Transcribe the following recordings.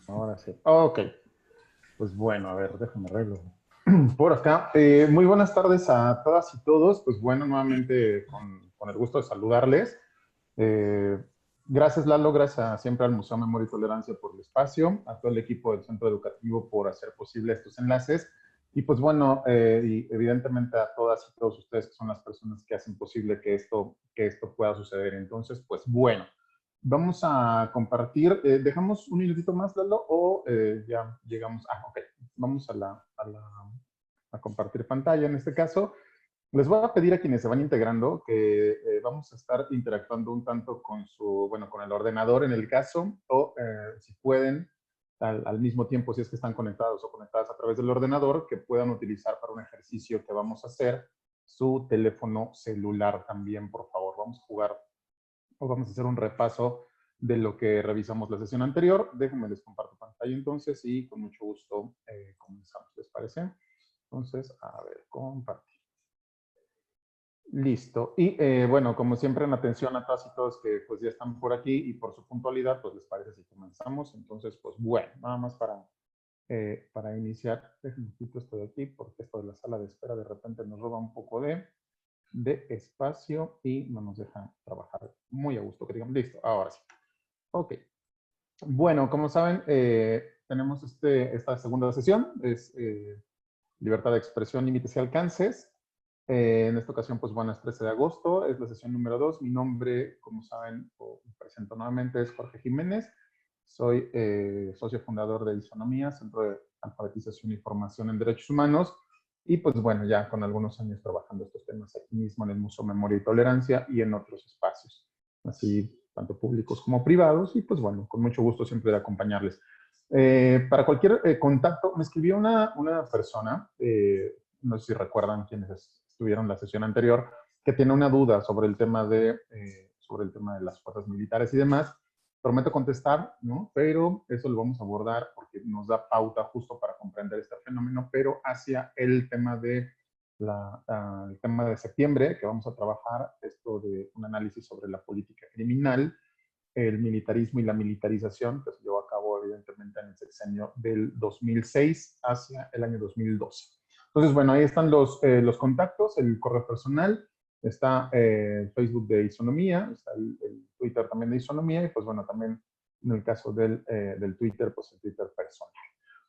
Ahora sí. Ok. Pues bueno, a ver, déjame arreglo por acá. Muy buenas tardes a todas y todos. Pues bueno, nuevamente con el gusto de saludarles. Eh, Gracias, Lalo, gracias siempre al Museo Memoria y Tolerancia por el espacio, a todo el equipo del Centro Educativo por hacer posible estos enlaces. Y pues bueno, y evidentemente a todas y todos ustedes que son las personas que hacen posible que esto pueda suceder. Entonces, pues bueno. Vamos a compartir. ¿Dejamos un minutito más, Lalo? ¿O ya llegamos? Ah, ok. Vamos a compartir pantalla en este caso. Les voy a pedir a quienes se van integrando que vamos a estar interactuando un tanto con bueno, con el ordenador en el caso, o si pueden, al mismo tiempo, si es que están conectados o conectadas a través del ordenador, que puedan utilizar para un ejercicio que vamos a hacer su teléfono celular también, por favor. Vamos a jugar o vamos a hacer un repaso de lo que revisamos la sesión anterior. Déjenme les comparto pantalla entonces y con mucho gusto comenzamos, ¿les parece? Entonces, a ver, compartir. Listo. Y bueno, como siempre, en atención a todas y todos que pues ya están por aquí y por su puntualidad, pues les parece si comenzamos. Entonces, pues bueno, nada más para iniciar, déjenme quito esto de aquí porque esto de la sala de espera de repente nos roba un poco de espacio y no nos deja trabajar muy a gusto, que digamos, listo, ahora sí. Ok. Bueno, como saben, tenemos esta segunda sesión, es libertad de expresión, límites y alcances. En esta ocasión, pues bueno, es 13 de agosto, es la sesión número 2. Mi nombre, como saben, o me presento nuevamente, es Jorge Jiménez. Soy socio fundador de Isonomía, Centro de Alfabetización y Formación en Derechos Humanos. Y pues bueno, ya con algunos años trabajando estos temas aquí mismo en el Museo Memoria y Tolerancia y en otros espacios, así tanto públicos como privados. Y pues bueno, con mucho gusto siempre de acompañarles. Para cualquier contacto, me escribió una persona, no sé si recuerdan quienes estuvieron en la sesión anterior, que tiene una duda sobre el tema de las fuerzas militares y demás. Prometo contestar, ¿no? Pero eso lo vamos a abordar porque nos da pauta justo para comprender este fenómeno, pero hacia el tema de septiembre, que vamos a trabajar esto de un análisis sobre la política criminal, el militarismo y la militarización, que se llevó a cabo evidentemente en el sexenio del 2006 hacia el año 2012. Entonces, bueno, ahí están los contactos, el correo personal, está el Facebook de Isonomía, está el Twitter también de Isonomía, y pues bueno, también en el caso del Twitter, pues el Twitter personal.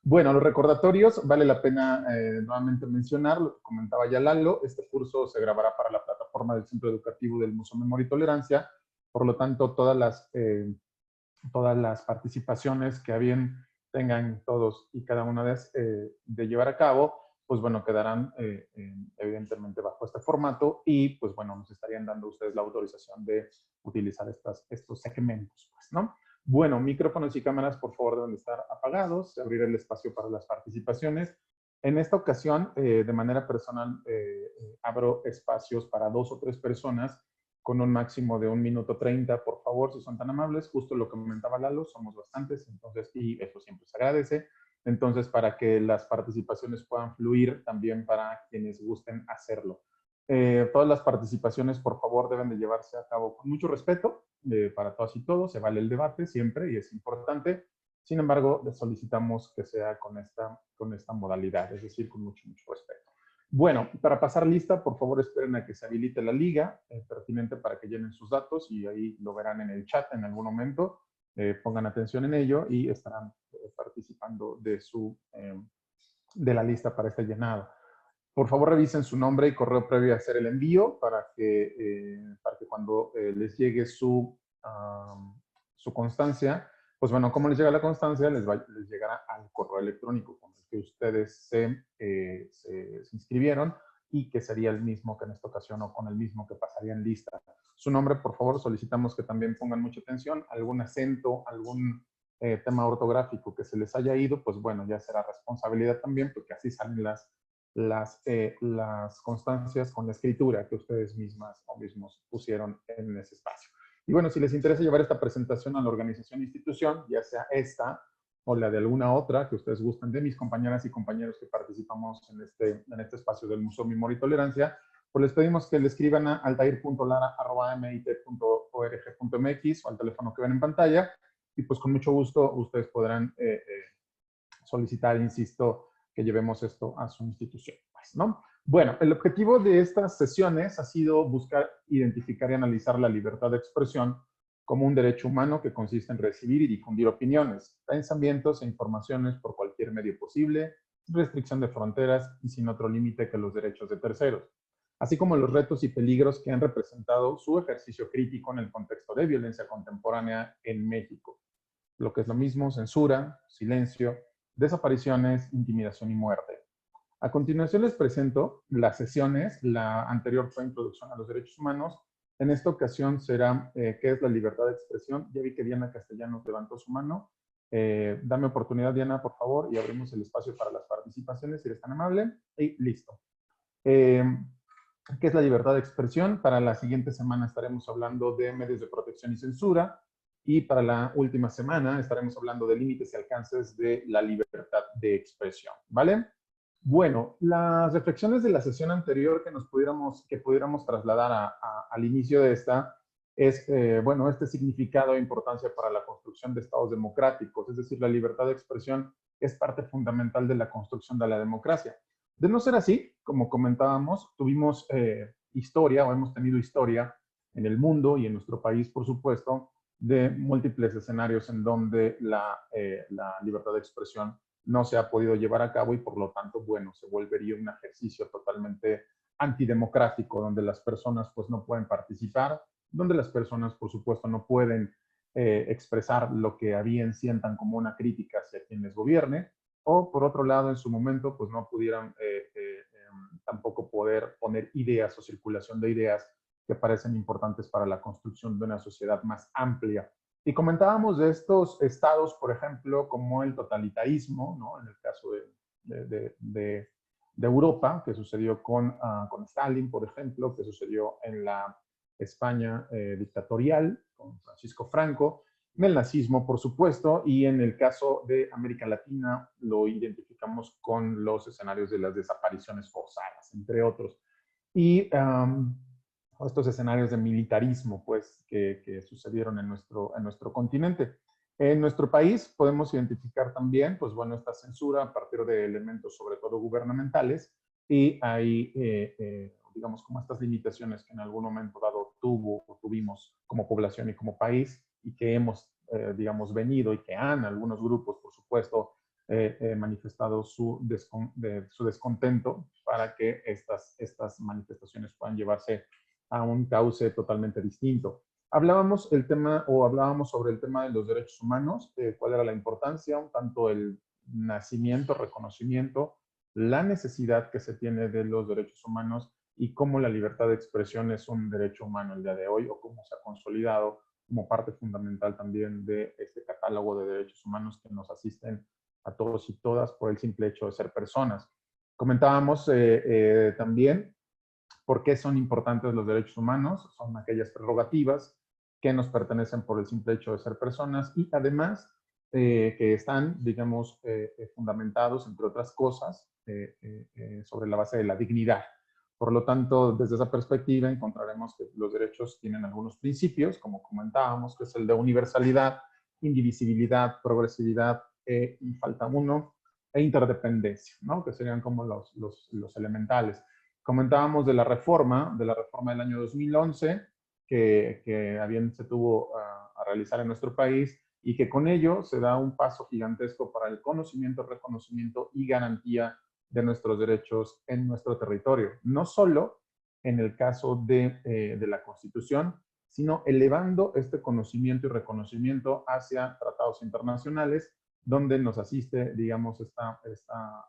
Bueno, los recordatorios, vale la pena nuevamente mencionar, lo que comentaba ya Lalo, este curso se grabará para la plataforma del Centro Educativo del Museo Memoria y Tolerancia, por lo tanto, todas las participaciones que a bien tengan todos y cada una de llevar a cabo, pues bueno, quedarán evidentemente bajo este formato y pues bueno, nos estarían dando ustedes la autorización de utilizar estos segmentos, pues, ¿no? Bueno, micrófonos y cámaras por favor deben de estar apagados, abrir el espacio para las participaciones. En esta ocasión, de manera personal, abro espacios para 2 o 3 personas con un máximo de 1 minuto 30, por favor, si son tan amables. Justo lo que comentaba Lalo, somos bastantes, entonces, y eso siempre se agradece. Entonces, para que las participaciones puedan fluir también para quienes gusten hacerlo. Todas las participaciones, por favor, deben de llevarse a cabo con mucho respeto para todas y todos. Se vale el debate siempre y es importante. Sin embargo, les solicitamos que sea con esta modalidad, es decir, con mucho, mucho respeto. Bueno, para pasar lista, por favor esperen a que se habilite la liga pertinente para que llenen sus datos y ahí lo verán en el chat en algún momento. Pongan atención en ello y estarán participando de la lista para este llenado. Por favor, revisen su nombre y correo previo a hacer el envío para que cuando les llegue su constancia, pues bueno, ¿cómo les llega la constancia? Les llegará al correo electrónico con el que ustedes se inscribieron y que sería el mismo que en esta ocasión o con el mismo que pasaría en lista. Su nombre, por favor, solicitamos que también pongan mucha atención. Algún acento, algún tema ortográfico que se les haya ido, pues bueno, ya será responsabilidad también, porque así salen las constancias con la escritura que ustedes mismas o mismos pusieron en ese espacio. Y bueno, si les interesa llevar esta presentación a la organización e institución, ya sea esta o la de alguna otra que ustedes gusten de mis compañeras y compañeros que participamos en este espacio del Museo Memoria y Tolerancia, pues les pedimos que le escriban a altair.lara@mit.org.mx o al teléfono que ven en pantalla y pues con mucho gusto ustedes podrán solicitar, insisto, que llevemos esto a su institución, pues, ¿no? Bueno, el objetivo de estas sesiones ha sido buscar, identificar y analizar la libertad de expresión como un derecho humano que consiste en recibir y difundir opiniones, pensamientos e informaciones por cualquier medio posible, sin restricción de fronteras y sin otro límite que los derechos de terceros, así como los retos y peligros que han representado su ejercicio crítico en el contexto de violencia contemporánea en México. Lo que es lo mismo, censura, silencio, desapariciones, intimidación y muerte. A continuación les presento las sesiones. La anterior fue Introducción a los Derechos Humanos. En esta ocasión será ¿qué es la libertad de expresión? Ya vi que Diana Castellanos levantó su mano. Dame oportunidad, Diana, por favor, y abrimos el espacio para las participaciones, si eres tan amable. Y listo. ¿Qué es la libertad de expresión? Para la siguiente semana estaremos hablando de medios de protección y censura. Y para la última semana estaremos hablando de límites y alcances de la libertad de expresión. ¿Vale? Bueno, las reflexiones de la sesión anterior que pudiéramos trasladar al inicio de esta es, bueno, este significado e importancia para la construcción de estados democráticos, es decir, la libertad de expresión es parte fundamental de la construcción de la democracia. De no ser así, como comentábamos, tuvimos historia o hemos tenido historia en el mundo y en nuestro país, por supuesto, de múltiples escenarios en donde la libertad de expresión no se ha podido llevar a cabo y por lo tanto, bueno, se volvería un ejercicio totalmente antidemocrático, donde las personas pues no pueden participar, donde las personas por supuesto no pueden expresar lo que a bien sientan como una crítica hacia quien les gobierne, o por otro lado en su momento pues no pudieran tampoco poder poner ideas o circulación de ideas que parecen importantes para la construcción de una sociedad más amplia. Y comentábamos de estos estados, por ejemplo, como el totalitarismo, ¿no? En el caso de Europa, que sucedió con Stalin, por ejemplo, que sucedió en la España dictatorial, con Francisco Franco, en el nazismo, por supuesto, y en el caso de América Latina lo identificamos con los escenarios de las desapariciones forzadas, entre otros. Y estos escenarios de militarismo, pues, que sucedieron en nuestro continente. En nuestro país podemos identificar también, pues, bueno, esta censura a partir de elementos, sobre todo gubernamentales, y hay, digamos, como estas limitaciones que en algún momento dado tuvimos como población y como país, y que hemos, digamos, venido y que han algunos grupos, por supuesto, manifestado su descontento para que estas manifestaciones puedan llevarse a un cauce totalmente distinto. Hablábamos sobre el tema de los derechos humanos, cuál era la importancia, un tanto el nacimiento, reconocimiento, la necesidad que se tiene de los derechos humanos y cómo la libertad de expresión es un derecho humano el día de hoy o cómo se ha consolidado como parte fundamental también de este catálogo de derechos humanos que nos asisten a todos y todas por el simple hecho de ser personas. Comentábamos también por qué son importantes los derechos humanos. Son aquellas prerrogativas que nos pertenecen por el simple hecho de ser personas y además que están, digamos, fundamentados, entre otras cosas, sobre la base de la dignidad. Por lo tanto, desde esa perspectiva encontraremos que los derechos tienen algunos principios, como comentábamos, que es el de universalidad, indivisibilidad, progresividad, y falta uno, e interdependencia, ¿no? Que serían como los elementales. Comentábamos de la reforma del año 2011, que a bien se tuvo a realizar en nuestro país y que con ello se da un paso gigantesco para el conocimiento, reconocimiento y garantía de nuestros derechos en nuestro territorio. No solo en el caso de la Constitución, sino elevando este conocimiento y reconocimiento hacia tratados internacionales, donde nos asiste, digamos, esta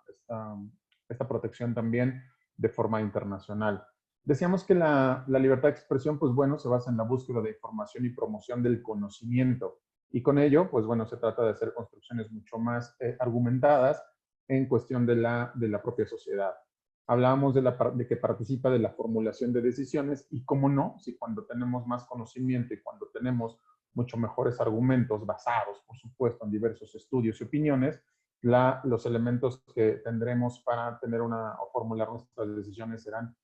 protección también de forma internacional. Decíamos que la libertad de expresión, pues bueno, se basa en la búsqueda de información y promoción del conocimiento. Y con ello, pues bueno, se trata de hacer construcciones mucho más argumentadas en cuestión de la propia sociedad. Hablábamos de que participa de la formulación de decisiones y cómo no, si cuando tenemos más conocimiento y cuando tenemos mucho mejores argumentos basados, por supuesto, en diversos estudios y opiniones, los elementos que tendremos para tener o formular nuestras decisiones serán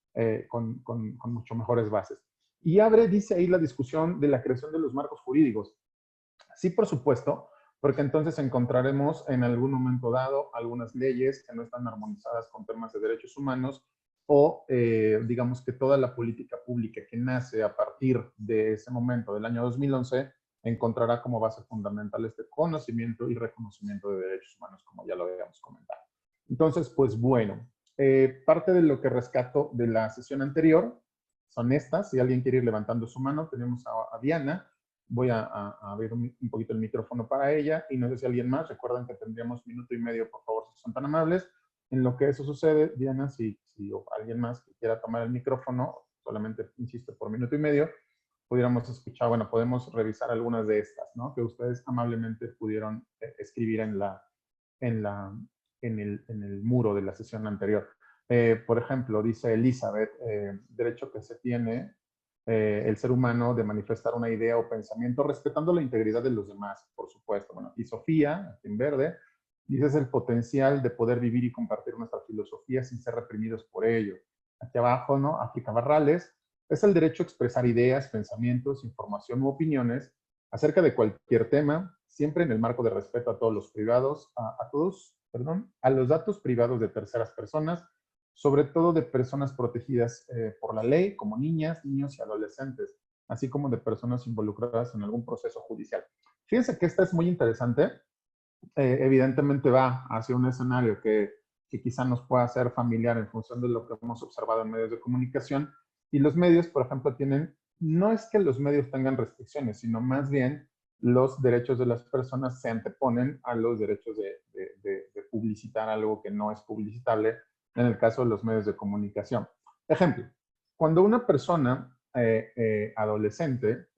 con mucho mejores bases. Y dice ahí la discusión de la creación de los marcos jurídicos. Sí, por supuesto, porque entonces encontraremos en algún momento dado algunas leyes que no están armonizadas con temas de derechos humanos o digamos que toda la política pública que nace a partir de ese momento del año 2011 encontrará como base fundamental este conocimiento y reconocimiento de derechos humanos, como ya lo habíamos comentado. Entonces, pues bueno, parte de lo que rescato de la sesión anterior son estas. Si alguien quiere ir levantando su mano, tenemos a Diana. Voy a abrir un poquito el micrófono para ella y no sé si alguien más. Recuerden que tendríamos minuto y medio, por favor, si son tan amables. En lo que eso sucede, Diana, si o alguien más que quiera tomar el micrófono, solamente, insisto, por minuto y medio, pudiéramos escuchar, bueno, podemos revisar algunas de estas, ¿no? Que ustedes amablemente pudieron escribir en, la, en el muro de la sesión anterior. Por ejemplo, dice Elizabeth, derecho que se tiene el ser humano de manifestar una idea o pensamiento respetando la integridad de los demás, por supuesto. Bueno, y Sofía, aquí en verde, dice es el potencial de poder vivir y compartir nuestra filosofía sin ser reprimidos por ello. Aquí abajo, ¿no? África Barrales, es el derecho a expresar ideas, pensamientos, información u opiniones acerca de cualquier tema, siempre en el marco de respeto a todos los privados, a los datos privados de terceras personas, sobre todo de personas protegidas por la ley, como niñas, niños y adolescentes, así como de personas involucradas en algún proceso judicial. Fíjense que esta es muy interesante. Evidentemente va hacia un escenario que quizá nos pueda ser familiar en función de lo que hemos observado en medios de comunicación. Y los medios, por ejemplo, tienen, no es que los medios tengan restricciones, sino más bien los derechos de las personas se anteponen a los derechos de publicitar algo que no es publicitable en el caso de los medios de comunicación. Ejemplo, cuando una persona adolescente,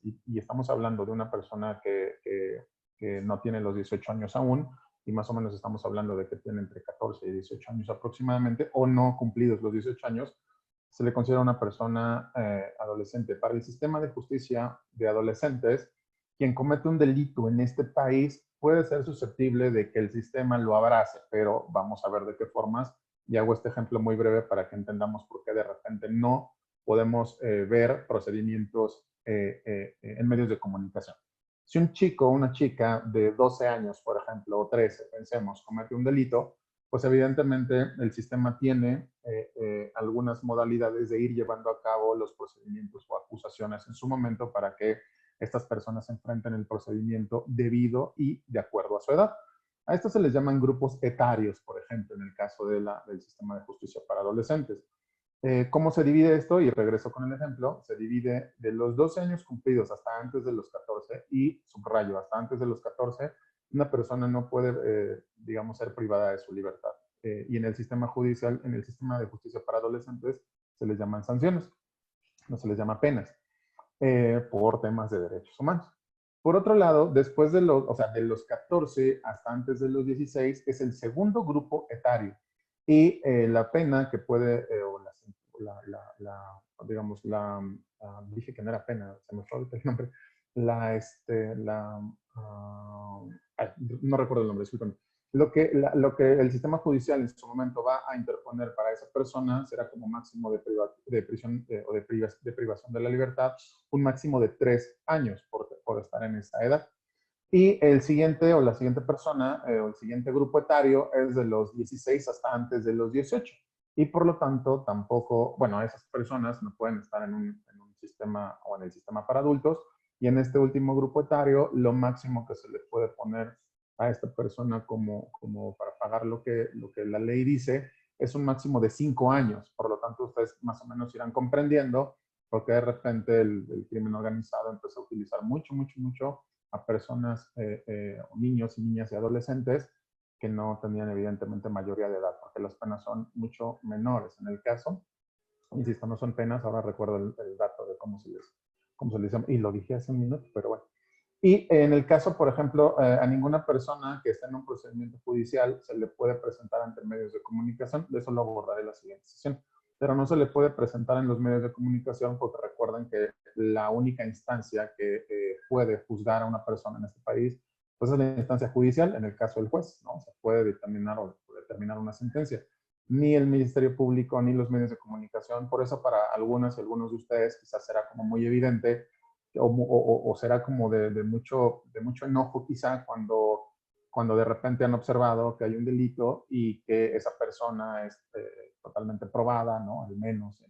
y estamos hablando de una persona que no tiene los 18 años aún, y más o menos estamos hablando de que tiene entre 14 y 18 años aproximadamente, o no cumplidos los 18 años, se le considera una persona adolescente. Para el sistema de justicia de adolescentes, quien comete un delito en este país puede ser susceptible de que el sistema lo abrace, pero vamos a ver de qué formas, y hago este ejemplo muy breve para que entendamos por qué de repente no podemos ver procedimientos en medios de comunicación. Si un chico o una chica de 12 años, por ejemplo, o 13, pensemos, comete un delito, pues evidentemente el sistema tiene algunas modalidades de ir llevando a cabo los procedimientos o acusaciones en su momento para que estas personas enfrenten el procedimiento debido y de acuerdo a su edad. A estos se les llaman grupos etarios, por ejemplo, en el caso del sistema de justicia para adolescentes. ¿Cómo se divide esto? Y regreso con el ejemplo. Se divide de los 12 años cumplidos hasta antes de los 14 y, subrayo, hasta antes de los 14, una persona no puede, digamos, ser privada de su libertad. Y en el sistema judicial, en el sistema de justicia para adolescentes, se les llaman sanciones, no se les llama penas, por temas de derechos humanos. Por otro lado, después de los, o sea, de los 14 hasta antes de los 16, es el segundo grupo etario. Y la pena que puede, o digamos, dije que no era pena, se me fue ahorita el nombre, no recuerdo el nombre, discúlpenme. Lo que el sistema judicial en su momento va a interponer para esa persona será como máximo de prisión o de privación de la libertad, un máximo de 3 años por estar en esa edad. Y el siguiente o la siguiente persona o el siguiente grupo etario es de los 16 hasta antes de los 18. Y por lo tanto, tampoco, bueno, esas personas no pueden estar en un sistema o en el sistema para adultos. Y en este último grupo etario, lo máximo que se le puede poner a esta persona como para pagar lo que la ley dice es un máximo de 5 años. Por lo tanto, ustedes más o menos irán comprendiendo porque de repente el crimen organizado empezó a utilizar mucho a personas, niños y niñas y adolescentes que no tenían evidentemente mayoría de edad, porque las penas son mucho menores en el caso. Insisto, no son penas, ahora recuerdo el dato de cómo se les llama, y lo dije hace un minuto, pero bueno. Y en el caso, por ejemplo, a ninguna persona que esté en un procedimiento judicial se le puede presentar ante medios de comunicación, de eso lo abordaré en la siguiente sesión, pero no se le puede presentar en los medios de comunicación porque recuerden que la única instancia que puede juzgar a una persona en este país, pues es la instancia judicial, en el caso del juez, ¿no? Se puede determinar o determinar una sentencia. Ni el Ministerio Público ni los medios de comunicación, por eso para algunas y algunos de ustedes quizás será como muy evidente o será como de mucho enojo quizá cuando de repente han observado que hay un delito y que esa persona es totalmente probada, ¿no? Al menos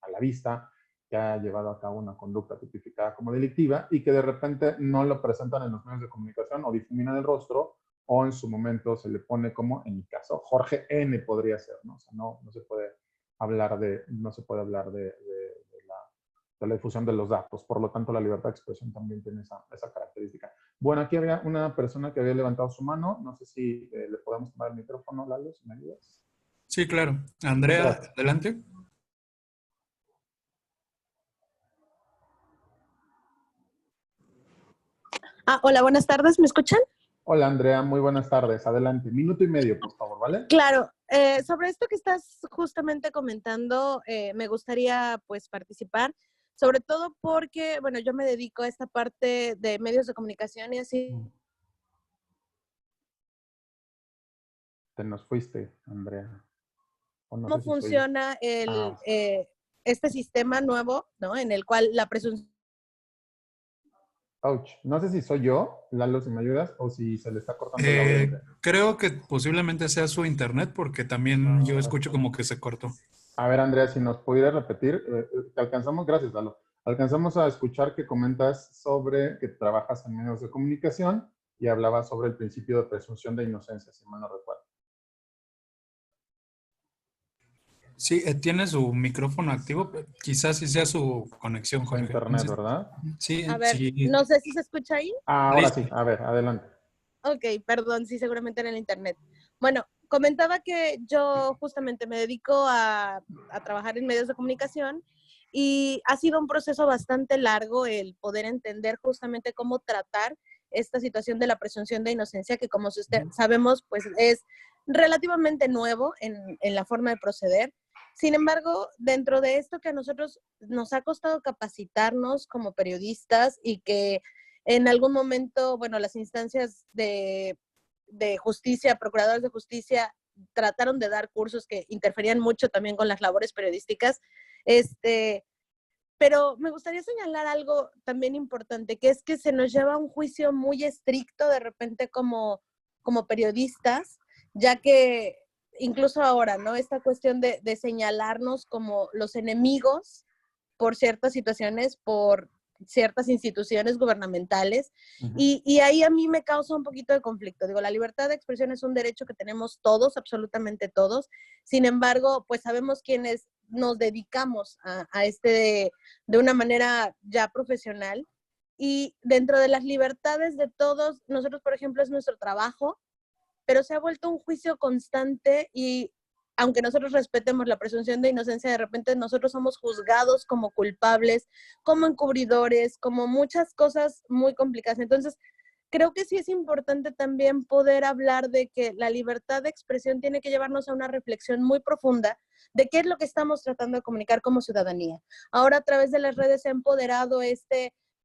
a la vista, que ha llevado a cabo una conducta tipificada como delictiva y que de repente no lo presentan en los medios de comunicación o difuminan el rostro o en su momento se le pone como, en mi caso, Jorge N. podría ser, ¿no? O sea, no se puede hablar de la difusión de los datos. Por lo tanto, la libertad de expresión también tiene esa característica. Bueno, aquí había una persona que había levantado su mano. No sé si le podemos tomar el micrófono, Lalo, si me ayudas. Sí, claro. Andrea, Gracias. adelante. Hola, buenas tardes, ¿me escuchan? Hola, Andrea, muy buenas tardes. Adelante. Minuto y medio, por favor, ¿vale? Claro, sobre esto que estás justamente comentando, me gustaría pues participar, sobre todo porque, bueno, yo me dedico a esta parte de medios de comunicación y así. Te nos fuiste, Andrea. O no sé ¿Cómo si soy yo. funciona Ah, este sistema nuevo, ¿no? En el cual la presunción... ouch. No sé si soy yo, Lalo, si me ayudas, o si se le está cortando el audio a Andrea. Creo que posiblemente sea su internet porque también yo escucho como que se cortó. A ver, Andrea, si nos pudieras repetir, te alcanzamos, gracias, Lalo. Alcanzamos a escuchar que comentas sobre que trabajas en medios de comunicación y hablabas sobre el principio de presunción de inocencia, si mal no recuerdo. Sí, tiene su micrófono activo, quizás sí sea su conexión, Su Jorge. internet, ¿verdad? Sí, A ver, sí, no sé si se escucha ahí. Ahora listo. sí, a ver, adelante. Ok, perdón, sí, seguramente en el internet. Bueno, comentaba que yo justamente me dedico a trabajar en medios de comunicación y ha sido un proceso bastante largo el poder entender justamente cómo tratar esta situación de la presunción de inocencia, que como sabemos, pues es relativamente nuevo en la forma de proceder. Sin embargo, dentro de esto que a nosotros nos ha costado capacitarnos como periodistas y que en algún momento, bueno, las instancias de justicia, procuradores de justicia, trataron de dar cursos que interferían mucho también con las labores periodísticas. Pero me gustaría señalar algo también importante, que es que se nos lleva a un juicio muy estricto de repente como periodistas, ya que incluso ahora, ¿no? Esta cuestión de señalarnos como los enemigos por ciertas situaciones, por ciertas instituciones gubernamentales. Y ahí a mí me causa un poquito de conflicto. Digo, la libertad de expresión es un derecho que tenemos todos, absolutamente todos. Sin embargo, pues sabemos quienes nos dedicamos a de una manera ya profesional. Y dentro de las libertades de todos, nosotros, por ejemplo, es nuestro trabajo, pero se ha vuelto un juicio constante y aunque nosotros respetemos la presunción de inocencia, de repente nosotros somos juzgados como culpables, como encubridores, como muchas cosas muy complicadas. Entonces, creo que sí es importante también poder hablar de que la libertad de expresión tiene que llevarnos a una reflexión muy profunda de qué es lo que estamos tratando de comunicar como ciudadanía. Ahora a través de las redes se ha empoderado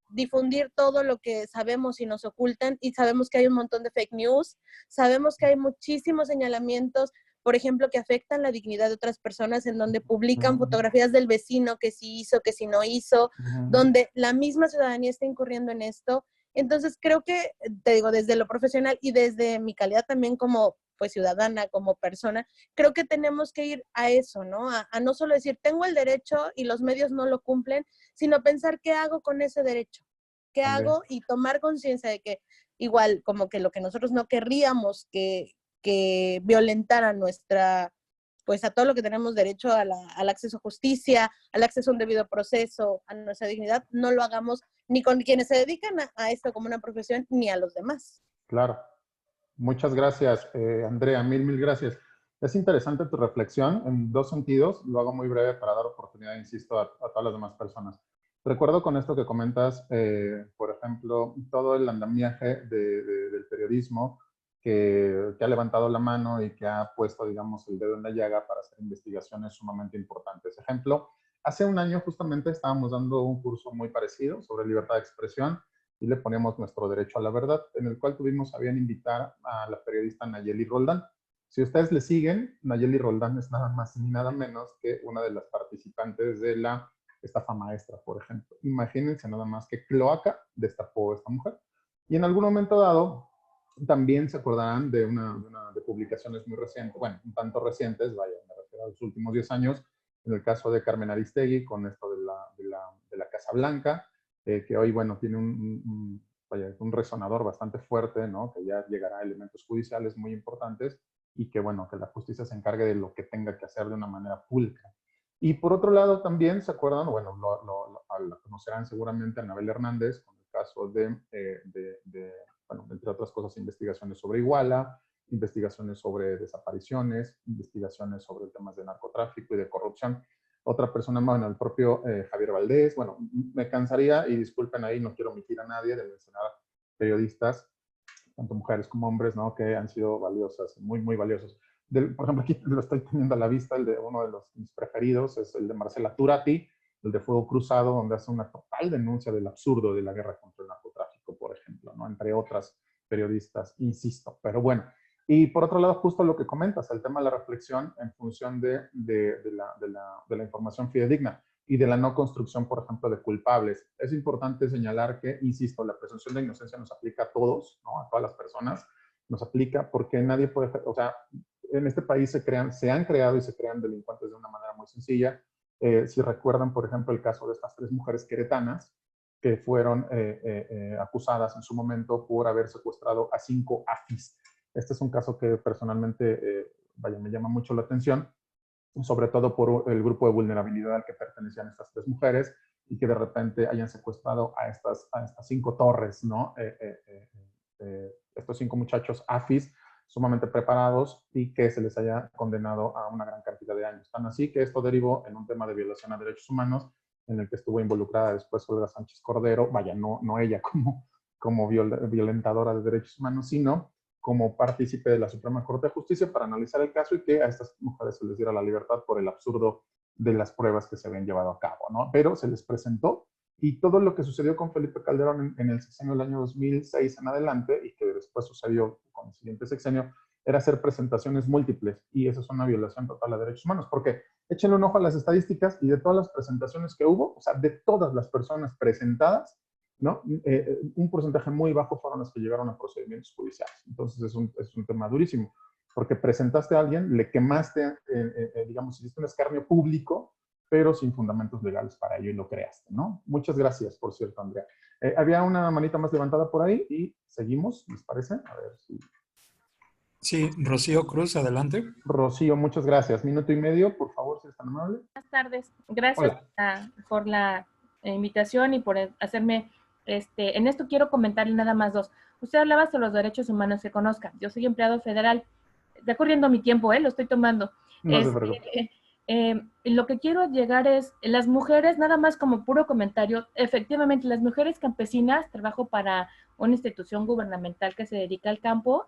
difundir todo lo que sabemos y nos ocultan, y sabemos que hay un montón de fake news, sabemos que hay muchísimos señalamientos, por ejemplo, que afectan la dignidad de otras personas, en donde publican fotografías del vecino que sí hizo, que sí no hizo, donde la misma ciudadanía está incurriendo en esto. Entonces, creo que, te digo, desde lo profesional y desde mi calidad también como pues ciudadana, como persona, creo que tenemos que ir a eso, ¿no? A no solo decir, tengo el derecho y los medios no lo cumplen, sino pensar qué hago con ese derecho, qué También. hago y tomar conciencia de que igual como que lo que nosotros no querríamos que violentara nuestra, pues a todo lo que tenemos derecho al acceso a justicia, al acceso a un debido proceso, a nuestra dignidad, no lo hagamos ni con quienes se dedican a esto como una profesión, ni a los demás. Claro. Muchas gracias, Andrea. Mil gracias. Es interesante tu reflexión en dos sentidos. Lo hago muy breve para dar oportunidad, insisto, a todas las demás personas. Recuerdo con esto que comentas, por ejemplo, todo el andamiaje del periodismo que ha levantado la mano y que ha puesto, digamos, el dedo en la llaga para hacer investigaciones sumamente importantes. Ejemplo, hace un año justamente estábamos dando un curso muy parecido sobre libertad de expresión y le ponemos nuestro derecho a la verdad, en el cual tuvimos a bien invitar a la periodista Nayeli Roldán. Si ustedes le siguen, Nayeli Roldán es nada más ni nada menos que una de las participantes de la estafa maestra, por ejemplo. Imagínense nada más qué cloaca destapó esta mujer. Y en algún momento dado, también se acordarán de publicaciones muy recientes, bueno, un tanto recientes, vaya, me refiero a los últimos 10 años, en el caso de Carmen Aristegui, con esto de la Casa Blanca, que hoy, bueno, tiene vaya, un resonador bastante fuerte, ¿no? Que ya llegará a elementos judiciales muy importantes y que, bueno, que la justicia se encargue de lo que tenga que hacer de una manera pulcra. Y por otro lado también, ¿se acuerdan? Bueno, la conocerán seguramente a Anabel Hernández, con el caso bueno, entre otras cosas, investigaciones sobre Iguala, investigaciones sobre desapariciones, investigaciones sobre temas de narcotráfico y de corrupción. Otra persona más, bueno, el propio Javier Valdés. Bueno, me cansaría, y disculpen ahí, no quiero omitir a nadie, de mencionar periodistas, tanto mujeres como hombres, ¿no? Que han sido valiosas, muy, muy valiosos. Por ejemplo, aquí lo estoy teniendo a la vista, uno de mis preferidos es el de Marcela Turati, el de Fuego Cruzado, donde hace una total denuncia del absurdo de la guerra contra el narcotráfico, por ejemplo, ¿no? Entre otras periodistas, insisto. Pero bueno, y por otro lado, justo lo que comentas, el tema de la reflexión en función de la información fidedigna y de la no construcción, por ejemplo, de culpables. Es importante señalar que, insisto, la presunción de inocencia nos aplica a todos, ¿no? A todas las personas, nos aplica porque nadie puede, o sea, en este país se han creado y se crean delincuentes de una manera muy sencilla. Si recuerdan, por ejemplo, el caso de estas 3 mujeres queretanas que fueron acusadas en su momento por haber secuestrado a 5 AFIS. Este es un caso que personalmente, vaya, me llama mucho la atención, sobre todo por el grupo de vulnerabilidad al que pertenecían estas 3 mujeres y que de repente hayan secuestrado a estas 5 torres, ¿no? Estos 5 muchachos AFIS sumamente preparados y que se les haya condenado a una gran cantidad de años. Tan así que esto derivó en un tema de violación a derechos humanos en el que estuvo involucrada después Olga Sánchez Cordero, vaya, no ella como violentadora de derechos humanos, sino como partícipe de la Suprema Corte de Justicia para analizar el caso y que a estas mujeres se les diera la libertad por el absurdo de las pruebas que se habían llevado a cabo, ¿no? Pero se les presentó y todo lo que sucedió con Felipe Calderón en el sexenio del año 2006 en adelante y que después sucedió con el siguiente sexenio era hacer presentaciones múltiples y eso es una violación total a derechos humanos porque échenle un ojo a las estadísticas y de todas las presentaciones que hubo, o sea, de todas las personas presentadas, ¿no? Un porcentaje muy bajo fueron los que llegaron a procedimientos judiciales. Entonces es un tema durísimo, porque presentaste a alguien, le quemaste, digamos, hiciste un escarnio público, pero sin fundamentos legales para ello y lo creaste, ¿no? Muchas gracias, por cierto, Andrea. Había una manita más levantada por ahí y seguimos, ¿les parece? A ver si... Sí, Rocío Cruz, adelante. Rocío, muchas gracias. Minuto y medio, por favor, si es tan amable. Buenas tardes. Gracias por la invitación y por hacerme, en esto quiero comentarle nada más 2. Usted hablaba sobre los derechos humanos que conozca. Yo soy empleado federal. Está corriendo mi tiempo, lo estoy tomando. No se preocupe. Lo que quiero llegar es, las mujeres, nada más como puro comentario, efectivamente, las mujeres campesinas, trabajo para una institución gubernamental que se dedica al campo,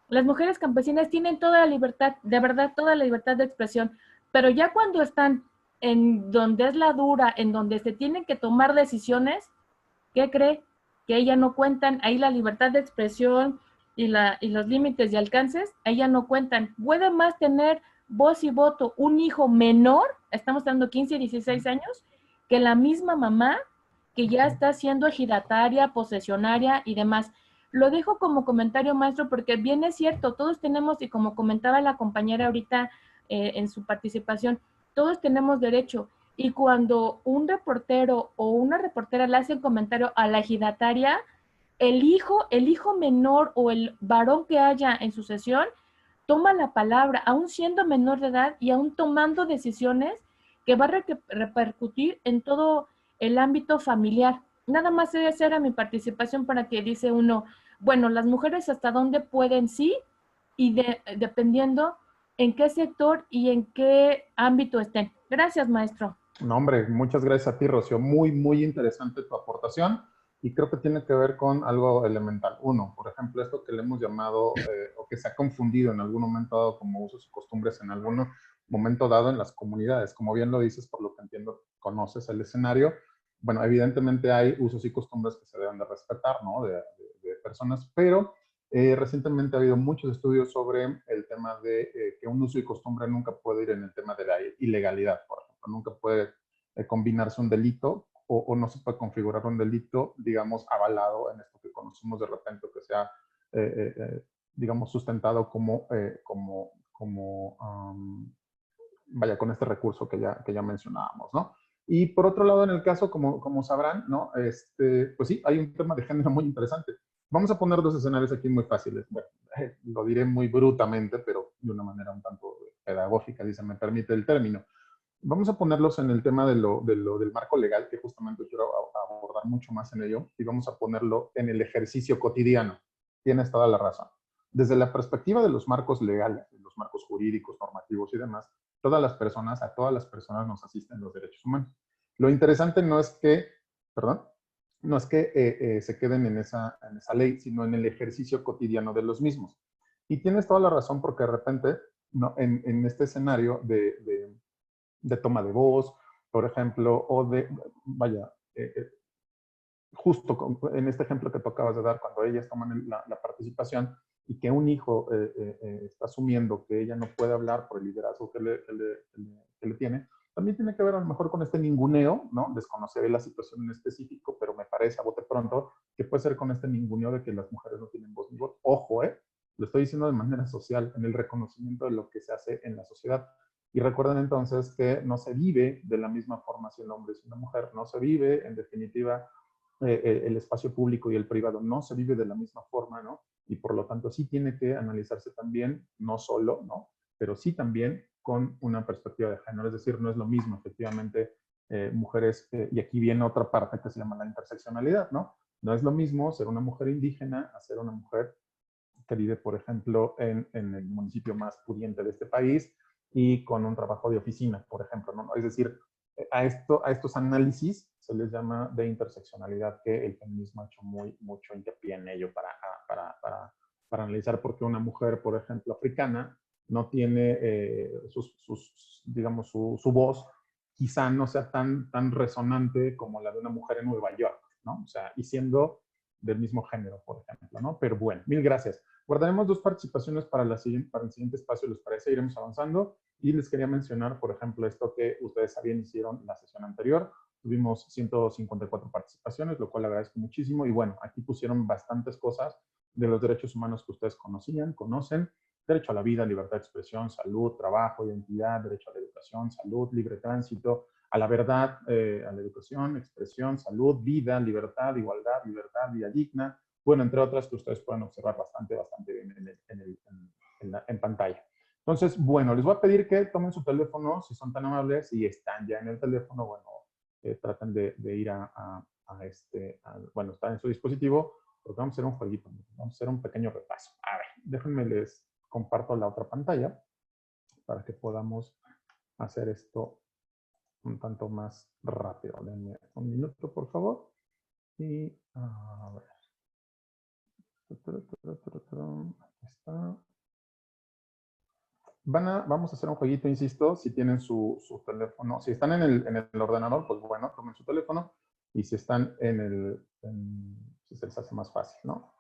las mujeres campesinas tienen toda la libertad, de verdad, toda la libertad de expresión, pero ya cuando están en donde es la dura, en donde se tienen que tomar decisiones, ¿qué cree? Que ahí ya no cuentan, ahí la libertad de expresión y los límites y alcances, ahí ya no cuentan. Puede más tener voz y voto un hijo menor, estamos hablando 15 y 16 años, que la misma mamá que ya está siendo ejidataria, posesionaria y demás. Lo dejo como comentario, maestro, porque bien es cierto, todos tenemos, y como comentaba la compañera ahorita en su participación, todos tenemos derecho. Y cuando un reportero o una reportera le hace un comentario a la ejidataria, el hijo menor o el varón que haya en su sesión toma la palabra, aún siendo menor de edad y aún tomando decisiones que va a repercutir en todo el ámbito familiar. Nada más esa era mi participación para que dice uno, bueno, las mujeres hasta dónde pueden sí y dependiendo en qué sector y en qué ámbito estén. Gracias, maestro. No, hombre, muchas gracias a ti, Rocío. Muy, muy interesante tu aportación y creo que tiene que ver con algo elemental. Uno, por ejemplo, esto que le hemos llamado o que se ha confundido en algún momento dado como usos y costumbres en algún momento dado en las comunidades. Como bien lo dices, por lo que entiendo, conoces el escenario. Bueno, evidentemente hay usos y costumbres que se deben de respetar, ¿no? De personas, pero recientemente ha habido muchos estudios sobre el tema de que un uso y costumbre nunca puede ir en el tema de la ilegalidad, por ejemplo. Nunca puede combinarse un delito o no se puede configurar un delito, digamos, avalado en esto que conocemos de repente, que sea, digamos, sustentado vaya, con este recurso que ya mencionábamos, ¿no? Y por otro lado, en el caso, como sabrán, ¿no? Pues sí, hay un tema de género muy interesante. Vamos a poner dos escenarios aquí muy fáciles. Bueno, lo diré muy brutamente, pero de una manera un tanto pedagógica, si se me permite el término. Vamos a ponerlos en el tema del marco legal, que justamente quiero abordar mucho más en ello, y vamos a ponerlo en el ejercicio cotidiano. Tienes toda la razón. Desde la perspectiva de los marcos legales, de los marcos jurídicos, normativos y demás, a todas las personas nos asisten los derechos humanos. Lo interesante no es que, se queden en esa ley, sino en el ejercicio cotidiano de los mismos. Y tienes toda la razón porque de repente, ¿no? en este escenario de toma de voz, por ejemplo, o justo en este ejemplo que tú acabas de dar, cuando ellas toman la participación y que un hijo está asumiendo que ella no puede hablar por el liderazgo que le tiene, también tiene que ver a lo mejor con este ninguneo, ¿no? Desconocer la situación en específico, pero me parece a bote pronto que puede ser con este ninguneo de que las mujeres no tienen voz ni voto. Ojo, lo estoy diciendo de manera social, en el reconocimiento de lo que se hace en la sociedad. Y recuerden entonces que no se vive de la misma forma si un hombre es una mujer, no se vive, en definitiva, el espacio público y el privado no se vive de la misma forma, ¿no? Y por lo tanto sí tiene que analizarse también, no solo, ¿no? Pero sí también con una perspectiva de género, es decir, no es lo mismo, efectivamente, mujeres, y aquí viene otra parte que se llama la interseccionalidad, ¿no? No es lo mismo ser una mujer indígena a ser una mujer que vive, por ejemplo, en el municipio más pudiente de este país y con un trabajo de oficina, por ejemplo, ¿no? Es decir, a estos análisis se les llama de interseccionalidad, que el feminismo ha hecho mucho hincapié en ello para analizar por qué una mujer, por ejemplo, africana, no tiene digamos, su voz quizá no sea tan resonante como la de una mujer en Nueva York, ¿no? O sea, y siendo del mismo género, por ejemplo, ¿no? Pero bueno, mil gracias. Guardaremos dos participaciones para el siguiente espacio, ¿les parece? Iremos avanzando. Y les quería mencionar, por ejemplo, esto que ustedes sabían hicieron en la sesión anterior. Tuvimos 154 participaciones, lo cual agradezco muchísimo. Y bueno, aquí pusieron bastantes cosas de los derechos humanos que ustedes conocen. Derecho a la vida, libertad de expresión, salud, trabajo, identidad, derecho a la educación, salud, libre tránsito, a la verdad, a la educación, expresión, salud, vida, libertad, igualdad, libertad, vida digna. Bueno, entre otras que ustedes pueden observar bastante bien en pantalla. Entonces, bueno, les voy a pedir que tomen su teléfono, si son tan amables, y están ya en el teléfono, bueno, traten de ir bueno, está en su dispositivo, porque vamos a hacer un jueguito, vamos a hacer un pequeño repaso. A ver, déjenme les comparto la otra pantalla para que podamos hacer esto un tanto más rápido. Denme un minuto, por favor. Y a ver. Aquí está. Vamos a hacer un jueguito, insisto, si tienen su teléfono. Si están en el ordenador, pues bueno, tomen su teléfono. Y si están si se les hace más fácil, ¿no?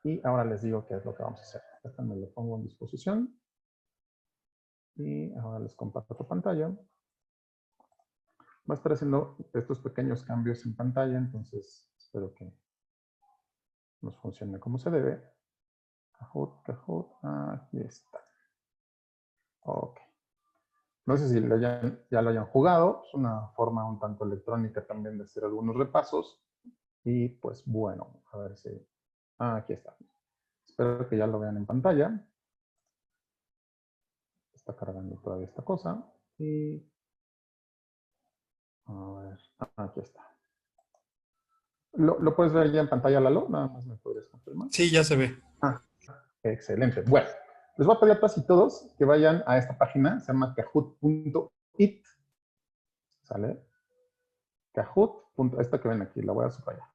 Y ahora les digo qué es lo que vamos a hacer. Déjenme lo pongo en disposición. Y ahora les comparto pantalla. Va a estar haciendo estos pequeños cambios en pantalla, entonces espero que nos funcione como se debe. Kahoot, aquí está. Ok. No sé si ya lo hayan jugado. Es una forma un tanto electrónica también de hacer algunos repasos. Y pues bueno, a ver si... aquí está. Espero que ya lo vean en pantalla. Está cargando todavía esta cosa. Y... a ver, aquí está. ¿Lo puedes ver ya en pantalla, Lalo? Nada más me podrías confirmar. Sí, ya se ve. Excelente. Bueno, les voy a pedir a todas y todos que vayan a esta página, se llama kahoot.it. ¿Sale? Kahoot. Esta que ven aquí, la voy a subrayar.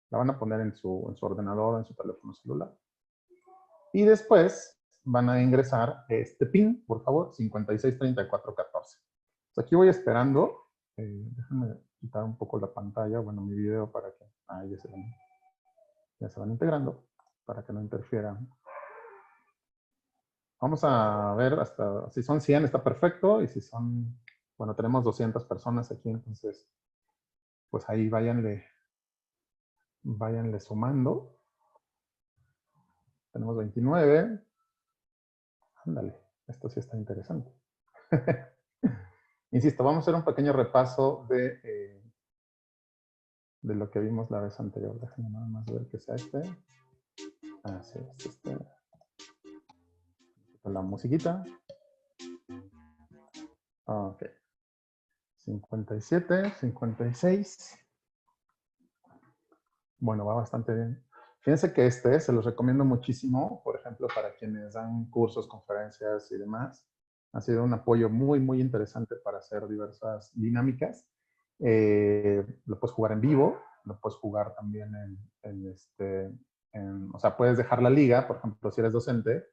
La van a poner en su ordenador, en su teléfono celular. Y después van a ingresar este PIN, por favor, 563414. Pues aquí voy esperando. Déjenme quitar un poco la pantalla, bueno, mi video para que... ya se van integrando, para que no interfieran. Vamos a ver hasta, si son 100 está perfecto, y si son bueno, tenemos 200 personas aquí, entonces, pues ahí váyanle sumando. Tenemos 29. Ándale, esto sí está interesante. Insisto, vamos a hacer un pequeño repaso de lo que vimos la vez anterior. Déjenme nada más ver que sea este. Ah, sí, este. Con la musiquita. Ok. 57, 56. Bueno, va bastante bien. Fíjense que se los recomiendo muchísimo, por ejemplo, para quienes dan cursos, conferencias y demás. Ha sido un apoyo muy, muy interesante para hacer diversas dinámicas. Lo puedes jugar en vivo, lo puedes jugar también o sea, puedes dejar la liga, por ejemplo, si eres docente,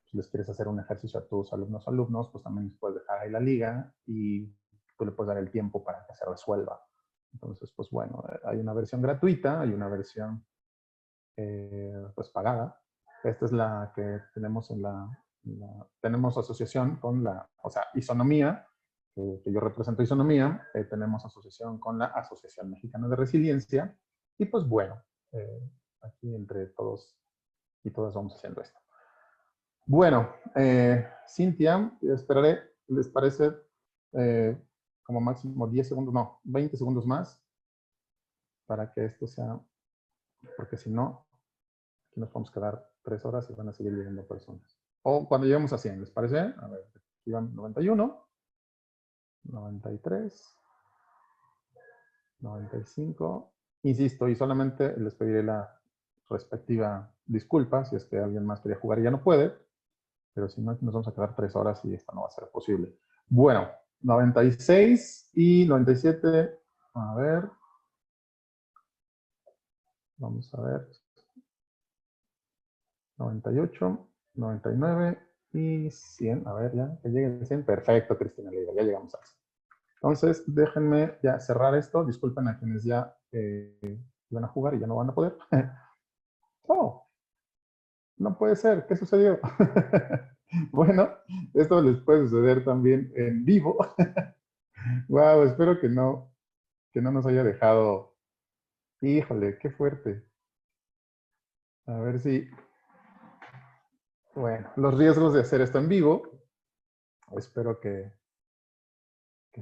si les quieres hacer un ejercicio a tus alumnos, pues también les puedes dejar ahí la liga y tú le puedes dar el tiempo para que se resuelva. Entonces, pues bueno, hay una versión gratuita, hay una versión pues pagada. Esta es la que tenemos tenemos asociación con o sea, Isonomía, que yo represento Isonomía, tenemos asociación con la Asociación Mexicana de Resiliencia, y pues bueno, aquí entre todos y todas vamos haciendo esto. Bueno, Cintia, esperaré, ¿les parece como máximo 10 segundos, no, 20 segundos más para que esto sea, porque si no, aquí nos vamos a quedar 3 horas y van a seguir llegando personas. O cuando lleguemos a 100, ¿les parece? A ver, aquí van 91, 93, 95. Insisto, y solamente les pediré la respectiva disculpa si es que alguien más quería jugar y ya no puede. Pero si no, nos vamos a quedar 3 horas y esto no va a ser posible. Bueno, 96 y 97. A ver. Vamos a ver. 98, 99 y 100. A ver, ya, que llegue el 100. Perfecto, Cristina Leiva, ya llegamos a eso. Entonces, déjenme ya cerrar esto. Disculpen a quienes ya iban a jugar y ya no van a poder. Oh, no puede ser. ¿Qué sucedió? Bueno, esto les puede suceder también en vivo. Wow, espero que no nos haya dejado. Híjole, qué fuerte. A ver si. Bueno, los riesgos de hacer esto en vivo. Espero que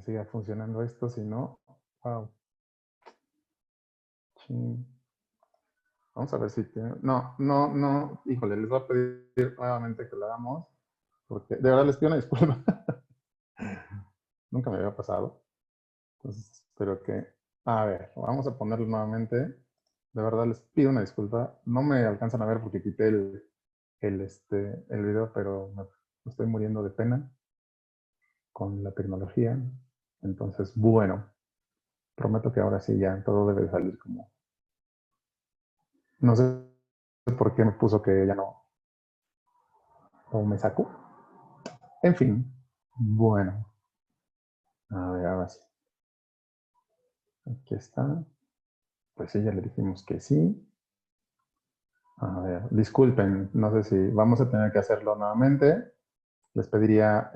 siga funcionando esto, si no. Wow. Vamos a ver si tiene. No. Híjole, les voy a pedir nuevamente que lo hagamos. Porque de verdad les pido una disculpa. Nunca me había pasado. Entonces, espero que. A ver, vamos a ponerlo nuevamente. De verdad les pido una disculpa. No me alcanzan a ver porque quité el video, pero me estoy muriendo de pena con la tecnología. Entonces, bueno, prometo que ahora sí ya todo debe salir como... No sé por qué me puso que ya no... ¿O me sacó? En fin, bueno. A ver, ahora sí. Aquí está. Pues sí, ya le dijimos que sí. A ver, disculpen, no sé si vamos a tener que hacerlo nuevamente. Les pediría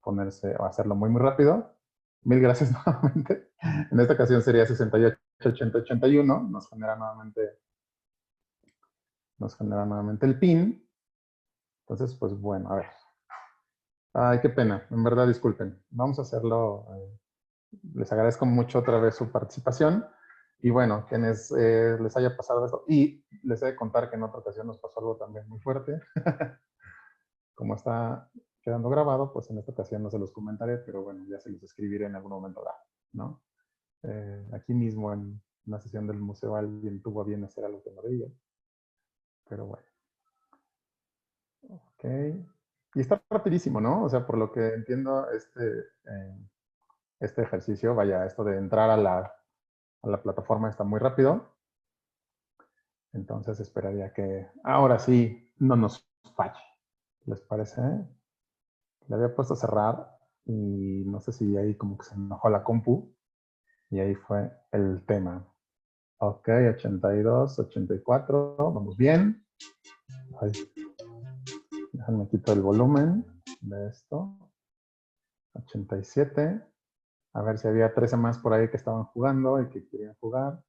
ponerse o hacerlo muy, muy rápido. Mil gracias nuevamente. En esta ocasión sería 68, 80, 81. Nos genera nuevamente el PIN. Entonces, pues bueno, a ver. Ay, qué pena. En verdad, disculpen. Vamos a hacerlo. Les agradezco mucho otra vez su participación. Y bueno, quienes les haya pasado esto. Y les he de contar que en otra ocasión nos pasó algo también muy fuerte. Como está quedando grabado, pues en esta ocasión no se los comentaré, pero bueno, ya se los escribiré en algún momento dado, ¿no? Aquí mismo en una sesión del museo alguien tuvo a bien hacer algo que no debía, pero bueno. Ok. Y está rapidísimo, ¿no? O sea, por lo que entiendo, este ejercicio, vaya, esto de entrar a la plataforma está muy rápido. Entonces esperaría que ahora sí no nos falle. ¿Les parece? Le había puesto a cerrar y no sé si ahí como que se enojó la compu y ahí fue el tema. Ok, 82, 84, vamos bien. Ay, déjame quitar el volumen de esto. 87. A ver si había 13 más por ahí que estaban jugando y que querían jugar.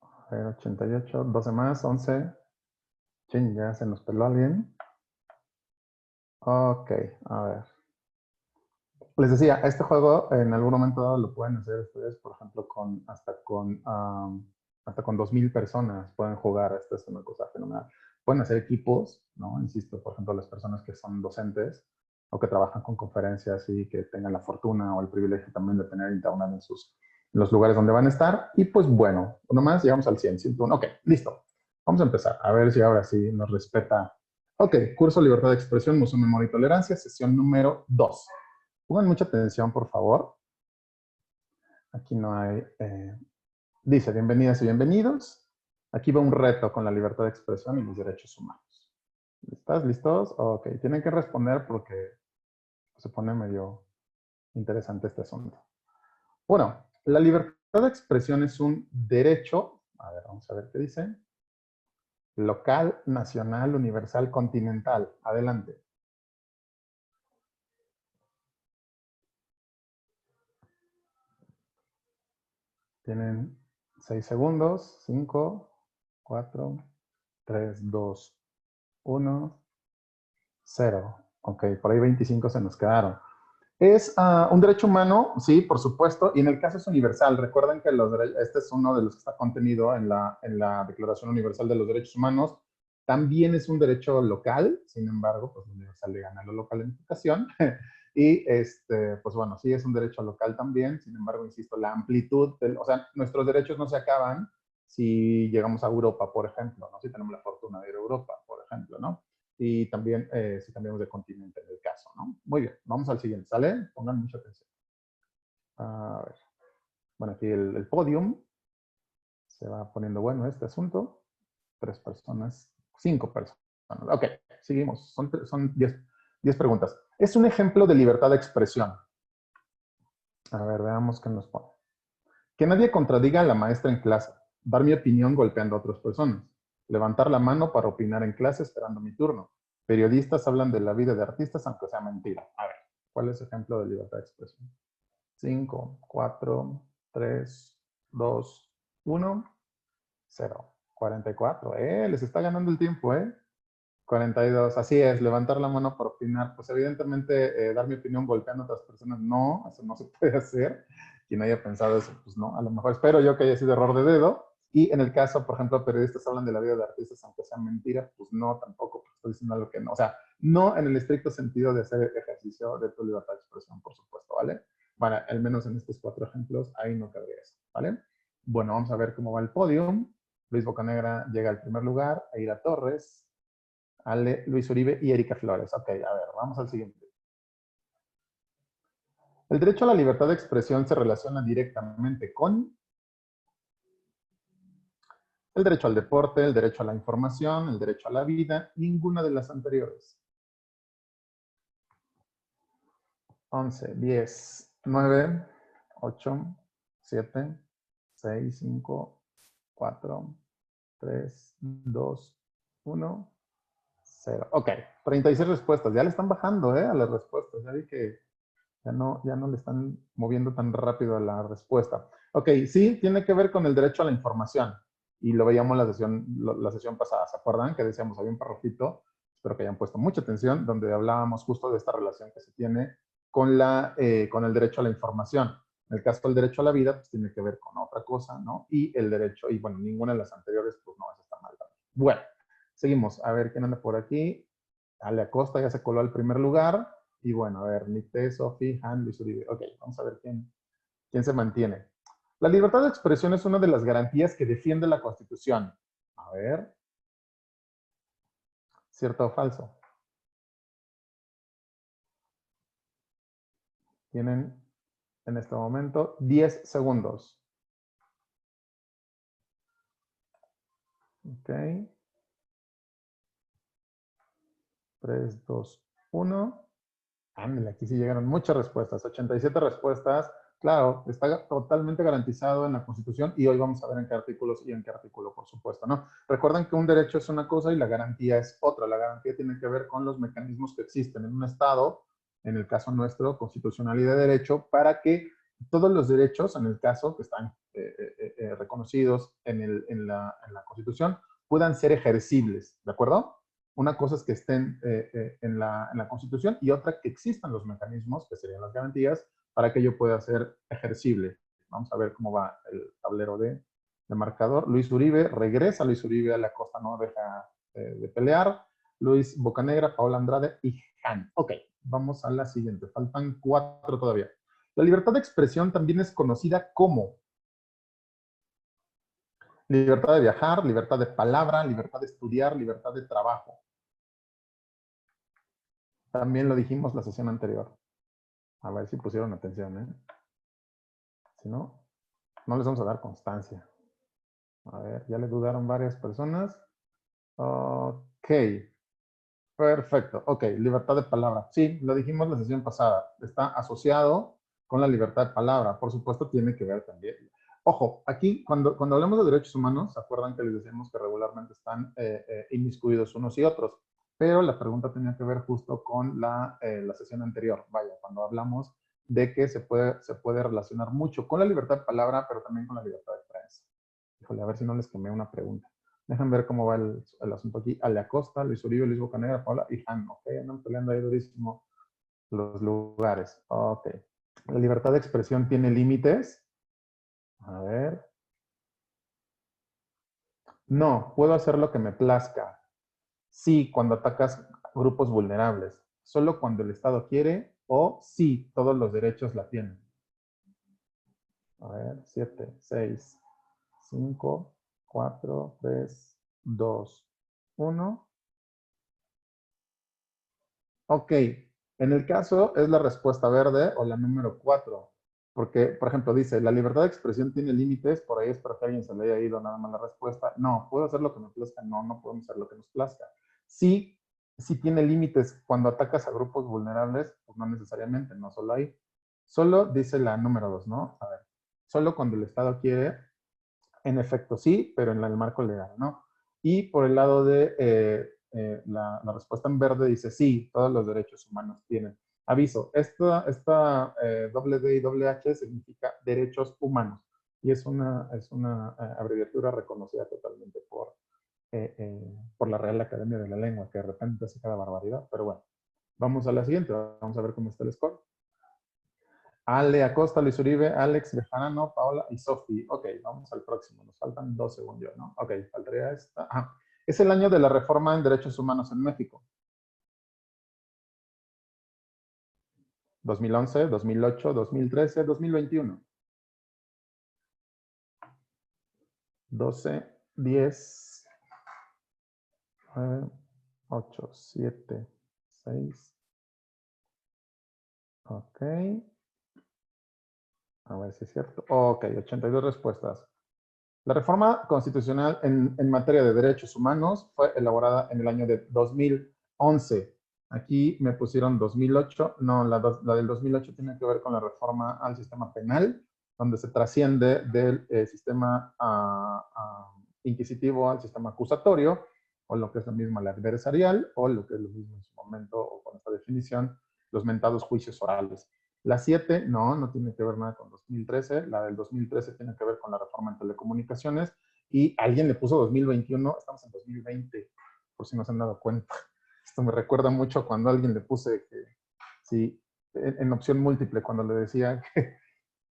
A ver, 88, 12 más, 11. Chin, ya se nos peló alguien. Ok, a ver. Les decía, este juego en algún momento dado lo pueden hacer ustedes, por ejemplo, hasta con 2000 personas pueden jugar. Esta es una cosa fenomenal. Pueden hacer equipos, ¿no? Insisto, por ejemplo, las personas que son docentes o que trabajan con conferencias y que tengan la fortuna o el privilegio también de tener internet en los lugares donde van a estar. Y pues bueno, uno más, llegamos al 100, 101. Ok, listo. Vamos a empezar. A ver si ahora sí nos respeta. Ok, curso Libertad de Expresión, Museo Memoria y Tolerancia, sesión número 2. Pongan mucha atención, por favor. Aquí no hay... dice, bienvenidas y bienvenidos. Aquí va un reto con la libertad de expresión y los derechos humanos. ¿Estás listos? Ok, tienen que responder porque se pone medio interesante este asunto. Bueno, la libertad de expresión es un derecho, a ver, vamos a ver qué dice. Local, nacional, universal, continental. Adelante. Tienen 6 segundos, 5, 4, 3, 2, 1, 0. Ok, por ahí 25 se nos quedaron. Es un derecho humano, sí, por supuesto, y en el caso es universal. Recuerden que este es uno de los que está contenido en la Declaración Universal de los Derechos Humanos. También es un derecho local, sin embargo, pues universal le gana a la local en educación. Y, pues bueno, sí es un derecho local también, sin embargo, insisto, la amplitud, o sea, nuestros derechos no se acaban si llegamos a Europa, por ejemplo, ¿no? Si tenemos la fortuna de ir a Europa, por ejemplo, ¿no? Y también si cambiamos de continente en el caso, ¿no? Muy bien, vamos al siguiente, ¿sale? Pongan mucha atención. A ver. Bueno, aquí el podium. Se va poniendo bueno este asunto. 3 personas, 5 personas. Ok, seguimos. Son 10 preguntas. Es un ejemplo de libertad de expresión. A ver, veamos qué nos pone. Que nadie contradiga a la maestra en clase. Dar mi opinión golpeando a otras personas. Levantar la mano para opinar en clase esperando mi turno. Periodistas hablan de la vida de artistas aunque sea mentira. A ver, ¿cuál es el ejemplo de libertad de expresión? 5, 4, 3, 2, 1, 0. 44. Les está ganando el tiempo, 42. Así es, levantar la mano para opinar. Pues evidentemente dar mi opinión golpeando a otras personas, no, eso no se puede hacer. Quien haya pensado eso, pues no, a lo mejor espero yo que haya sido error de dedo. Y en el caso, por ejemplo, periodistas hablan de la vida de artistas, aunque sea mentira, pues no, tampoco, pues estoy diciendo algo que no. O sea, no en el estricto sentido de hacer ejercicio de tu libertad de expresión, por supuesto, ¿vale? Bueno, al menos en estos 4 ejemplos, ahí no cabría eso, ¿vale? Bueno, vamos a ver cómo va el podium. Luis Bocanegra llega al primer lugar, Eira Torres, Ale, Luis Uribe y Erika Flores. Ok, a ver, vamos al siguiente. El derecho a la libertad de expresión se relaciona directamente con el derecho al deporte, el derecho a la información, el derecho a la vida, ninguna de las anteriores. 11, 10, 9, 8, 7, 6, 5, 4, 3, 2, 1, 0. Ok, 36 respuestas. Ya le están bajando a las respuestas. Ya vi que ya no le están moviendo tan rápido a la respuesta. Ok, sí, tiene que ver con el derecho a la información. Y lo veíamos en la sesión pasada. ¿Se acuerdan? Que decíamos, había un párrafito, espero que hayan puesto mucha atención, donde hablábamos justo de esta relación que se tiene con el derecho a la información. En el caso del derecho a la vida, pues tiene que ver con otra cosa, ¿no? Y el derecho, y bueno, ninguna de las anteriores, pues no, eso está mal también. Bueno, seguimos. A ver quién anda por aquí. Ale Acosta ya se coló al primer lugar. Y bueno, a ver, Nicté, Sofi, Han, Luis Uribe. Ok, vamos a ver quién se mantiene. La libertad de expresión es una de las garantías que defiende la Constitución. A ver. ¿Cierto o falso? Tienen en este momento 10 segundos. Ok. 3, 2, 1. Ándale, aquí sí llegaron muchas respuestas. 87 respuestas. Claro, está totalmente garantizado en la Constitución y hoy vamos a ver en qué artículos y en qué artículo, por supuesto, ¿no? Recuerden que un derecho es una cosa y la garantía es otra. La garantía tiene que ver con los mecanismos que existen en un Estado, en el caso nuestro, constitucional y de derecho, para que todos los derechos, en el caso que están reconocidos en la Constitución, puedan ser ejercibles, ¿de acuerdo? Una cosa es que estén en la Constitución y otra que existan los mecanismos, que serían las garantías, para que ello pueda ser ejercible. Vamos a ver cómo va el tablero de marcador. Luis Uribe, regresa Luis Uribe a la costa, no deja de pelear. Luis Bocanegra, Paola Andrade y Han. Ok, vamos a la siguiente. Faltan 4 todavía. La libertad de expresión también es conocida como libertad de viajar, libertad de palabra, libertad de estudiar, libertad de trabajo. También lo dijimos la sesión anterior. A ver si pusieron atención, ¿eh? Si no, no les vamos a dar constancia. A ver, ya le dudaron varias personas. Ok. Perfecto. Ok, libertad de palabra. Sí, lo dijimos la sesión pasada. Está asociado con la libertad de palabra. Por supuesto, tiene que ver también. Ojo, aquí cuando hablamos de derechos humanos, ¿se acuerdan que les decíamos que regularmente están inmiscuidos unos y otros? Pero la pregunta tenía que ver justo con la sesión anterior. Vaya, cuando hablamos de que se puede relacionar mucho con la libertad de palabra, pero también con la libertad de prensa. Híjole, a ver si no les quemé una pregunta. Dejan ver cómo va el asunto aquí. Ale Acosta, Luis Uribe, Luis Bocanegra, Paola y Han. Ok, andan peleando ahí durísimo los lugares. Ok. ¿La libertad de expresión tiene límites? A ver. No, puedo hacer lo que me plazca. Sí, cuando atacas grupos vulnerables. Solo cuando el Estado quiere o sí, todos los derechos la tienen. A ver, 7, 6, 5, 4, 3, 2, 1. Ok, en el caso es la respuesta verde o la número 4, porque, por ejemplo, dice, la libertad de expresión tiene límites, por ahí espero que alguien se le haya ido nada más la respuesta. No, ¿puedo hacer lo que me plazca? No, no podemos hacer lo que nos plazca. Sí, sí tiene límites cuando atacas a grupos vulnerables, pues no necesariamente, no solo ahí. Solo dice la número 2, ¿no? A ver, solo cuando el Estado quiere, en efecto sí, pero en el marco legal, ¿no? Y por el lado de la respuesta en verde dice sí, todos los derechos humanos tienen. Aviso, esta doble D y doble H significa derechos humanos y es una abreviatura reconocida totalmente por la Real Academia de la Lengua, que de repente hace cada barbaridad, pero bueno. Vamos a la siguiente, vamos a ver cómo está el score. Ale Acosta, Luis Uribe, Alex Bejarano, Paola y Sofi. Ok, vamos al próximo. Nos faltan 2 según yo, ¿no? Ok, faltaría esta. Ajá. Es el año de la reforma en derechos humanos en México. 2011, 2008, 2013, 2021. 12, 10, 9, 8, 7, 6. Ok. A ver si es cierto. Ok, 82 respuestas. La reforma constitucional en materia de derechos humanos fue elaborada en el año de 2011. Aquí me pusieron 2008. No, la del 2008 tiene que ver con la reforma al sistema penal, donde se trasciende del sistema inquisitivo al sistema acusatorio, o lo que es lo mismo el adversarial, o lo que es lo mismo en su momento, o con esta definición, los mentados juicios orales. La 7, no tiene que ver nada con 2013. La del 2013 tiene que ver con la reforma en telecomunicaciones. Y alguien le puso 2021, estamos en 2020, por si no se han dado cuenta. Esto me recuerda mucho cuando a alguien le puse que, sí, en opción múltiple, cuando le decía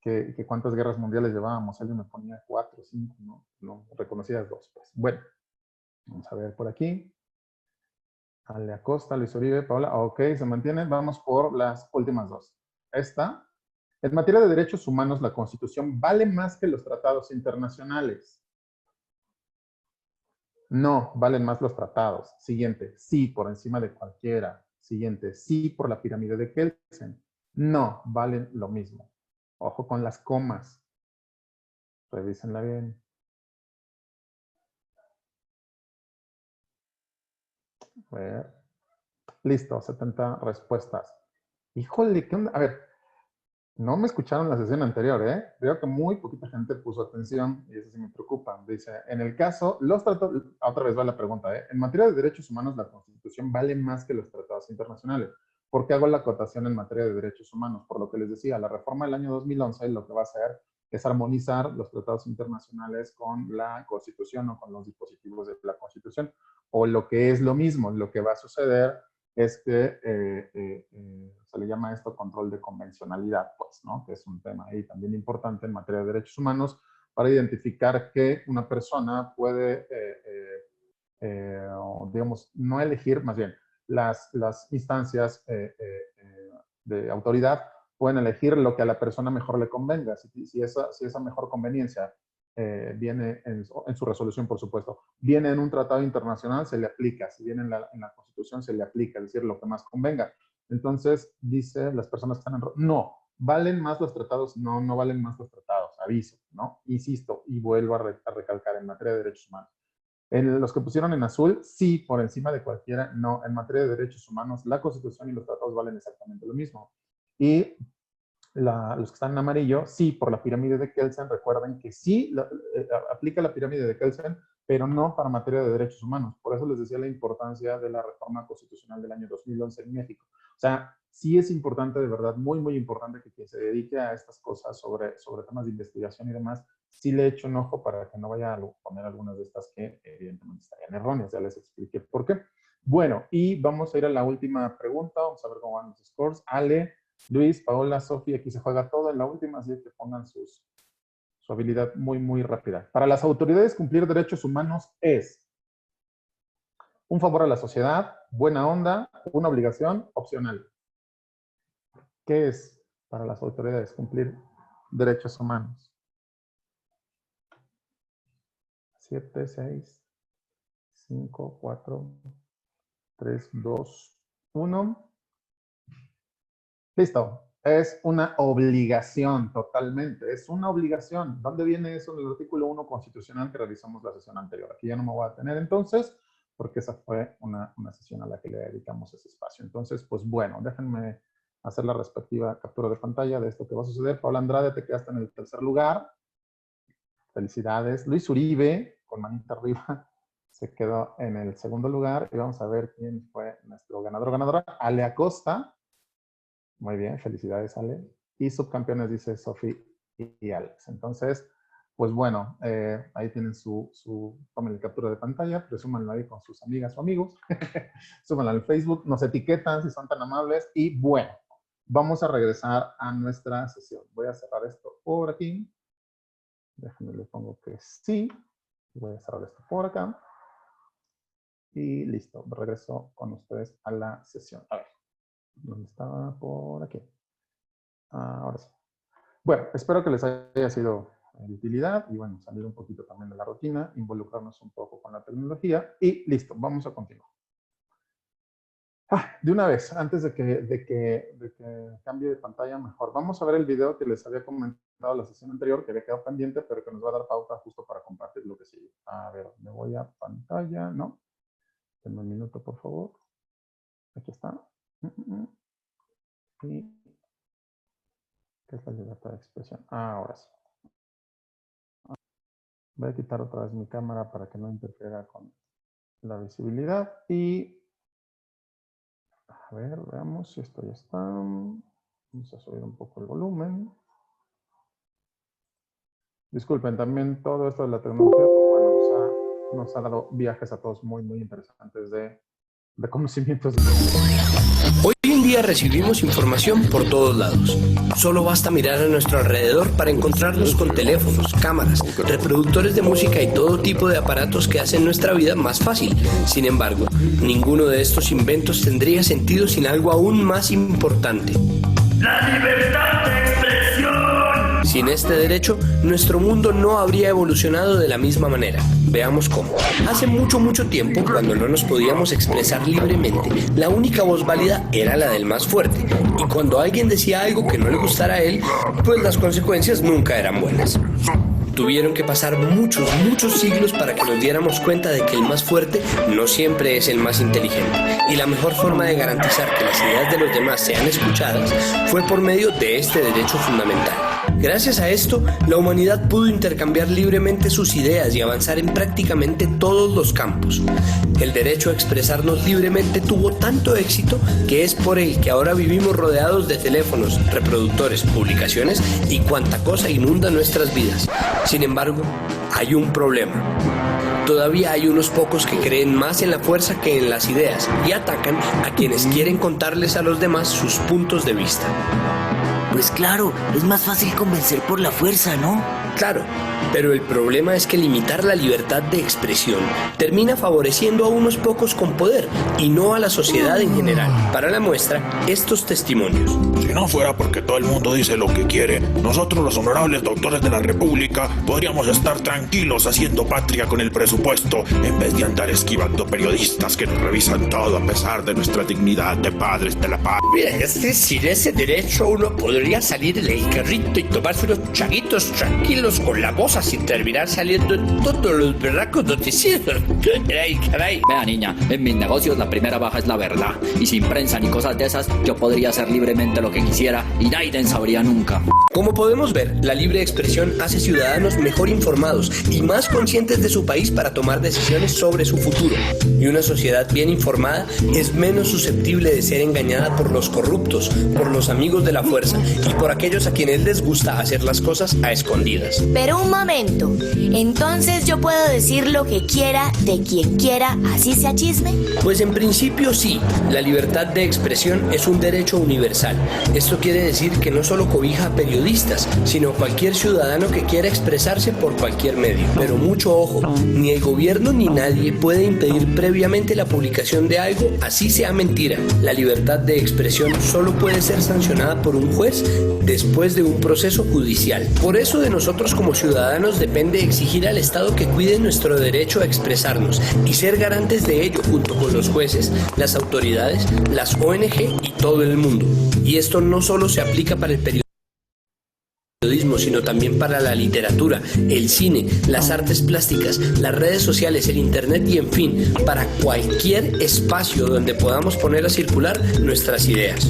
que cuántas guerras mundiales llevábamos, alguien me ponía 4, 5, no reconocía 2. Pues. Bueno, vamos a ver por aquí. Ale Acosta, Luis Uribe, Paola, ok, se mantiene. Vamos por las últimas 2. Esta, en materia de derechos humanos, la Constitución vale más que los tratados internacionales. No, valen más los tratados. Siguiente, sí, por encima de cualquiera. Siguiente, sí, por la pirámide de Kelsen. No, valen lo mismo. Ojo con las comas. Revísenla bien. A ver. Listo, 70 respuestas. Híjole, ¿qué onda? A ver, No me escucharon la sesión anterior, ¿eh? Veo que muy poquita gente puso atención y eso sí me preocupa. Dice, en el caso, los tratados, otra vez va la pregunta, ¿eh? En materia de derechos humanos, la Constitución vale más que los tratados internacionales. ¿Por qué hago la acotación en materia de derechos humanos? Por lo que les decía, la reforma del año 2011 lo que va a hacer es armonizar los tratados internacionales con la Constitución o con los dispositivos de la Constitución. O lo que es lo mismo, lo que va a suceder es que se le llama esto control de convencionalidad, pues, ¿no? Que es un tema ahí también importante en materia de derechos humanos para identificar que una persona puede, digamos, no elegir, más bien, las instancias de autoridad pueden elegir lo que a la persona mejor le convenga. Si esa mejor conveniencia viene en su resolución, por supuesto, viene en un tratado internacional, se le aplica. Si viene en la Constitución, se le aplica, es decir, lo que más convenga. Entonces, dice las personas que están no, ¿valen más los tratados? No, no valen más los tratados, aviso, ¿no? Insisto, y vuelvo a recalcar en materia de derechos humanos. En los que pusieron en azul, sí, por encima de cualquiera, no. En materia de derechos humanos, la Constitución y los tratados valen exactamente lo mismo. Y los que están en amarillo, sí, por la pirámide de Kelsen. Recuerden que sí aplica la pirámide de Kelsen, pero no para materia de derechos humanos. Por eso les decía la importancia de la reforma constitucional del año 2011 en México. O sea, sí es importante, de verdad, muy, muy importante que quien se dedique a estas cosas sobre temas de investigación y demás, sí le echo un ojo para que no vaya a poner algunas de estas que evidentemente estarían erróneas. Ya les expliqué por qué. Bueno, y vamos a ir a la última pregunta. Vamos a ver cómo van los scores. Ale, Luis, Paola, Sofía, aquí se juega todo en la última, así que pongan su habilidad muy, muy rápida. Para las autoridades, cumplir derechos humanos es un favor a la sociedad, buena onda, una obligación opcional. ¿Qué es para las autoridades cumplir derechos humanos? 7, 6, 5, 4, 3, 2, 1. Listo. Es una obligación, totalmente. Es una obligación. ¿Dónde viene eso? En el artículo 1 constitucional que realizamos la sesión anterior. Aquí ya no me voy a detener entonces, porque esa fue una sesión a la que le dedicamos ese espacio. Entonces, pues bueno, déjenme hacer la respectiva captura de pantalla de esto que va a suceder. Paola Andrade, te quedaste en el tercer lugar. Felicidades. Luis Uribe, con manita arriba, se quedó en el segundo lugar. Y vamos a ver quién fue nuestro ganador o ganadora. Ale Acosta. Muy bien, felicidades, Ale. Y subcampeones, dice Sofi y Alex. Entonces, pues bueno, ahí tienen tomen la captura de pantalla, presúmanlo ahí con sus amigas o amigos. Súbanlo al Facebook, nos etiquetan si son tan amables. Y bueno, vamos a regresar a nuestra sesión. Voy a cerrar esto por aquí. Déjenme, le pongo que sí. Voy a cerrar esto por acá. Y listo, regreso con ustedes a la sesión. A ver, ¿dónde estaba? Por aquí. Ahora sí. Bueno, espero que les haya sido de utilidad y bueno, salir un poquito también de la rutina, involucrarnos un poco con la tecnología y listo, vamos a continuar. De una vez, antes de que cambie de pantalla mejor, vamos a ver el video que les había comentado la sesión anterior, que había quedado pendiente, pero que nos va a dar pauta justo para compartir lo que sigue. A ver, me voy a pantalla, ¿no? Denme un minuto, por favor. Aquí está. Y ¿qué es la libertad de expresión? Ahora sí. Voy a quitar otra vez mi cámara para que no interfiera con la visibilidad. Y a ver, veamos si esto ya está. Vamos a subir un poco el volumen. Disculpen, también todo esto de la tecnología, pues bueno, nos ha dado viajes a todos muy, muy interesantes de conocimientos. Hoy en día recibimos información por todos lados. Solo basta mirar a nuestro alrededor para encontrarnos con teléfonos, cámaras, reproductores de música y todo tipo de aparatos que hacen nuestra vida más fácil. Sin embargo, ninguno de estos inventos tendría sentido sin algo aún más importante: la libertad de expresión. Sin este derecho, nuestro mundo no habría evolucionado de la misma manera. Veamos cómo. Hace mucho, mucho tiempo, cuando no nos podíamos expresar libremente, la única voz válida era la del más fuerte. Y cuando alguien decía algo que no le gustara a él, pues las consecuencias nunca eran buenas. Tuvieron que pasar muchos, muchos siglos para que nos diéramos cuenta de que el más fuerte no siempre es el más inteligente. Y la mejor forma de garantizar que las ideas de los demás sean escuchadas fue por medio de este derecho fundamental. Gracias a esto, la humanidad pudo intercambiar libremente sus ideas y avanzar en prácticamente todos los campos. El derecho a expresarnos libremente tuvo tanto éxito que es por él que ahora vivimos rodeados de teléfonos, reproductores, publicaciones y cuanta cosa inunda nuestras vidas. Sin embargo, hay un problema. Todavía hay unos pocos que creen más en la fuerza que en las ideas y atacan a quienes quieren contarles a los demás sus puntos de vista. Pues claro, es más fácil convencer por la fuerza, ¿no? Claro, pero el problema es que limitar la libertad de expresión termina favoreciendo a unos pocos con poder y no a la sociedad en general. Para la muestra, estos testimonios. Si no fuera porque todo el mundo dice lo que quiere, nosotros los honorables doctores de la República podríamos estar tranquilos haciendo patria con el presupuesto en vez de andar esquivando periodistas que nos revisan todo a pesar de nuestra dignidad de padres de la paz. Mira, es que sin ese derecho uno podría salir en el carrito y tomarse unos chaguitos tranquilos con la moza sin terminar saliendo en todos los berracos noticieros. Caray. Vea, niña, en mis negocios la primera baja es la verdad. Y sin prensa ni cosas de esas, yo podría hacer libremente lo que quisiera y nadie sabría nunca. Como podemos ver, la libre expresión hace ciudadanos mejor informados y más conscientes de su país para tomar decisiones sobre su futuro. Y una sociedad bien informada es menos susceptible de ser engañada por los corruptos, por los amigos de la fuerza y por aquellos a quienes les gusta hacer las cosas a escondidas. Pero un momento, ¿entonces yo puedo decir lo que quiera de quien quiera, así sea chisme? Pues en principio sí, la libertad de expresión es un derecho universal. Esto quiere decir que no solo cobija a periodistas, sino cualquier ciudadano que quiera expresarse por cualquier medio. Pero mucho ojo, ni el gobierno ni nadie puede impedir previamente la publicación de algo, así sea mentira. La libertad de expresión solo puede ser sancionada por un juez después de un proceso judicial. Por eso de nosotros como ciudadanos depende exigir al Estado que cuide nuestro derecho a expresarnos y ser garantes de ello junto con los jueces, las autoridades, las ONG y todo el mundo. Y esto no solo se aplica para el periodismo, sino también para la literatura, el cine, las artes plásticas, las redes sociales, el internet y en fin, para cualquier espacio donde podamos poner a circular nuestras ideas.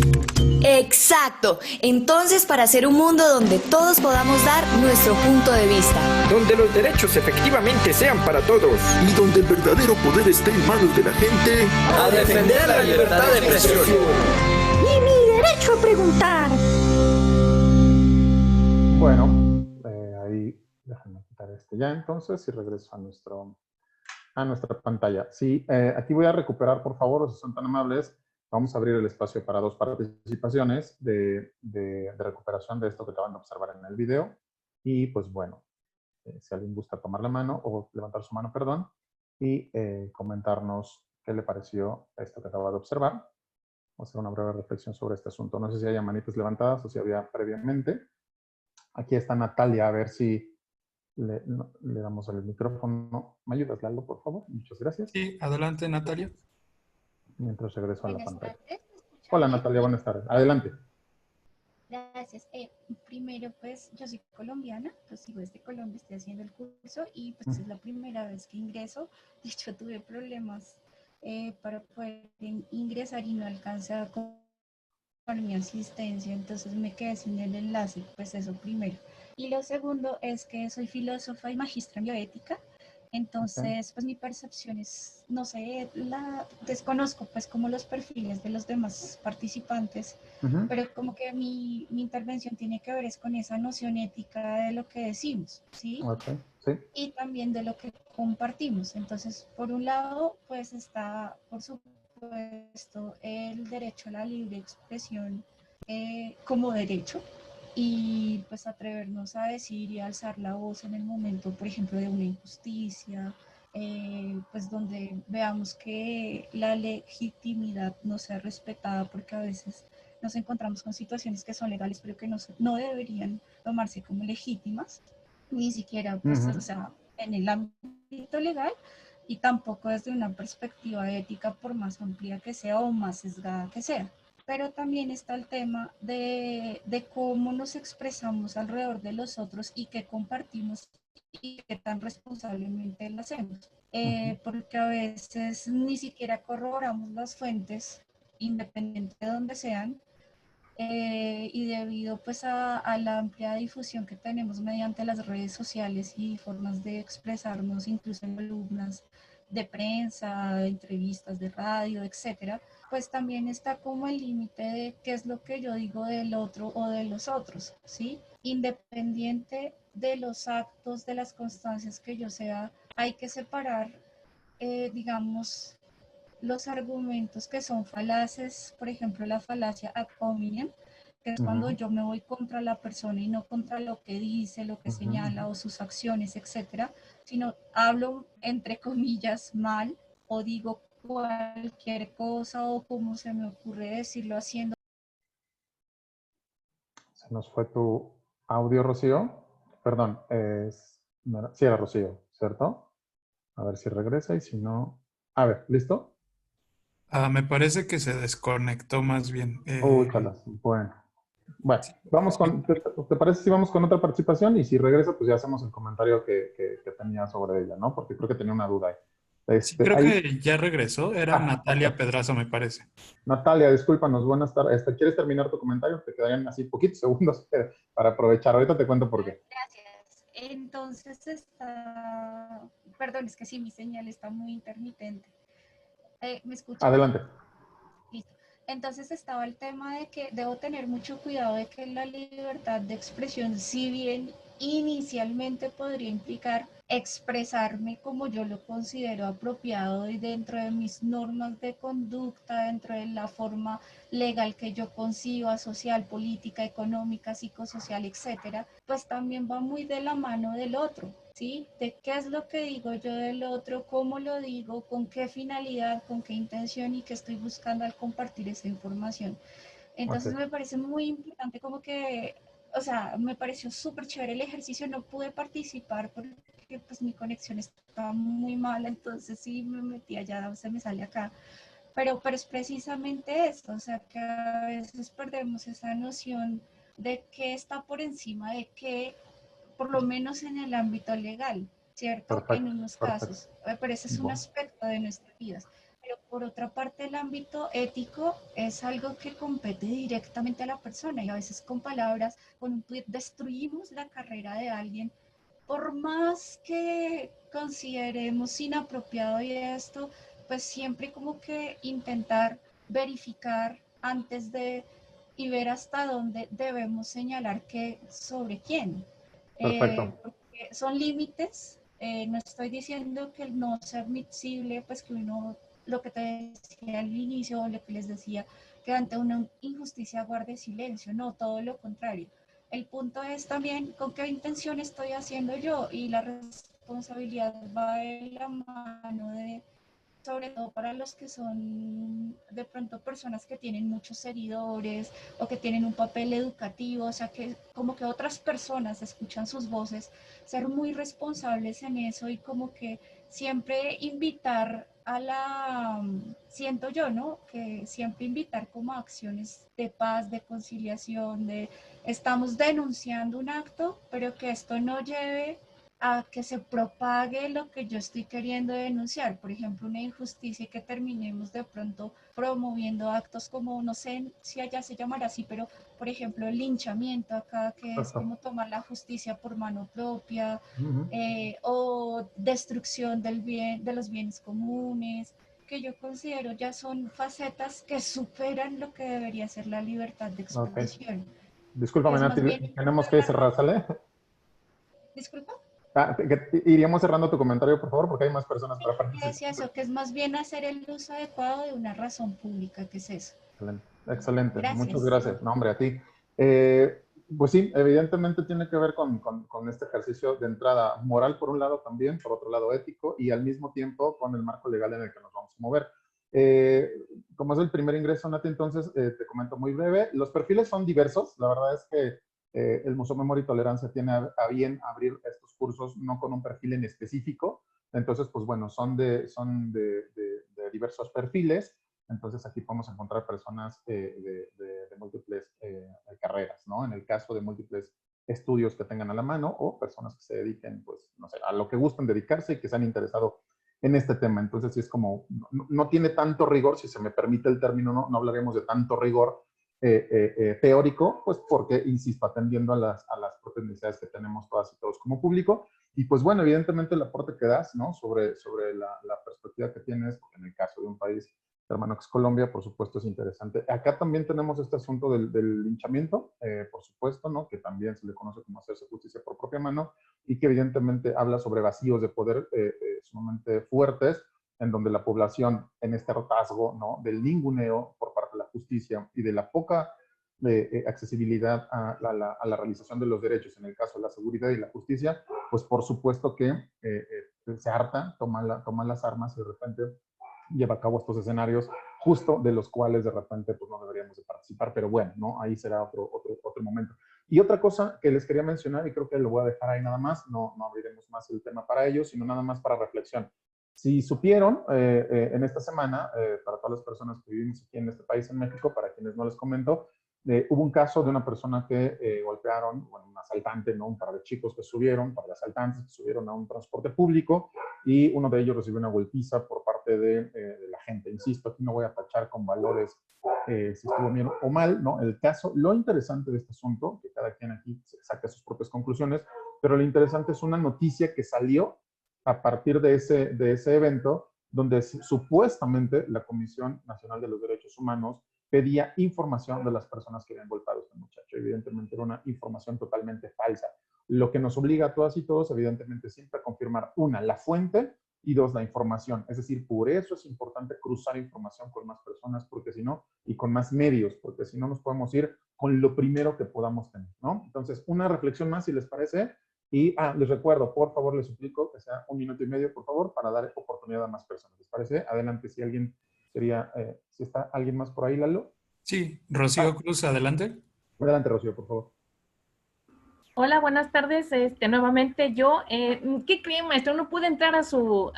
Exacto. Entonces, para hacer un mundo donde todos podamos dar nuestro punto de vista. Donde los derechos efectivamente sean para todos. Y donde el verdadero poder esté en manos de la gente. A defender la libertad de expresión. Y mi derecho a preguntar. Bueno, ahí déjenme quitar ya entonces y regreso a nuestra pantalla. Sí, aquí voy a recuperar, por favor, si son tan amables. Vamos a abrir el espacio para dos participaciones de recuperación de esto que acaban de observar en el video. Y pues bueno, si alguien gusta tomar la mano o levantar su mano, perdón, y comentarnos qué le pareció esto que acaba de observar. Vamos a hacer una breve reflexión sobre este asunto. No sé si hay manitas levantadas o si había previamente. Aquí está Natalia, a ver si le damos el micrófono. ¿Me ayudas, Lalo, por favor? Muchas gracias. Sí, adelante, Natalia. Mientras regreso a la pantalla. Hola, Natalia, buenas tardes. Adelante. Gracias. Primero, pues, yo soy colombiana, pues sigo desde Colombia, estoy haciendo el curso y pues es la primera vez que ingreso. De hecho, tuve problemas para poder ingresar y no alcancé a con mi asistencia, entonces me quedé sin el enlace, pues eso primero. Y lo segundo es que soy filósofa y magistra en bioética. Entonces, pues mi percepción es, no sé, desconozco pues como los perfiles de los demás participantes, pero como que mi intervención tiene que ver es con esa noción ética de lo que decimos, ¿sí? Okay, sí. Y también de lo que compartimos. Entonces, por un lado, pues está, por supuesto, el derecho a la libre expresión como derecho, y pues atrevernos a decir y alzar la voz en el momento, por ejemplo, de una injusticia, pues donde veamos que la legitimidad no sea respetada, porque a veces nos encontramos con situaciones que son legales pero que no deberían tomarse como legítimas, ni siquiera pues, o sea, en el ámbito legal, y tampoco desde una perspectiva ética, por más amplia que sea o más sesgada que sea. Pero también está el tema de cómo nos expresamos alrededor de los otros y qué compartimos y qué tan responsablemente lo hacemos. Porque a veces ni siquiera corroboramos las fuentes, independiente de donde sean, y debido pues a la amplia difusión que tenemos mediante las redes sociales y formas de expresarnos, incluso en columnas de prensa, entrevistas de radio, etcétera, pues también está como el límite de qué es lo que yo digo del otro o de los otros, ¿sí? Independiente de los actos, de las constancias que yo sea, hay que separar, digamos, los argumentos que son falaces, por ejemplo, la falacia ad hominem, que es cuando yo me voy contra la persona y no contra lo que dice, lo que señala o sus acciones, etcétera, sino hablo entre comillas mal o digo cualquier cosa o como se me ocurre decirlo haciendo. Se nos fue tu audio, Rocío. Perdón, sí era Rocío, ¿cierto? A ver si regresa y si no... A ver, ¿listo? Me parece que se desconectó más bien. Uy, chalas. Bueno, vamos con... ¿Te parece si vamos con otra participación? Y si regresa, pues ya hacemos el comentario que tenía sobre ella, ¿no? Porque creo que tenía una duda ahí. Sí, creo que ya regresó. Era Natalia Pedraza, me parece. Natalia, discúlpanos, buenas tardes. ¿Quieres terminar tu comentario? Te quedarían así poquitos segundos para aprovechar. Ahorita te cuento por qué. Gracias. Entonces está... Perdón, es que sí, mi señal está muy intermitente. ¿Me escuchan? Adelante. Listo. Entonces estaba el tema de que debo tener mucho cuidado de que la libertad de expresión, si bien inicialmente podría implicar expresarme como yo lo considero apropiado y dentro de mis normas de conducta, dentro de la forma legal que yo conciba, social, política, económica, psicosocial, etcétera, pues también va muy de la mano del otro. ¿Sí? De qué es lo que digo yo del otro, cómo lo digo, con qué finalidad, con qué intención y qué estoy buscando al compartir esa información. Entonces me parece muy importante como que, o sea, me pareció súper chévere el ejercicio, no pude participar porque pues mi conexión estaba muy mala, entonces sí me metí allá, se me sale acá. Pero es precisamente esto, o sea, que a veces perdemos esa noción de qué está por encima de qué, por lo menos en el ámbito legal, ¿cierto? Perfecto, En unos casos, pero ese es un aspecto de nuestras vidas. Pero por otra parte, el ámbito ético es algo que compete directamente a la persona y a veces con palabras, con un tweet, destruimos la carrera de alguien, por más que consideremos inapropiado y esto, pues siempre como que intentar verificar antes de y ver hasta dónde debemos señalar qué sobre quién. Porque son límites, no estoy diciendo que no sea admisible, pues que uno, lo que te decía al inicio, lo que les decía, que ante una injusticia guarde silencio, no, todo lo contrario. El punto es también con qué intención estoy haciendo yo y la responsabilidad va de la mano de, sobre todo para los que son de pronto personas que tienen muchos seguidores o que tienen un papel educativo, o sea, que como que otras personas escuchan sus voces, ser muy responsables en eso y como que siempre invitar a la, siento yo, ¿no? Que siempre invitar como acciones de paz, de conciliación, de estamos denunciando un acto, pero que esto no lleve a que se propague lo que yo estoy queriendo denunciar, por ejemplo, una injusticia y que terminemos de pronto promoviendo actos como, no sé si allá se llamará así, pero por ejemplo, el linchamiento acá, que es como tomar la justicia por mano propia, o destrucción del bien, de los bienes comunes, que yo considero ya son facetas que superan lo que debería ser la libertad de expresión. Discúlpame, Nati, tenemos que cerrar, ¿sale? Disculpa. Iríamos cerrando tu comentario, por favor, porque hay más personas para participar. Decía eso, que es más bien hacer el uso adecuado de una razón pública, que es eso. Excelente, Gracias. muchas gracias. No, hombre, a ti. Pues sí, evidentemente tiene que ver con este ejercicio de entrada moral por un lado también, por otro lado ético, y al mismo tiempo con el marco legal en el que nos vamos a mover. Como es el primer ingreso, Nati, entonces te comento muy breve. Los perfiles son diversos, la verdad es que el Museo Memoria y Tolerancia tiene a bien abrir estos cursos no con un perfil en específico, entonces pues bueno, son de diversos perfiles. Entonces aquí podemos encontrar personas de múltiples carreras, ¿no? En el caso de múltiples estudios que tengan a la mano o personas que se dediquen, pues, no sé, a lo que gusten dedicarse y que se han interesado en este tema. Entonces, sí es como, no tiene tanto rigor, si se me permite el término, no hablaremos de tanto rigor teórico, pues porque, insisto, atendiendo a las propias necesidades que tenemos todas y todos como público. Y pues bueno, evidentemente el aporte que das, ¿no? Sobre la perspectiva que tienes, porque en el caso de un país hermano que es Colombia, por supuesto es interesante. Acá también tenemos este asunto del linchamiento, por supuesto, ¿no? Que también se le conoce como hacerse justicia por propia mano y que evidentemente habla sobre vacíos de poder sumamente fuertes, en donde la población en este hartazgo, ¿no? Del ninguneo por parte de la justicia y de la poca accesibilidad a la realización de los derechos, en el caso de la seguridad y la justicia, pues por supuesto que se harta, toma las armas y de repente lleva a cabo estos escenarios justo de los cuales de repente pues no deberíamos de participar, pero bueno, ¿no? Ahí será otro momento. Y otra cosa que les quería mencionar, y creo que lo voy a dejar ahí nada más, no abriremos más el tema para ellos, sino nada más para reflexión. Si supieron, en esta semana, para todas las personas que vivimos aquí en este país, en México, para quienes no les comento, hubo un caso de una persona que golpearon, bueno, un asaltante, ¿no? Un par de chicos que subieron, un par de asaltantes que subieron a un transporte público y uno de ellos recibió una golpiza por parte de la gente. Insisto, aquí no voy a tachar con valores si estuvo bien o mal, ¿no? El caso, lo interesante de este asunto, que cada quien aquí saca sus propias conclusiones, pero lo interesante es una noticia que salió a partir de ese evento, donde supuestamente la Comisión Nacional de los Derechos Humanos pedía información de las personas que habían golpeado a este muchacho. Evidentemente era una información totalmente falsa. Lo que nos obliga a todas y todos, evidentemente, siempre a confirmar, una, la fuente, y dos, la información. Es decir, por eso es importante cruzar información con más personas, porque si no, y con más medios, porque si no nos podemos ir con lo primero que podamos tener, ¿no? Entonces, una reflexión más, si les parece. Y les recuerdo, por favor, les suplico que sea 1 minuto y medio, por favor, para dar oportunidad a más personas. ¿Les parece? Adelante, si alguien sería, si está alguien más por ahí, Lalo. Sí, Rocío Cruz, adelante. Adelante, Rocío, por favor. Hola, buenas tardes. Nuevamente yo, ¿qué creen, maestro? No pude entrar a su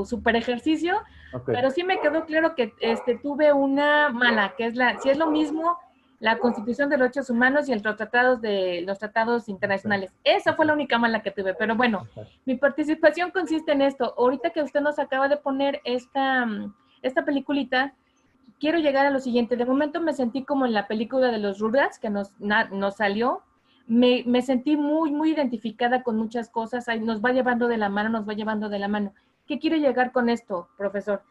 super ejercicio, okay, pero sí me quedó claro que tuve una mala, que es si es lo mismo la Constitución de los Derechos Humanos y los tratados internacionales. Okay. Esa fue la única mala que tuve, pero bueno, okay, mi participación consiste en esto. Ahorita que usted nos acaba de poner esta peliculita, quiero llegar a lo siguiente. De momento me sentí como en la película de los Rugrats que nos salió. Me sentí muy identificada con muchas cosas. Ahí nos va llevando de la mano, ¿Qué quiero llegar con esto, profesor?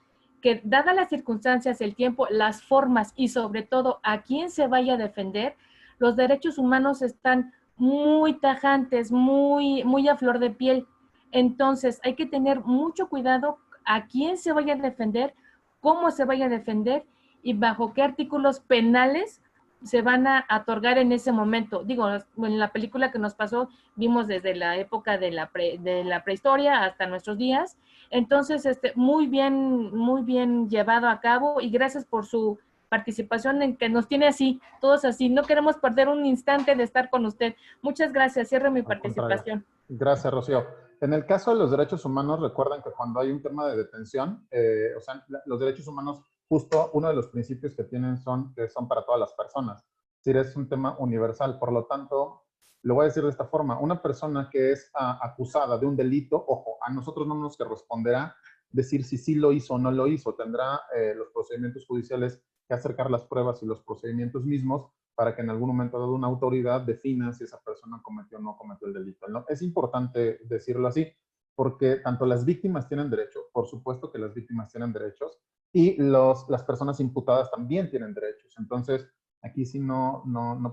Que dadas las circunstancias, el tiempo, las formas y sobre todo a quién se vaya a defender, los derechos humanos están muy tajantes, muy a flor de piel. Entonces hay que tener mucho cuidado a quién se vaya a defender, cómo se vaya a defender y bajo qué artículos penales se van a otorgar en ese momento. Digo, en la película que nos pasó, vimos desde la época de la prehistoria hasta nuestros días. Entonces, muy bien llevado a cabo y gracias por su participación en que nos tiene así, todos así. No queremos perder un instante de estar con usted. Muchas gracias. Cierro mi participación. Gracias, Rocío. En el caso de los derechos humanos, recuerden que cuando hay un tema de detención, o sea, los derechos humanos, justo uno de los principios que tienen que son para todas las personas. Es decir, es un tema universal. Por lo tanto, lo voy a decir de esta forma, una persona que es acusada de un delito, ojo, a nosotros no nos corresponderá decir si sí lo hizo o no lo hizo. Tendrá los procedimientos judiciales que acercar las pruebas y los procedimientos mismos para que en algún momento dado una autoridad defina si esa persona cometió o no cometió el delito, ¿no? Es importante decirlo así, porque tanto las víctimas tienen derecho, por supuesto que las víctimas tienen derechos, y las personas imputadas también tienen derechos. Entonces, aquí sí no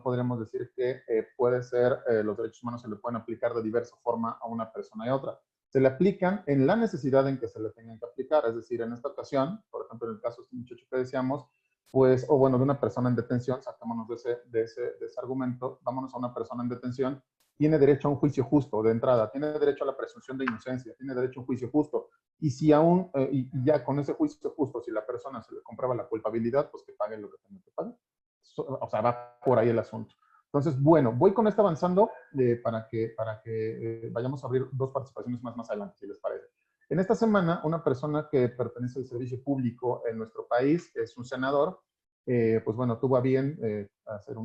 podremos decir que puede ser, los derechos humanos se le pueden aplicar de diversa forma a una persona y a otra. Se le aplican en la necesidad en que se le tengan que aplicar, es decir, en esta ocasión, por ejemplo, en el caso de este muchacho que decíamos, pues, o bueno, de una persona en detención, sacámonos de ese argumento, vámonos a una persona en detención, tiene derecho a un juicio justo de entrada, tiene derecho a la presunción de inocencia, tiene derecho a un juicio justo, y si aún, y ya con ese juicio justo, si la persona se le comprueba la culpabilidad, pues que pague lo que tenga que pagar. O sea, va por ahí el asunto. Entonces, bueno, voy con esto avanzando para que vayamos a abrir 2 participaciones más adelante, si les parece. En esta semana, una persona que pertenece al servicio público en nuestro país, que es un senador, pues bueno, tuvo a bien hacer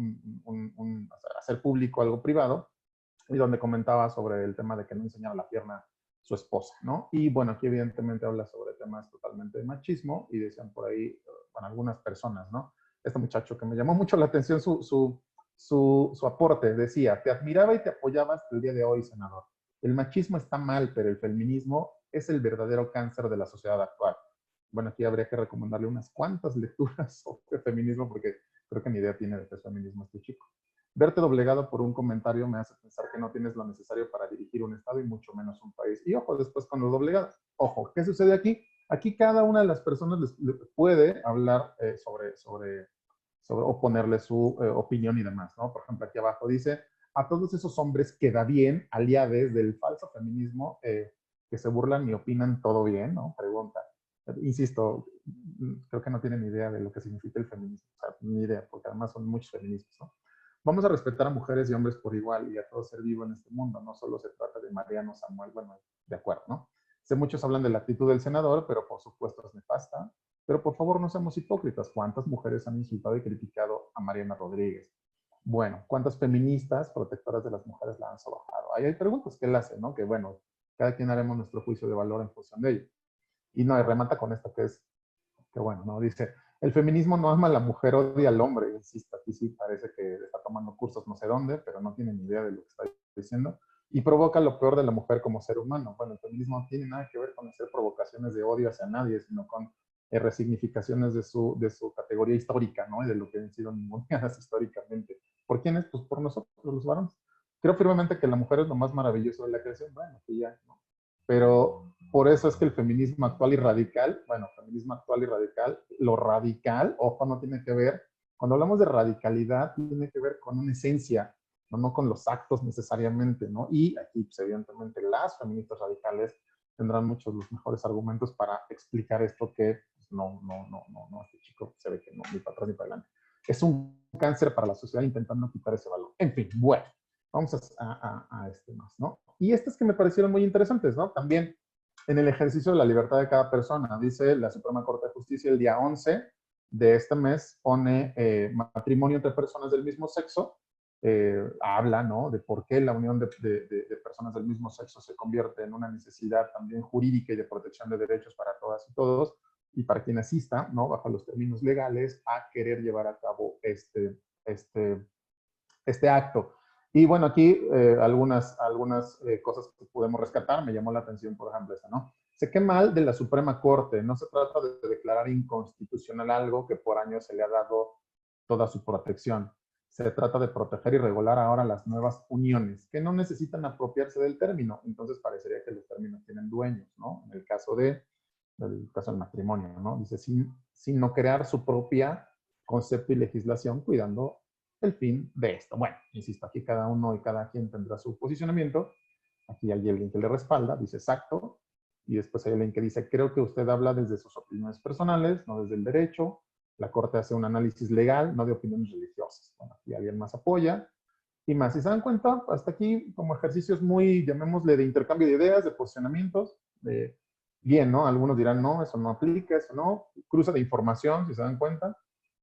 público algo privado, y donde comentaba sobre el tema de que no enseñaba la pierna su esposa, ¿no? Y bueno, aquí evidentemente habla sobre temas totalmente de machismo y decían por ahí, bueno, algunas personas, ¿no? Este muchacho que me llamó mucho la atención su aporte, decía, te admiraba y te apoyaba hasta el día de hoy, senador. El machismo está mal, pero el feminismo es el verdadero cáncer de la sociedad actual. Bueno, aquí habría que recomendarle unas cuantas lecturas sobre feminismo porque creo que ni idea tiene de qué es feminismo este chico. Verte doblegado por un comentario me hace pensar que no tienes lo necesario para dirigir un estado y mucho menos un país. Y ojo, después con los doblegados. Ojo, ¿qué sucede aquí? Aquí cada una de las personas les puede hablar sobre o ponerle su opinión y demás, ¿no? Por ejemplo, aquí abajo dice, a todos esos hombres queda bien, aliados del falso feminismo, que se burlan y opinan todo bien, ¿no? Pregunta. Insisto, creo que no tienen idea de lo que significa el feminismo, o sea, ni idea, porque además son muchos feministas, ¿no? Vamos a respetar a mujeres y hombres por igual y a todo ser vivo en este mundo, no solo se trata de Mariano Samuel, bueno, de acuerdo, ¿no? Sé muchos hablan de la actitud del senador, pero por supuesto es nefasta. Pero por favor no seamos hipócritas. ¿Cuántas mujeres han insultado y criticado a Mariana Rodríguez? Bueno, ¿cuántas feministas protectoras de las mujeres la han sobajado? Ahí hay preguntas que él hace, ¿no? Que bueno, cada quien haremos nuestro juicio de valor en función de ello. Y no, y remata con esto que es, que bueno, ¿no? Dice, el feminismo no ama a la mujer, odia al hombre. Insisto, aquí sí parece que está tomando cursos no sé dónde, pero no tiene ni idea de lo que está diciendo. Y provoca lo peor de la mujer como ser humano. Bueno, el feminismo no tiene nada que ver con hacer provocaciones de odio hacia nadie, sino con resignificaciones de su categoría histórica, ¿no? Y de lo que han sido ninguneadas históricamente. ¿Por quiénes? Pues por nosotros, los varones. Creo firmemente que la mujer es lo más maravilloso de la creación. Bueno, que ya, ¿no? Pero por eso es que el feminismo actual y radical, bueno, feminismo actual y radical, lo radical, ojo, no tiene que ver, cuando hablamos de radicalidad, tiene que ver con una esencia, no con los actos necesariamente, ¿no? Y aquí, pues, evidentemente, las feministas radicales tendrán muchos los mejores argumentos para explicar esto que pues, no, este chico se ve que no, ni para atrás ni para adelante. Es un cáncer para la sociedad intentando quitar ese valor. En fin, bueno, vamos a este más, ¿no? Y estas que me parecieron muy interesantes, ¿no? También en el ejercicio de la libertad de cada persona, dice la Suprema Corte de Justicia el día 11 de este mes, pone matrimonio entre personas del mismo sexo, habla, ¿no? De por qué la unión de personas del mismo sexo se convierte en una necesidad también jurídica y de protección de derechos para todas y todos, y para quien asista, ¿no? Bajo los términos legales, a querer llevar a cabo este acto. Y bueno, aquí algunas cosas que podemos rescatar. Me llamó la atención, por ejemplo, esta, ¿no? Sé que mal de la Suprema Corte. No se trata de declarar inconstitucional algo que por años se le ha dado toda su protección. Se trata de proteger y regular ahora las nuevas uniones, que no necesitan apropiarse del término. Entonces parecería que los términos tienen dueños, ¿no? En el caso del matrimonio, ¿no? Dice, sin no crear su propia concepto y legislación, cuidando el fin de esto. Bueno, insisto, aquí cada uno y cada quien tendrá su posicionamiento. Aquí hay alguien que le respalda, dice exacto, y después hay alguien que dice, creo que usted habla desde sus opiniones personales, no desde el derecho. La Corte hace un análisis legal, no de opiniones religiosas. Bueno, aquí alguien más apoya. Y más, si se dan cuenta, hasta aquí como ejercicios muy, llamémosle, de intercambio de ideas, de posicionamientos, bien, ¿no? Algunos dirán, no, eso no aplica, eso no. Cruza de información, si se dan cuenta.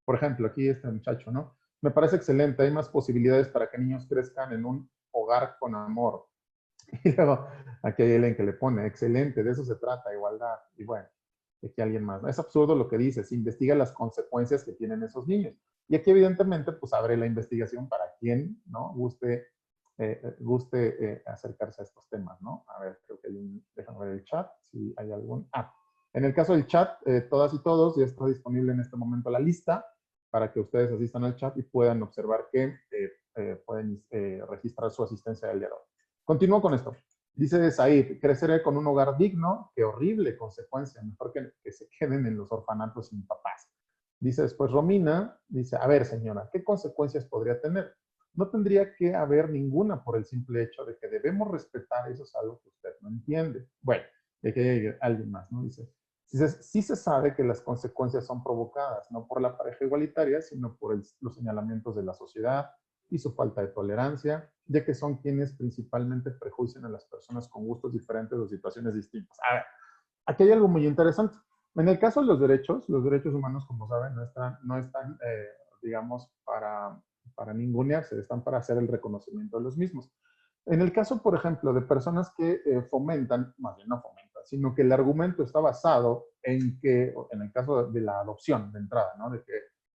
Por ejemplo, aquí este muchacho, ¿no? Me parece excelente, hay más posibilidades para que niños crezcan en un hogar con amor. Y luego, aquí hay alguien que le pone, excelente, de eso se trata, igualdad. Y bueno, aquí alguien más. Es absurdo lo que dice, se investiga las consecuencias que tienen esos niños. Y aquí evidentemente, pues abre la investigación para quien, ¿no? guste acercarse a estos temas, ¿no? A ver, creo que hay déjame ver el chat, si hay algún. En el caso del chat, todas y todos, ya está disponible en este momento la lista para que ustedes asistan al chat y puedan observar que pueden registrar su asistencia del día de hoy. Continúo con esto. Dice Said, creceré con un hogar digno, qué horrible consecuencia, mejor que se queden en los orfanatos sin papás. Dice después Romina, dice, a ver señora, ¿qué consecuencias podría tener? No tendría que haber ninguna por el simple hecho de que debemos respetar, eso es algo que usted no entiende. Bueno, de que hay alguien más, ¿no? Dice, sí se sabe que las consecuencias son provocadas, no por la pareja igualitaria, sino por los señalamientos de la sociedad y su falta de tolerancia, ya que son quienes principalmente prejuician a las personas con gustos diferentes o situaciones distintas. A ver, aquí hay algo muy interesante. En el caso de los derechos humanos, como saben, no están digamos, para ningunearse, están para hacer el reconocimiento de los mismos. En el caso, por ejemplo, de personas que fomentan, más bien no fomentan, sino que el argumento está basado en que, en el caso de la adopción de entrada, ¿no? De que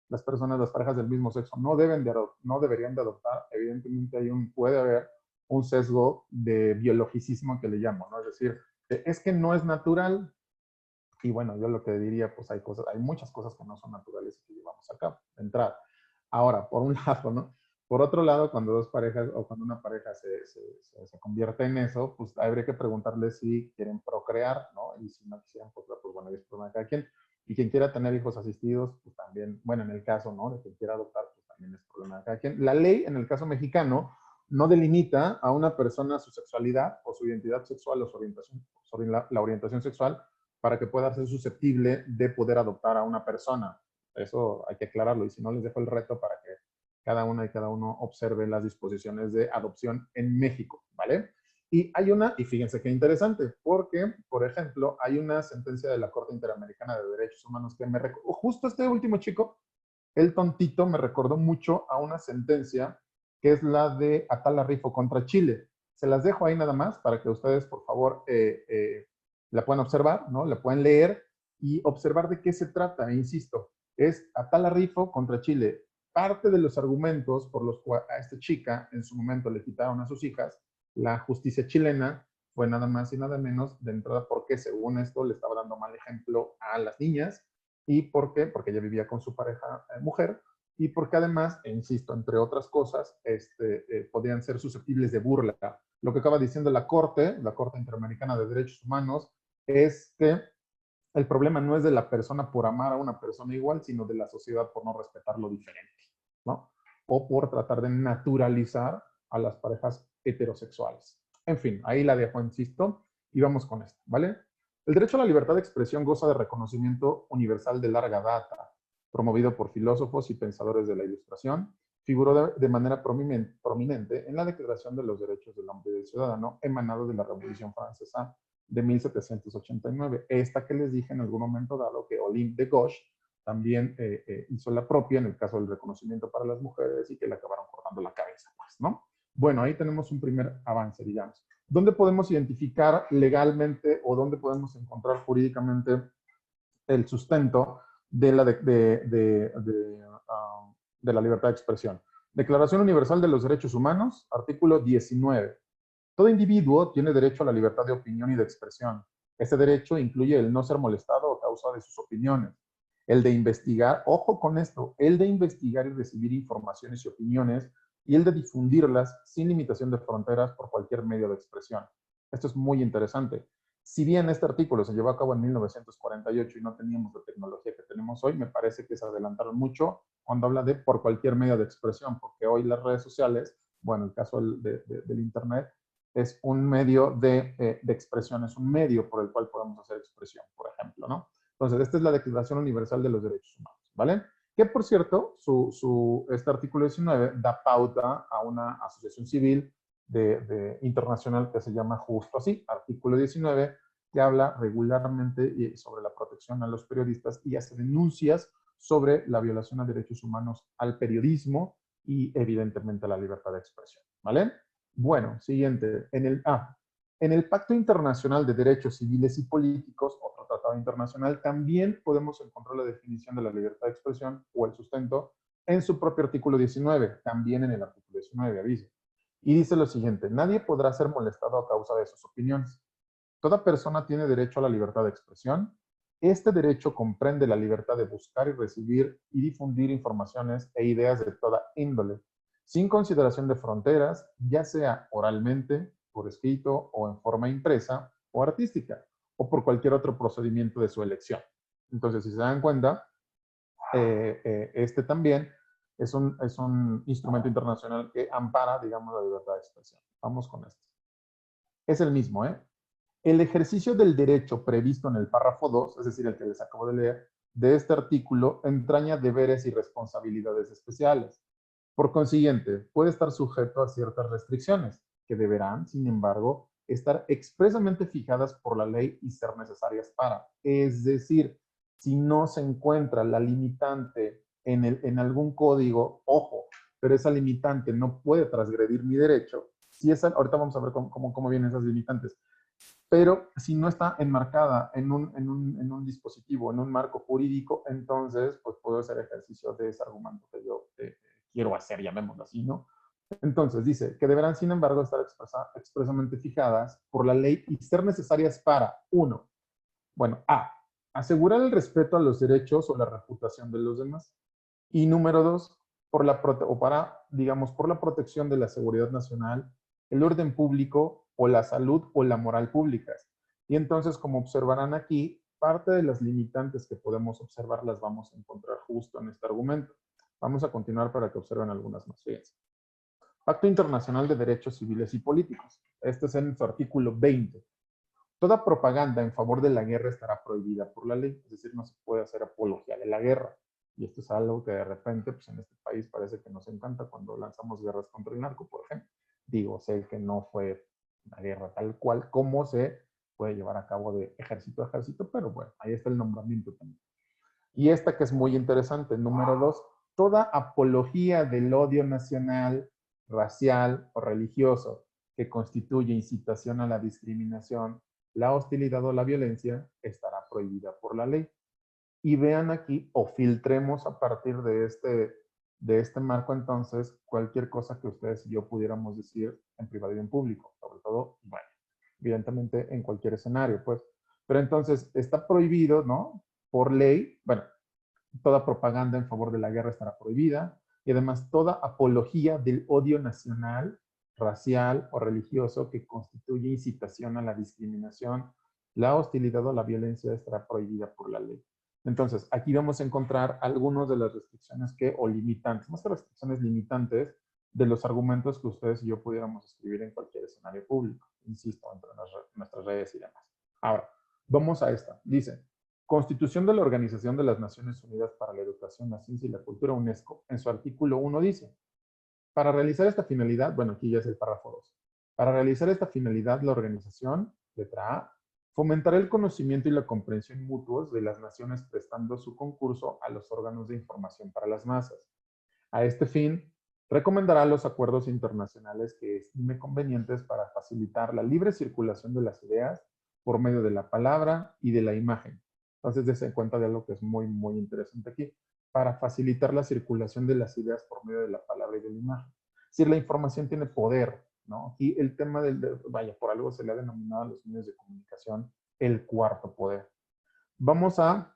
las personas, las parejas del mismo sexo no deberían de adoptar, evidentemente puede haber un sesgo de biologicismo que le llamo, ¿no? Es decir, es que no es natural. Y bueno, yo lo que diría, pues hay muchas cosas que no son naturales y que llevamos a cabo, de entrada. Ahora, por un lado, ¿no? Por otro lado, cuando dos parejas o cuando una pareja se convierte en eso, pues habría que preguntarles si quieren procrear, ¿no? Y si no quisieran, pues bueno, es problema de cada quien. Y quien quiera tener hijos asistidos, pues también, bueno, en el caso, ¿no? De quien quiera adoptar, pues también es problema de cada quien. La ley, en el caso mexicano, no delimita a una persona su sexualidad o su identidad sexual o su orientación, la orientación sexual para que pueda ser susceptible de poder adoptar a una persona. Eso hay que aclararlo, y si no, les dejo el reto para que cada una y cada uno observe las disposiciones de adopción en México, ¿vale? Y fíjense qué interesante, porque, por ejemplo, hay una sentencia de la Corte Interamericana de Derechos Humanos que justo este último chico, el tontito, me recordó mucho a una sentencia que es la de Atala Rifo contra Chile. Se las dejo ahí nada más para que ustedes, por favor, la puedan observar, ¿no? La pueden leer y observar de qué se trata. Insisto, es Atala Rifo contra Chile. Parte de los argumentos por los cuales a esta chica en su momento le quitaron a sus hijas, la justicia chilena fue nada más y nada menos de entrada porque, según esto, le estaba dando mal ejemplo a las niñas. ¿Y por qué? Porque ella vivía con su pareja mujer, y porque además, insisto, entre otras cosas, podían ser susceptibles de burla. Lo que acaba diciendo la Corte Interamericana de Derechos Humanos, es que el problema no es de la persona por amar a una persona igual, sino de la sociedad por no respetar lo diferente, ¿no? O por tratar de naturalizar a las parejas heterosexuales. En fin, ahí la dejo, insisto, y vamos con esto, ¿vale? El derecho a la libertad de expresión goza de reconocimiento universal de larga data, promovido por filósofos y pensadores de la Ilustración. Figuró de manera prominente en la Declaración de los Derechos del Hombre y del Ciudadano, emanado de la Revolución Francesa de 1789. Esta que les dije en algún momento dado, que Olympe de Gauche también hizo la propia en el caso del reconocimiento para las mujeres, y que le acabaron cortando la cabeza, pues, ¿no? Bueno, ahí tenemos un primer avance, digamos. ¿Dónde podemos identificar legalmente o dónde podemos encontrar jurídicamente el sustento de la libertad de expresión? Declaración Universal de los Derechos Humanos, artículo 19. Todo individuo tiene derecho a la libertad de opinión y de expresión. Este derecho incluye el no ser molestado a causa de sus opiniones, el de investigar, ojo con esto, el de investigar y recibir informaciones y opiniones, y el de difundirlas sin limitación de fronteras por cualquier medio de expresión. Esto es muy interesante. Si bien este artículo se llevó a cabo en 1948 y no teníamos la tecnología que tenemos hoy, me parece que se adelantaron mucho cuando habla de por cualquier medio de expresión, porque hoy las redes sociales, bueno, el caso del Internet, es un medio de expresión, es un medio por el cual podemos hacer expresión, por ejemplo, ¿no? Entonces, esta es la Declaración Universal de los Derechos Humanos, ¿vale? Que, por cierto, este artículo 19 da pauta a una asociación civil internacional que se llama justo así, artículo 19, que habla regularmente sobre la protección a los periodistas y hace denuncias sobre la violación a derechos humanos al periodismo y, evidentemente, a la libertad de expresión, ¿vale? Bueno, siguiente. En el Pacto Internacional de Derechos Civiles y Políticos, otro tratado internacional, también podemos encontrar la definición de la libertad de expresión o el sustento en su propio artículo 19, también en el artículo 19, aviso. Y dice lo siguiente: nadie podrá ser molestado a causa de sus opiniones. Toda persona tiene derecho a la libertad de expresión. Este derecho comprende la libertad de buscar y recibir y difundir informaciones e ideas de toda índole, sin consideración de fronteras, ya sea oralmente, por escrito o en forma impresa o artística, o por cualquier otro procedimiento de su elección. Entonces, si se dan cuenta, este también es un instrumento internacional que ampara, digamos, la libertad de expresión. Vamos con esto. Es el mismo, ¿eh? El ejercicio del derecho previsto en el párrafo 2, es decir, el que les acabo de leer, de este artículo, entraña deberes y responsabilidades especiales. Por consiguiente, puede estar sujeto a ciertas restricciones, que deberán, sin embargo, estar expresamente fijadas por la ley y ser necesarias para. Es decir, si no se encuentra la limitante en algún código, ojo, pero esa limitante no puede transgredir mi derecho, si esa, ahorita vamos a ver cómo vienen esas limitantes, pero si no está enmarcada en un dispositivo, en un marco jurídico, entonces pues puedo hacer ejercicio de ese argumento que yo quiero hacer, llamémoslo así, ¿no? Entonces dice que deberán, sin embargo, estar expresamente fijadas por la ley y ser necesarias para, uno, bueno, A, asegurar el respeto a los derechos o la reputación de los demás. Y número dos, por la protección de la seguridad nacional, el orden público o la salud o la moral públicas. Y entonces, como observarán aquí, parte de las limitantes que podemos observar las vamos a encontrar justo en este argumento. Vamos a continuar para que observen algunas más. Fíjense. Pacto Internacional de Derechos Civiles y Políticos. Este es en su artículo 20. Toda propaganda en favor de la guerra estará prohibida por la ley, es decir, no se puede hacer apología de la guerra. Y esto es algo que de repente, pues en este país parece que nos encanta cuando lanzamos guerras contra el narco, por ejemplo. Digo, sé que no fue una guerra tal cual como se puede llevar a cabo de ejército a ejército, pero bueno, ahí está el nombramiento también. Y esta que es muy interesante, número 2, toda apología del odio nacional, racial o religioso que constituye incitación a la discriminación, la hostilidad o la violencia estará prohibida por la ley. Y vean aquí, o filtremos a partir de este marco, entonces, cualquier cosa que ustedes y yo pudiéramos decir en privado y en público, sobre todo, bueno, evidentemente en cualquier escenario, pues. Pero entonces, está prohibido, ¿no? Por ley, bueno, toda propaganda en favor de la guerra estará prohibida, y además toda apología del odio nacional, racial o religioso que constituye incitación a la discriminación, la hostilidad o la violencia estará prohibida por la ley. Entonces, aquí vamos a encontrar algunas de las restricciones o limitantes, más que restricciones limitantes, de los argumentos que ustedes y yo pudiéramos escribir en cualquier escenario público, insisto, entre nuestras redes y demás. Ahora, vamos a esta. Dice, Constitución de la Organización de las Naciones Unidas para la Educación, la Ciencia y la Cultura, UNESCO, en su artículo 1 dice, para realizar esta finalidad, bueno, aquí ya es el párrafo 2, para realizar esta finalidad, la organización, letra A, fomentará el conocimiento y la comprensión mutuos de las naciones prestando su concurso a los órganos de información para las masas. A este fin, recomendará los acuerdos internacionales que estime convenientes para facilitar la libre circulación de las ideas por medio de la palabra y de la imagen. Entonces, dense cuenta de algo que es muy, muy interesante aquí. Para facilitar la circulación de las ideas por medio de la palabra y de la imagen. Es decir, la información tiene poder, ¿no? Aquí el tema vaya, por algo se le ha denominado a los medios de comunicación el cuarto poder. Vamos a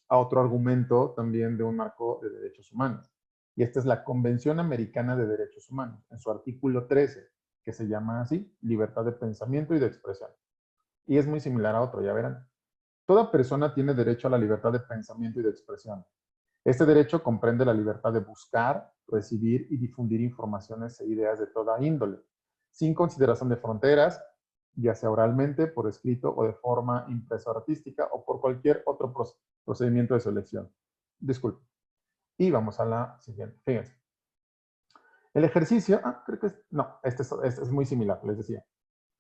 otro argumento también de un marco de derechos humanos. Y esta es la Convención Americana de Derechos Humanos, en su artículo 13, que se llama así, libertad de pensamiento y de expresión. Y es muy similar a otro, ya verán. Toda persona tiene derecho a la libertad de pensamiento y de expresión. Este derecho comprende la libertad de buscar, recibir y difundir informaciones e ideas de toda índole, sin consideración de fronteras, ya sea oralmente, por escrito o de forma impresa o artística o por cualquier otro procedimiento de selección. Disculpe. Y vamos a la siguiente. Fíjense. El ejercicio, creo que este es muy similar, les decía.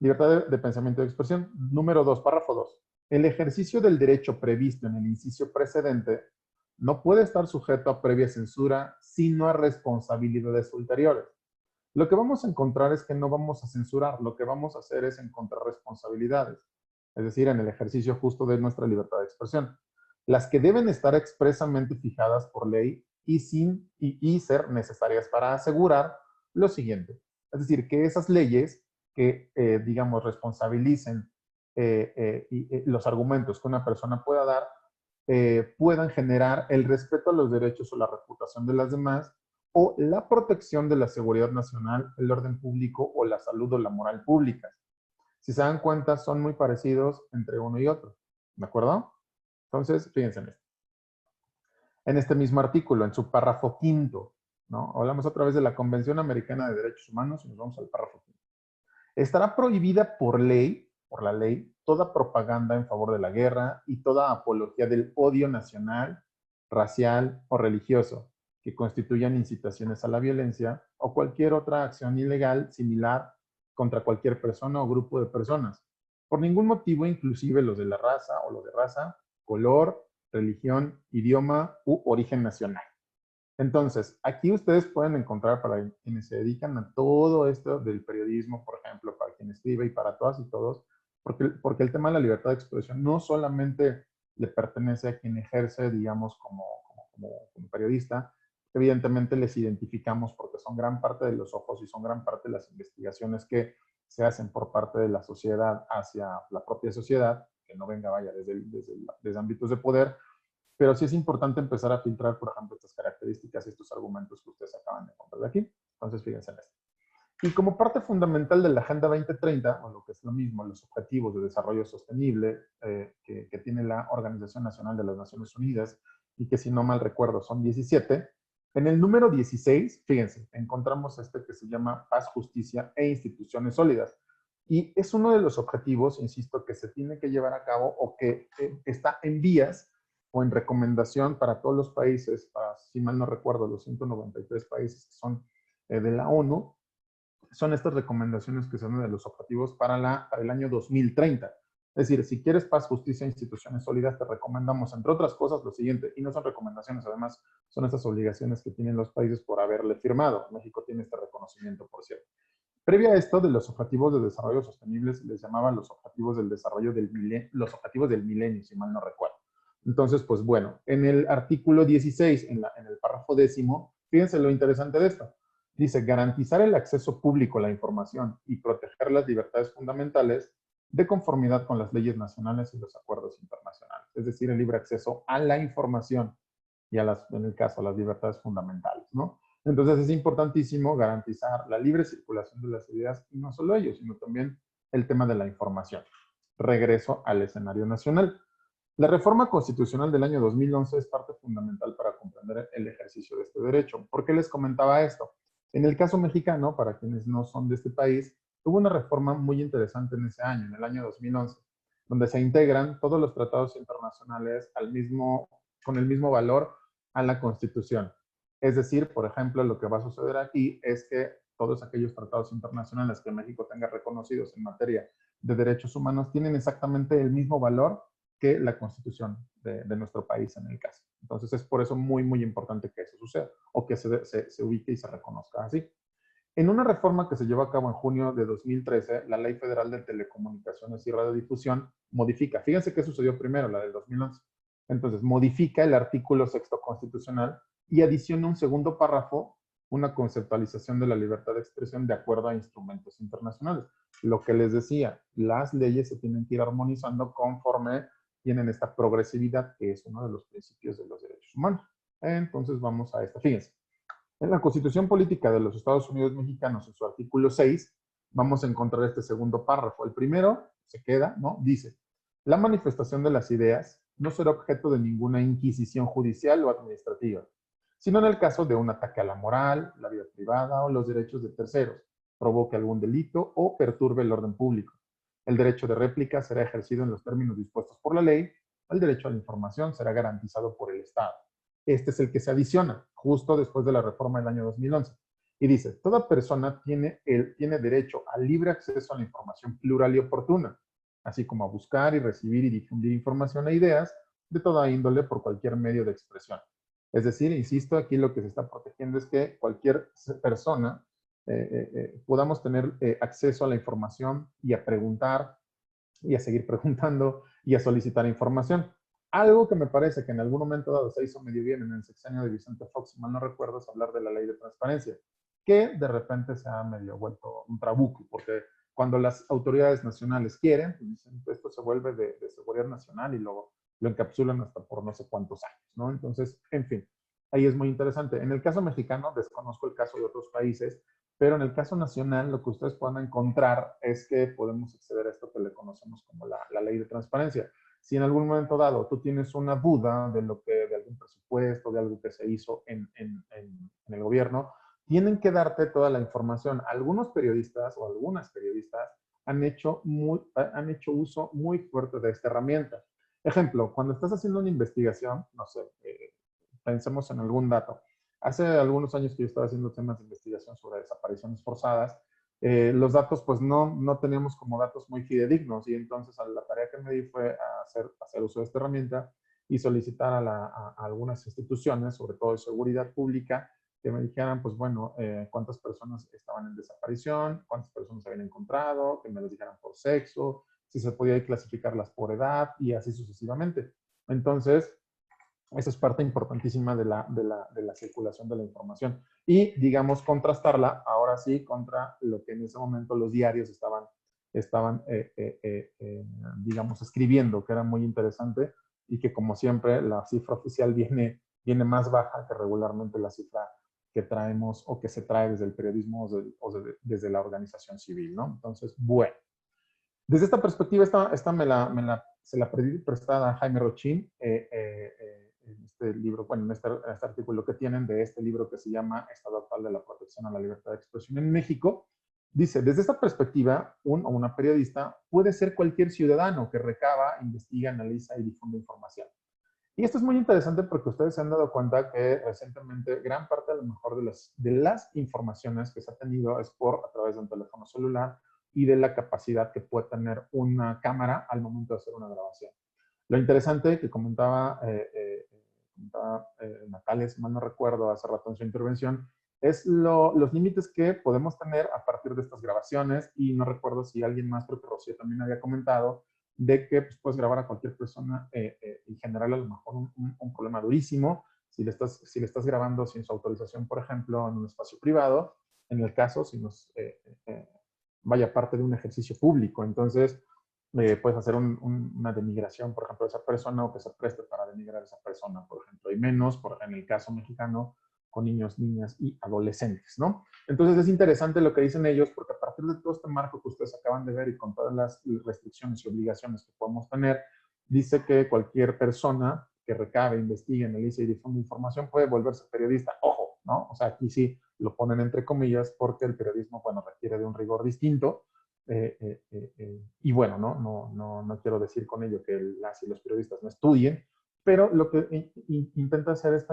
Libertad de pensamiento y de expresión. Número 2, párrafo 2. El ejercicio del derecho previsto en el inciso precedente no puede estar sujeto a previa censura, sino a responsabilidades ulteriores. Lo que vamos a encontrar es que no vamos a censurar, lo que vamos a hacer es encontrar responsabilidades, es decir, en el ejercicio justo de nuestra libertad de expresión, las que deben estar expresamente fijadas por ley y ser necesarias para asegurar lo siguiente. Es decir, que esas leyes que, digamos, responsabilicen los argumentos que una persona pueda dar, puedan generar el respeto a los derechos o la reputación de las demás, o la protección de la seguridad nacional, el orden público o la salud o la moral pública. Si se dan cuenta, son muy parecidos entre uno y otro. ¿De acuerdo? Entonces, fíjense en esto. En este mismo artículo, en su párrafo 5, ¿no? Hablamos otra vez de la Convención Americana de Derechos Humanos y nos vamos al párrafo 5. Estará prohibida por la ley, toda propaganda en favor de la guerra y toda apología del odio nacional, racial o religioso que constituyan incitaciones a la violencia o cualquier otra acción ilegal similar contra cualquier persona o grupo de personas, por ningún motivo, inclusive los de la raza o los de raza, color, religión, idioma u origen nacional. Entonces, aquí ustedes pueden encontrar para quienes se dedican a todo esto del periodismo, por ejemplo, para quien escribe y para todas y todos, porque el tema de la libertad de expresión no solamente le pertenece a quien ejerce, digamos, como periodista. Evidentemente les identificamos porque son gran parte de los ojos y son gran parte de las investigaciones que se hacen por parte de la sociedad hacia la propia sociedad, que no venga, vaya, desde ámbitos de poder, pero sí es importante empezar a filtrar, por ejemplo, estas características y estos argumentos que ustedes acaban de encontrar de aquí. Entonces, fíjense en esto. Y como parte fundamental de la Agenda 2030, o lo que es lo mismo, los Objetivos de Desarrollo Sostenible que tiene la Organización Nacional de las Naciones Unidas, y que si no mal recuerdo son 17, en el número 16, fíjense, encontramos este que se llama Paz, Justicia e Instituciones Sólidas. Y es uno de los objetivos, insisto, que se tiene que llevar a cabo o que está en vías o en recomendación para todos los países, para, si mal no recuerdo, los 193 países que son de la ONU, son estas recomendaciones que son de los objetivos para el año 2030. Es decir, si quieres paz, justicia e instituciones sólidas, te recomendamos, entre otras cosas, lo siguiente, y no son recomendaciones, además, son estas obligaciones que tienen los países por haberle firmado. México tiene este reconocimiento, por cierto. Previo a esto, de los objetivos de desarrollo sostenible, se les llamaban los objetivos del desarrollo del milenio, los objetivos del milenio, si mal no recuerdo. Entonces, pues bueno, en el artículo 16, en el párrafo 10º, fíjense lo interesante de esto. Dice, garantizar el acceso público a la información y proteger las libertades fundamentales de conformidad con las leyes nacionales y los acuerdos internacionales. Es decir, el libre acceso a la información y en el caso, a las libertades fundamentales, ¿no? Entonces, es importantísimo garantizar la libre circulación de las ideas, y no solo ello, sino también el tema de la información. Regreso al escenario nacional. La reforma constitucional del año 2011 es parte fundamental para comprender el ejercicio de este derecho. ¿Por qué les comentaba esto? En el caso mexicano, para quienes no son de este país, hubo una reforma muy interesante en ese año, en el año 2011, donde se integran todos los tratados internacionales con el mismo valor a la Constitución. Es decir, por ejemplo, lo que va a suceder aquí es que todos aquellos tratados internacionales que México tenga reconocidos en materia de derechos humanos tienen exactamente el mismo valor que la Constitución de nuestro país en el caso. Entonces, es por eso muy, muy importante que eso suceda, o que se ubique y se reconozca así. En una reforma que se llevó a cabo en junio de 2013, la Ley Federal de Telecomunicaciones y Radiodifusión modifica. Fíjense qué sucedió primero, la del 2011. Entonces, modifica el artículo 6º constitucional y adiciona un segundo párrafo, una conceptualización de la libertad de expresión de acuerdo a instrumentos internacionales. Lo que les decía, las leyes se tienen que ir armonizando conforme tienen esta progresividad, que es uno de los principios de los derechos humanos. Entonces, vamos a esta. Fíjense. En la Constitución Política de los Estados Unidos Mexicanos, en su artículo 6, vamos a encontrar este segundo párrafo. El primero se queda, ¿no? Dice, la manifestación de las ideas no será objeto de ninguna inquisición judicial o administrativa, sino en el caso de un ataque a la moral, la vida privada o los derechos de terceros, provoque algún delito o perturbe el orden público. El derecho de réplica será ejercido en los términos dispuestos por la ley. El derecho a la información será garantizado por el Estado. Este es el que se adiciona justo después de la reforma del año 2011. Y dice, toda persona tiene derecho al libre acceso a la información plural y oportuna, así como a buscar y recibir y difundir información e ideas de toda índole por cualquier medio de expresión. Es decir, insisto, aquí lo que se está protegiendo es que cualquier persona podamos tener acceso a la información y a preguntar y a seguir preguntando y a solicitar información. Algo que me parece que en algún momento dado se hizo medio bien en el sexenio de Vicente Fox, si mal no recuerdo, es hablar de la ley de transparencia, que de repente se ha medio vuelto un trabuco, porque cuando las autoridades nacionales quieren, pues dicen, esto se vuelve de seguridad nacional y lo encapsulan hasta por no sé cuántos años, ¿no? Entonces, en fin, ahí es muy interesante. En el caso mexicano, desconozco el caso de otros países, pero en el caso nacional, lo que ustedes puedan encontrar es que podemos acceder a esto que le conocemos como la ley de transparencia. Si en algún momento dado tú tienes una duda de algún presupuesto, de algo que se hizo en el gobierno, tienen que darte toda la información. Algunos periodistas o algunas periodistas han hecho uso muy fuerte de esta herramienta. Ejemplo, cuando estás haciendo una investigación, no sé, pensemos en algún dato. Hace algunos años que yo estaba haciendo temas de investigación sobre desapariciones forzadas, los datos pues no teníamos como datos muy fidedignos, y entonces la tarea que me di fue hacer uso de esta herramienta y solicitar a algunas instituciones, sobre todo de seguridad pública, que me dijeran, pues bueno, cuántas personas estaban en desaparición, cuántas personas se habían encontrado, que me las dijeran por sexo, si se podía clasificarlas por edad y así sucesivamente. Entonces, esa es parte importantísima de la circulación de la información. Y, digamos, contrastarla, ahora sí, contra lo que en ese momento los diarios estaban digamos, escribiendo, que era muy interesante y que, como siempre, la cifra oficial viene más baja que regularmente la cifra que traemos o que se trae desde el periodismo desde la organización civil, ¿no? Entonces, bueno. Desde esta perspectiva, se la pedí prestada a Jaime Rochín, en este libro, bueno, en este artículo que tienen de este libro que se llama Estado actual de la protección a la libertad de expresión en México. Dice, desde esta perspectiva, una periodista puede ser cualquier ciudadano que recaba, investiga, analiza y difunde información. Y esto es muy interesante porque ustedes se han dado cuenta que recientemente gran parte a lo mejor de las informaciones que se ha tenido es a través de un teléfono celular y de la capacidad que puede tener una cámara al momento de hacer una grabación. Lo interesante que comentaba Natalia, si mal no recuerdo, hace rato en su intervención, es los límites que podemos tener a partir de estas grabaciones, y no recuerdo si alguien más, creo que Rocío también había comentado, de que pues, puedes grabar a cualquier persona y generarle a lo mejor un problema durísimo si le estás grabando sin su autorización, por ejemplo, en un espacio privado, en el caso si nos vaya parte de un ejercicio público. Entonces, puedes hacer una denigración, por ejemplo, de esa persona, o que se preste para denigrar a esa persona, por ejemplo, y menos, en el caso mexicano, con niños, niñas y adolescentes, ¿no? Entonces es interesante lo que dicen ellos, porque a partir de todo este marco que ustedes acaban de ver y con todas las restricciones y obligaciones que podemos tener, dice que cualquier persona que recabe, investigue, analice y difunda información puede volverse periodista. Ojo, ¿no? O sea, aquí sí lo ponen entre comillas porque el periodismo, bueno, requiere de un rigor distinto. Y bueno, no quiero decir con ello que las y los periodistas no estudien, pero lo que intenta hacer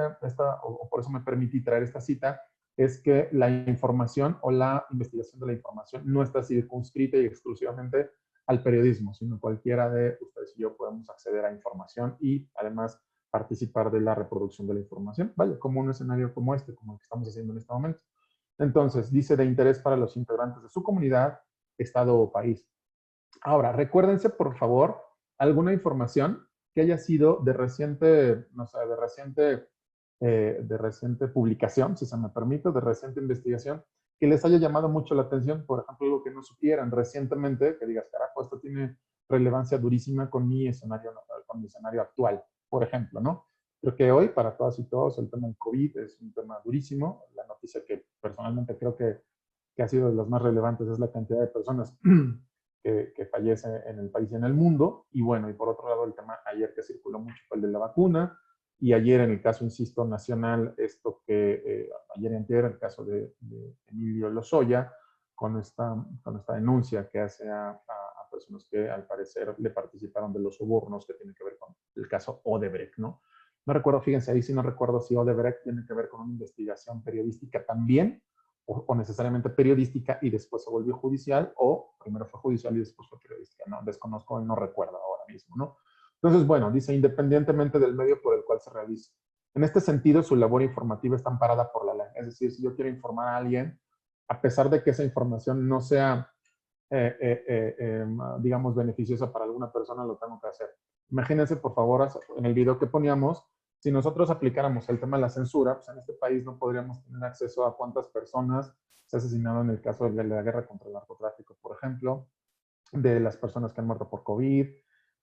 o por eso me permití traer esta cita, es que la información o la investigación de la información no está circunscrita y exclusivamente al periodismo, sino cualquiera de ustedes y yo podemos acceder a información y además participar de la reproducción de la información, ¿vale? Como un escenario como este, como el que estamos haciendo en este momento. Entonces, dice de interés para los integrantes de su comunidad, estado o país. Ahora, recuérdense, por favor, alguna información que haya sido de reciente, no sé, de reciente publicación, si se me permite, de reciente investigación, que les haya llamado mucho la atención, por ejemplo, algo que no supieran recientemente, que digas, carajo, esto tiene relevancia durísima con mi escenario actual, por ejemplo, ¿no? Creo que hoy, para todas y todos, el tema del COVID es un tema durísimo. La noticia que personalmente creo que ha sido de las más relevantes es la cantidad de personas que fallece en el país y en el mundo. Y bueno, y por otro lado, el tema ayer que circuló mucho fue el de la vacuna. Y ayer, en el caso, insisto, nacional, ayer y antier, el caso de Emilio Lozoya, con esta denuncia que hace a personas que al parecer le participaron de los sobornos, que tiene que ver con el caso Odebrecht, ¿no? No recuerdo, fíjense, ahí sí no recuerdo si Odebrecht tiene que ver con una investigación periodística también, o necesariamente periodística y después se volvió judicial, o primero fue judicial y después fue periodística, ¿no? Desconozco y no recuerdo ahora mismo, ¿no? Entonces, bueno, dice, independientemente del medio por el cual se realice. En este sentido, su labor informativa está amparada por la ley. Es decir, si yo quiero informar a alguien, a pesar de que esa información no sea, digamos, beneficiosa para alguna persona, lo tengo que hacer. Imagínense, por favor, en el video que poníamos, si nosotros aplicáramos el tema de la censura, pues en este país no podríamos tener acceso a cuántas personas se han asesinado en el caso de la guerra contra el narcotráfico, por ejemplo, de las personas que han muerto por COVID,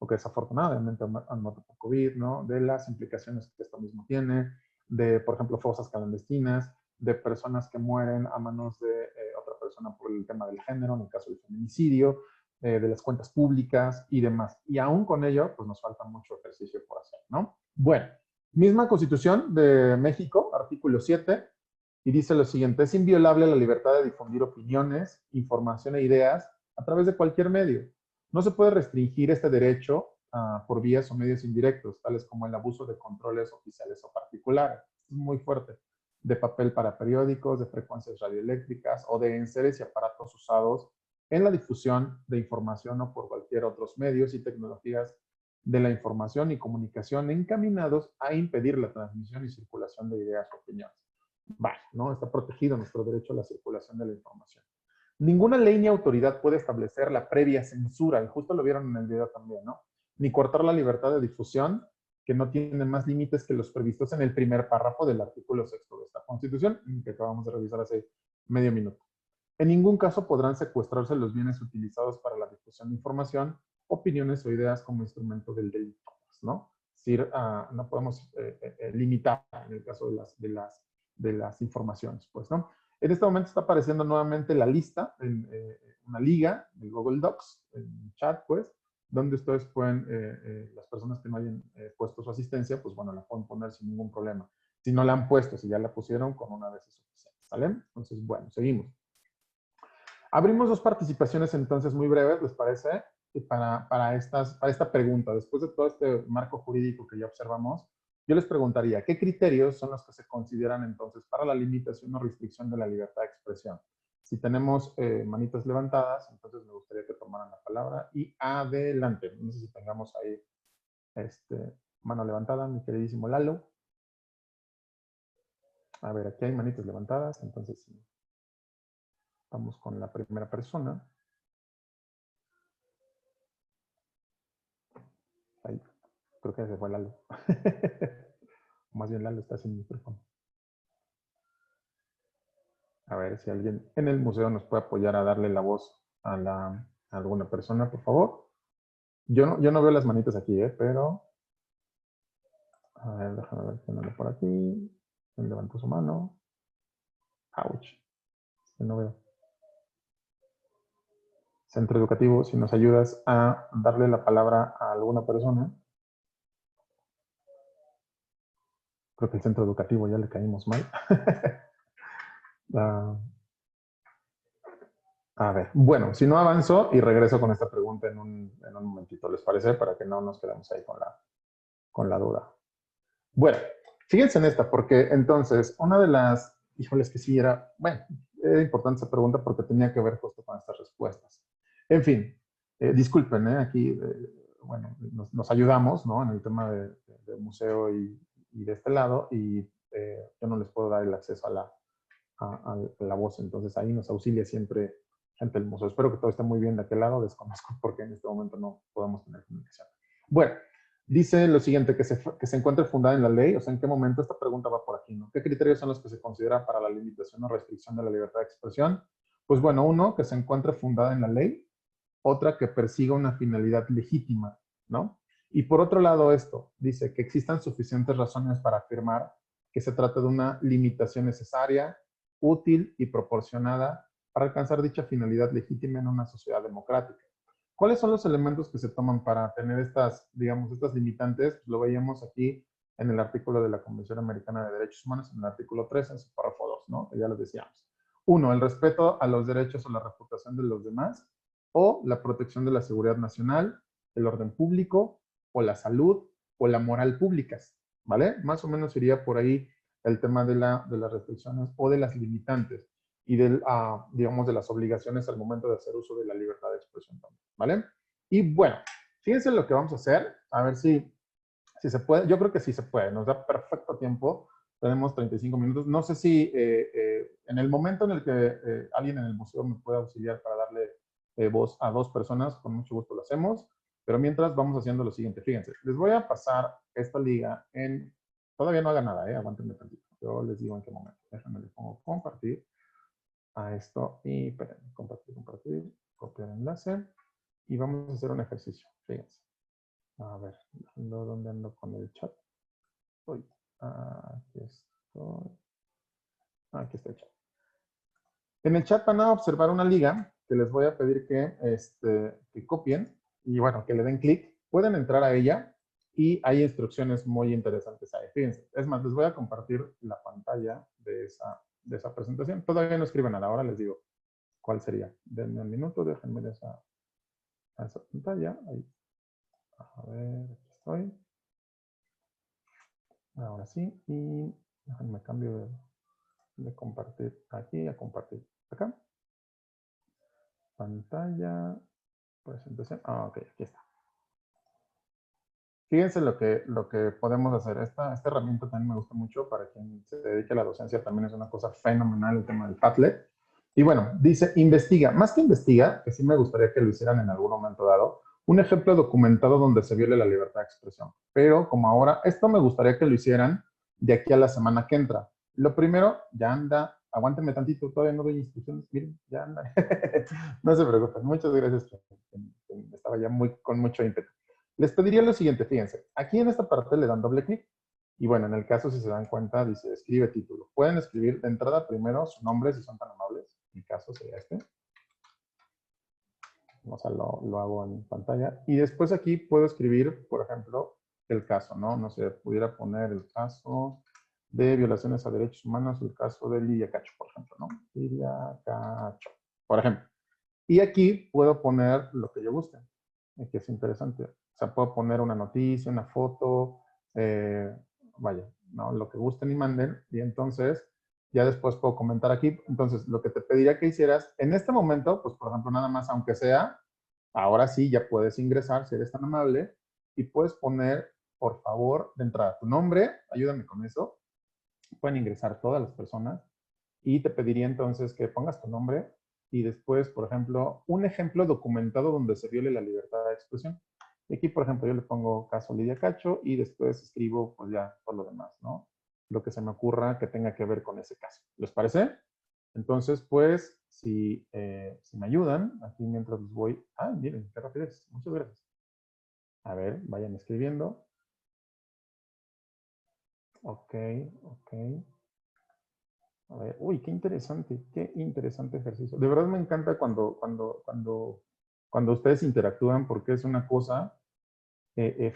o que desafortunadamente han muerto por COVID, ¿no? De las implicaciones que esto mismo tiene, de, por ejemplo, fosas clandestinas, de personas que mueren a manos de otra persona por el tema del género, en el caso del feminicidio, de las cuentas públicas y demás. Y aún con ello, pues nos falta mucho ejercicio por hacer, ¿no? Bueno, misma Constitución de México, artículo 7, y dice lo siguiente: es inviolable la libertad de difundir opiniones, información e ideas a través de cualquier medio. No se puede restringir este derecho por vías o medios indirectos, tales como el abuso de controles oficiales o particulares. Es muy fuerte. De papel para periódicos, de frecuencias radioeléctricas o de enseres y aparatos usados en la difusión de información o por cualquier otros medios y tecnologías de la información y comunicación encaminados a impedir la transmisión y circulación de ideas o opiniones. Vale, ¿no? Está protegido nuestro derecho a la circulación de la información. Ninguna ley ni autoridad puede establecer la previa censura, y justo lo vieron en el video también, ¿no? Ni cortar la libertad de difusión, que no tiene más límites que los previstos en el primer párrafo del artículo 6º de esta Constitución, que acabamos de revisar hace medio minuto. En ningún caso podrán secuestrarse los bienes utilizados para la difusión de información, opiniones o ideas como instrumento del delito, ¿no? Es decir, no podemos limitar en el caso de las informaciones, pues, ¿no? En este momento está apareciendo nuevamente la lista, en una liga de Google Docs, en chat, pues, donde ustedes pueden, las personas que no hayan puesto su asistencia, pues bueno, la pueden poner sin ningún problema. Si no la han puesto, si ya la pusieron, con una vez es suficiente, ¿sale? Entonces, bueno, seguimos. Abrimos dos participaciones entonces muy breves, ¿les parece? Para esta pregunta, después de todo este marco jurídico que ya observamos, yo les preguntaría, ¿qué criterios son los que se consideran entonces para la limitación o restricción de la libertad de expresión? Si tenemos manitas levantadas, entonces me gustaría que tomaran la palabra y adelante. No sé si tengamos ahí mano levantada, mi queridísimo Lalo. A ver, aquí hay manitas levantadas, entonces vamos con la primera persona. Ahí, creo que se fue Lalo. Más bien Lalo está sin micrófono. A ver si alguien en el museo nos puede apoyar a darle la voz a alguna persona, por favor. Yo no veo las manitas aquí, pero... A ver, déjame ver quién anda por aquí. ¿Quién levantó su mano? Ouch. Que no veo. Centro Educativo, si nos ayudas a darle la palabra a alguna persona. Creo que el Centro Educativo ya le caímos mal. A ver, bueno, si no avanzo y regreso con esta pregunta en un momentito, ¿les parece? Para que no nos quedemos ahí con la duda. Bueno, fíjense en esta, porque entonces, una de las, híjoles que sí era, bueno, era importante esa pregunta porque tenía que ver justo con estas respuestas. En fin, disculpen, aquí, bueno, nos ayudamos, ¿no? En el tema del museo y de este lado, y yo no les puedo dar el acceso a la voz, entonces ahí nos auxilia siempre gente del museo. Espero que todo esté muy bien de aquel lado, desconozco porque en este momento no podemos tener comunicación. Bueno, dice lo siguiente, que se encuentre fundada en la ley, o sea, ¿en qué momento? Esta pregunta va por aquí, ¿no? ¿Qué criterios son los que se consideran para la limitación o restricción de la libertad de expresión? Pues bueno, uno, que se encuentre fundada en la ley, otra, que persiga una finalidad legítima, ¿no? Y por otro lado esto, dice que existan suficientes razones para afirmar que se trata de una limitación necesaria, útil y proporcionada para alcanzar dicha finalidad legítima en una sociedad democrática. ¿Cuáles son los elementos que se toman para tener estas, digamos, estas limitantes? Lo veíamos aquí en el artículo de la Convención Americana de Derechos Humanos, en el artículo 3, en su párrafo 2, ¿no? Que ya lo decíamos. Uno, el respeto a los derechos o la reputación de los demás, o la protección de la seguridad nacional, el orden público, o la salud, o la moral públicas, ¿vale? Más o menos sería por ahí el tema de las restricciones o de las limitantes y digamos, de las obligaciones al momento de hacer uso de la libertad de expresión también, ¿vale? Y bueno, fíjense lo que vamos a hacer, a ver si se puede. Yo creo que sí se puede, nos da perfecto tiempo, tenemos 35 minutos. No sé si en el momento en el que alguien en el museo me pueda auxiliar para darle voz a dos personas, con mucho gusto lo hacemos, pero mientras vamos haciendo lo siguiente, fíjense, les voy a pasar esta liga en... Todavía no haga nada, aguántenme tantito. Yo les digo en qué momento. Déjenme, le pongo compartir a esto y espérenme, compartir, copiar enlace y vamos a hacer un ejercicio. Fíjense. A ver, ¿dónde ando con el chat? Aquí estoy. Aquí está el chat. En el chat van a observar una liga que les voy a pedir que copien y bueno, que le den clic. Pueden entrar a ella y hay instrucciones muy interesantes ahí. Fíjense, es más, les voy a compartir la pantalla de esa presentación. Todavía no escriben a la hora, les digo cuál sería. Denme un minuto, déjenme a esa pantalla. Ahí. A ver, aquí estoy. Ahora sí, y déjenme cambio de compartir aquí a compartir acá. Pantalla, presentación. Ok, aquí está. Fíjense lo que podemos hacer. Esta herramienta también me gusta mucho para quien se dedique a la docencia. También es una cosa fenomenal el tema del Padlet. Y bueno, dice, investiga. Más que investiga, que sí me gustaría que lo hicieran en algún momento dado, un ejemplo documentado donde se viole la libertad de expresión. Pero como ahora, esto me gustaría que lo hicieran de aquí a la semana que entra. Lo primero, ya anda, aguántenme tantito, todavía no doy instrucciones, miren, ya anda. No se preocupen, muchas gracias. Estaba ya con mucho ímpetu. Les pediría lo siguiente, fíjense, aquí en esta parte le dan doble clic. Y bueno, en el caso, si se dan cuenta, dice, escribe título. Pueden escribir de entrada primero su nombre, si son tan amables. En mi caso sería este. O sea, lo hago en pantalla. Y después aquí puedo escribir, por ejemplo, el caso, ¿no? No sé, pudiera poner el caso de violaciones a derechos humanos, el caso de Lidia Cacho, por ejemplo, ¿no? Lidia Cacho, por ejemplo. Y aquí puedo poner lo que yo guste, que es interesante. O sea, puedo poner una noticia, una foto, vaya, ¿no? Lo que gusten y manden. Y entonces, ya después puedo comentar aquí. Entonces, lo que te pediría que hicieras, en este momento, pues, por ejemplo, nada más, aunque sea, ahora sí ya puedes ingresar, si eres tan amable, y puedes poner, por favor, de entrada tu nombre, ayúdame con eso. Pueden ingresar todas las personas. Y te pediría entonces que pongas tu nombre y después, por ejemplo, un ejemplo documentado donde se viole la libertad de expresión. Y aquí, por ejemplo, yo le pongo caso Lidia Cacho y después escribo, pues ya, por lo demás, ¿no? Lo que se me ocurra que tenga que ver con ese caso. ¿Les parece? Entonces, pues, si me ayudan, aquí mientras les voy... Ah, miren, qué rapidez. Muchas gracias. A ver, vayan escribiendo. Ok. A ver, uy, qué interesante ejercicio. De verdad me encanta cuando ustedes interactúan porque es una cosa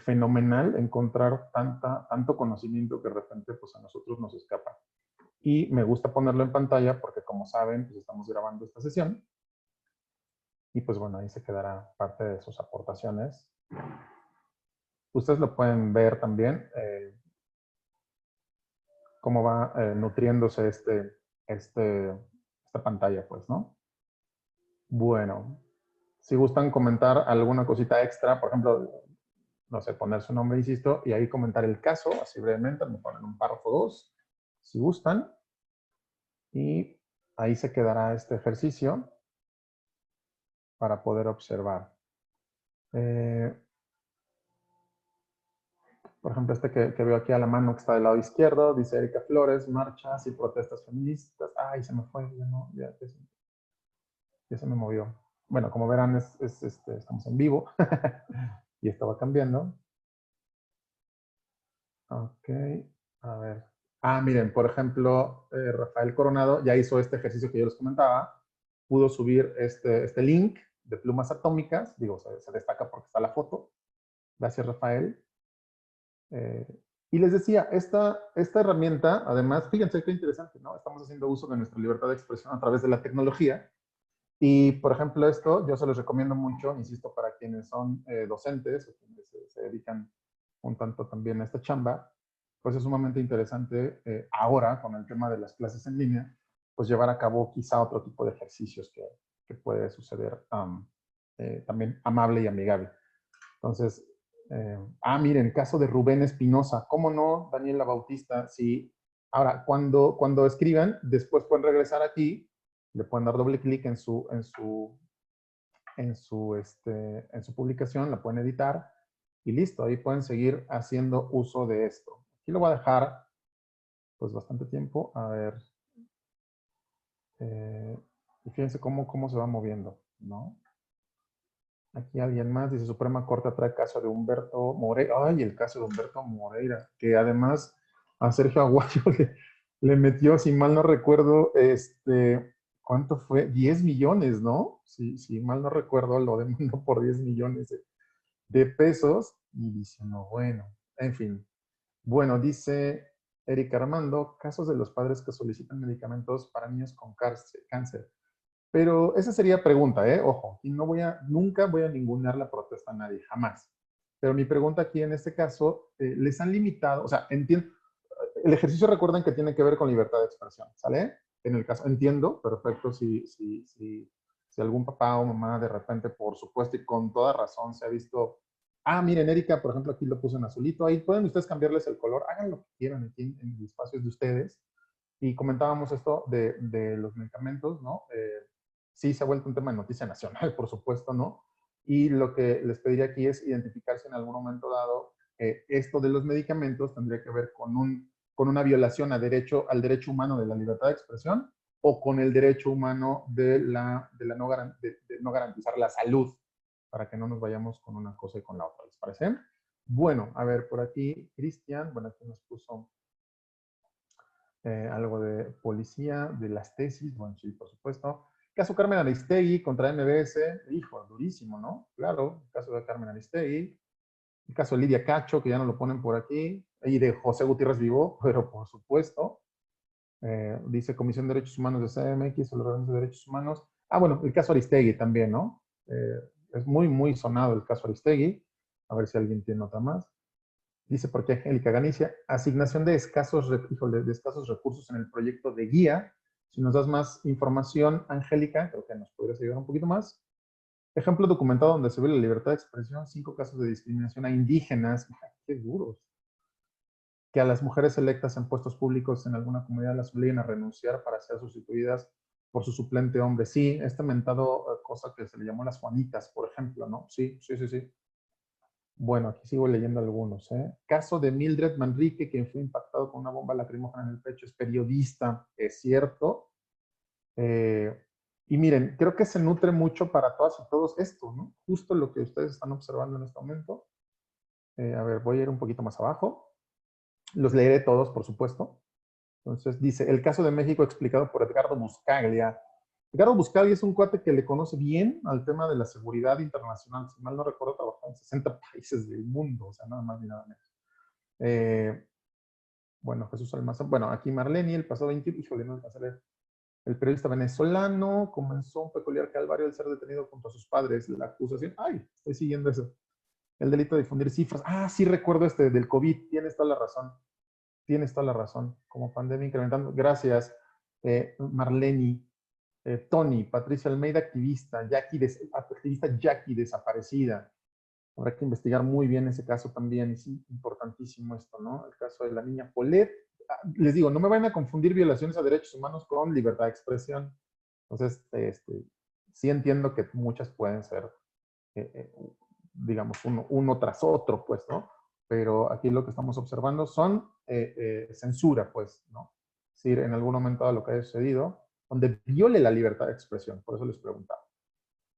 fenomenal encontrar tanto conocimiento que de repente pues a nosotros nos escapa. Y me gusta ponerlo en pantalla porque como saben, pues estamos grabando esta sesión. Y pues bueno, ahí se quedará parte de sus aportaciones. Ustedes lo pueden ver también, cómo va nutriéndose esta pantalla, pues, ¿no? Bueno, si gustan comentar alguna cosita extra, por ejemplo, no sé, poner su nombre, insisto, y ahí comentar el caso, así brevemente, me ponen un párrafo 2, si gustan. Y ahí se quedará este ejercicio para poder observar. Por ejemplo, este que veo aquí a la mano que está del lado izquierdo, dice Erika Flores, marchas y protestas feministas. Ay, se me fue, ya se me movió. Bueno, como verán, estamos en vivo y estaba cambiando. Ok, a ver. Ah, miren, por ejemplo, Rafael Coronado ya hizo este ejercicio que yo les comentaba. Pudo subir este link de plumas atómicas. Digo, se destaca porque está la foto. Gracias, Rafael. Y les decía, esta herramienta, además, fíjense qué interesante, ¿no? Estamos haciendo uso de nuestra libertad de expresión a través de la tecnología. Y, por ejemplo, esto yo se los recomiendo mucho, insisto, para quienes son docentes o quienes se dedican un tanto también a esta chamba, pues es sumamente interesante ahora, con el tema de las clases en línea, pues llevar a cabo quizá otro tipo de ejercicios que puede suceder también amable y amigable. Entonces, miren, caso de Rubén Espinosa. ¿Cómo no, Daniela Bautista? Sí. Ahora, cuando escriban, después pueden regresar aquí, le pueden dar doble clic en su publicación, la pueden editar y listo. Ahí pueden seguir haciendo uso de esto. Aquí lo voy a dejar pues bastante tiempo. A ver. Y fíjense cómo se va moviendo, ¿no? Aquí alguien más dice, Suprema Corte trae caso de Humberto Moreira. Ay, el caso de Humberto Moreira, que además a Sergio Aguayo le metió, si mal no recuerdo, ¿cuánto fue? 10 millones, ¿no? Si mal no recuerdo, lo demandó por 10 millones de pesos. Y dice, no, bueno, en fin. Bueno, dice Erika Armando, casos de los padres que solicitan medicamentos para niños con cáncer. Pero esa sería pregunta, ojo, y nunca voy a ningunear la protesta a nadie, jamás. Pero mi pregunta aquí en este caso, les han limitado, o sea, entiendo, el ejercicio recuerden que tiene que ver con libertad de expresión, ¿sale? En el caso, entiendo, perfecto, si algún papá o mamá de repente, por supuesto, y con toda razón se ha visto Miren, Erika, por ejemplo, aquí lo puse en azulito. Ahí pueden ustedes cambiarles el color. Hagan lo que quieran aquí en el espacio de ustedes. Y comentábamos esto de los medicamentos, ¿no? Sí, se ha vuelto un tema de noticia nacional, por supuesto, ¿no? Y lo que les pediría aquí es identificar si en algún momento dado esto de los medicamentos tendría que ver con una violación al derecho humano de la libertad de expresión o con el derecho humano de no garantizar la salud, para que no nos vayamos con una cosa y con la otra. ¿Les parece? Bueno, a ver, por aquí, Cristian, bueno, aquí nos puso algo de policía, de las tesis, bueno, sí, por supuesto. Caso Carmen Aristegui contra MBS, hijo, durísimo, ¿no? Claro, el caso de Carmen Aristegui. El caso de Lidia Cacho, que ya no lo ponen por aquí. Y de José Gutiérrez Vivó, pero por supuesto. Dice Comisión de Derechos Humanos de CMX, el Organismo de Derechos Humanos. Bueno, el caso Aristegui también, ¿no? Es muy, muy sonado el caso Aristegui. A ver si alguien tiene otra más. Dice, ¿por qué Angélica Ganicia? Asignación de escasos recursos en el proyecto de guía. Si nos das más información, Angélica, creo que nos podrías ayudar un poquito más. Ejemplo documentado donde se ve la libertad de expresión, 5 casos de discriminación a indígenas. ¡Qué duros! Que a las mujeres electas en puestos públicos en alguna comunidad las obliguen a renunciar para ser sustituidas por su suplente hombre. Sí, este mentado cosa que se le llamó las Juanitas, por ejemplo, ¿no? Sí. Bueno, aquí sigo leyendo algunos. Caso de Mildred Manrique, quien fue impactado con una bomba lacrimógena en el pecho, es periodista, es cierto. Y miren, creo que se nutre mucho para todas y todos esto, ¿no? Justo lo que ustedes están observando en este momento. A ver, voy a ir un poquito más abajo. Los leeré todos, por supuesto. Entonces dice, el caso de México explicado por Edgardo Buscaglia. Edgardo Buscaglia es un cuate que le conoce bien al tema de la seguridad internacional. Si mal no recuerdo, trabajó en 60 países del mundo, o sea, nada más ni nada menos. Bueno, Jesús Almazán. Bueno, aquí Marlene, el pasado 20, híjole, no alcanzé a leer. El periodista venezolano comenzó un peculiar calvario al ser detenido junto a sus padres. La acusación, estoy siguiendo eso. El delito de difundir cifras. Sí recuerdo del COVID, tienes toda la razón. Tienes toda la razón. Como pandemia incrementando. Gracias, Marlene. Tony, Patricia Almeida, activista Jackie desaparecida. Habrá que investigar muy bien ese caso también. Es importantísimo esto, ¿no? El caso de la niña Polet. Les digo, no me vayan a confundir violaciones a derechos humanos con libertad de expresión. Entonces, sí entiendo que muchas pueden ser, digamos, uno tras otro, pues, ¿no? Pero aquí lo que estamos observando son censura, pues, ¿no? Es decir, en algún momento de lo que haya sucedido, donde viole la libertad de expresión. Por eso les preguntaba.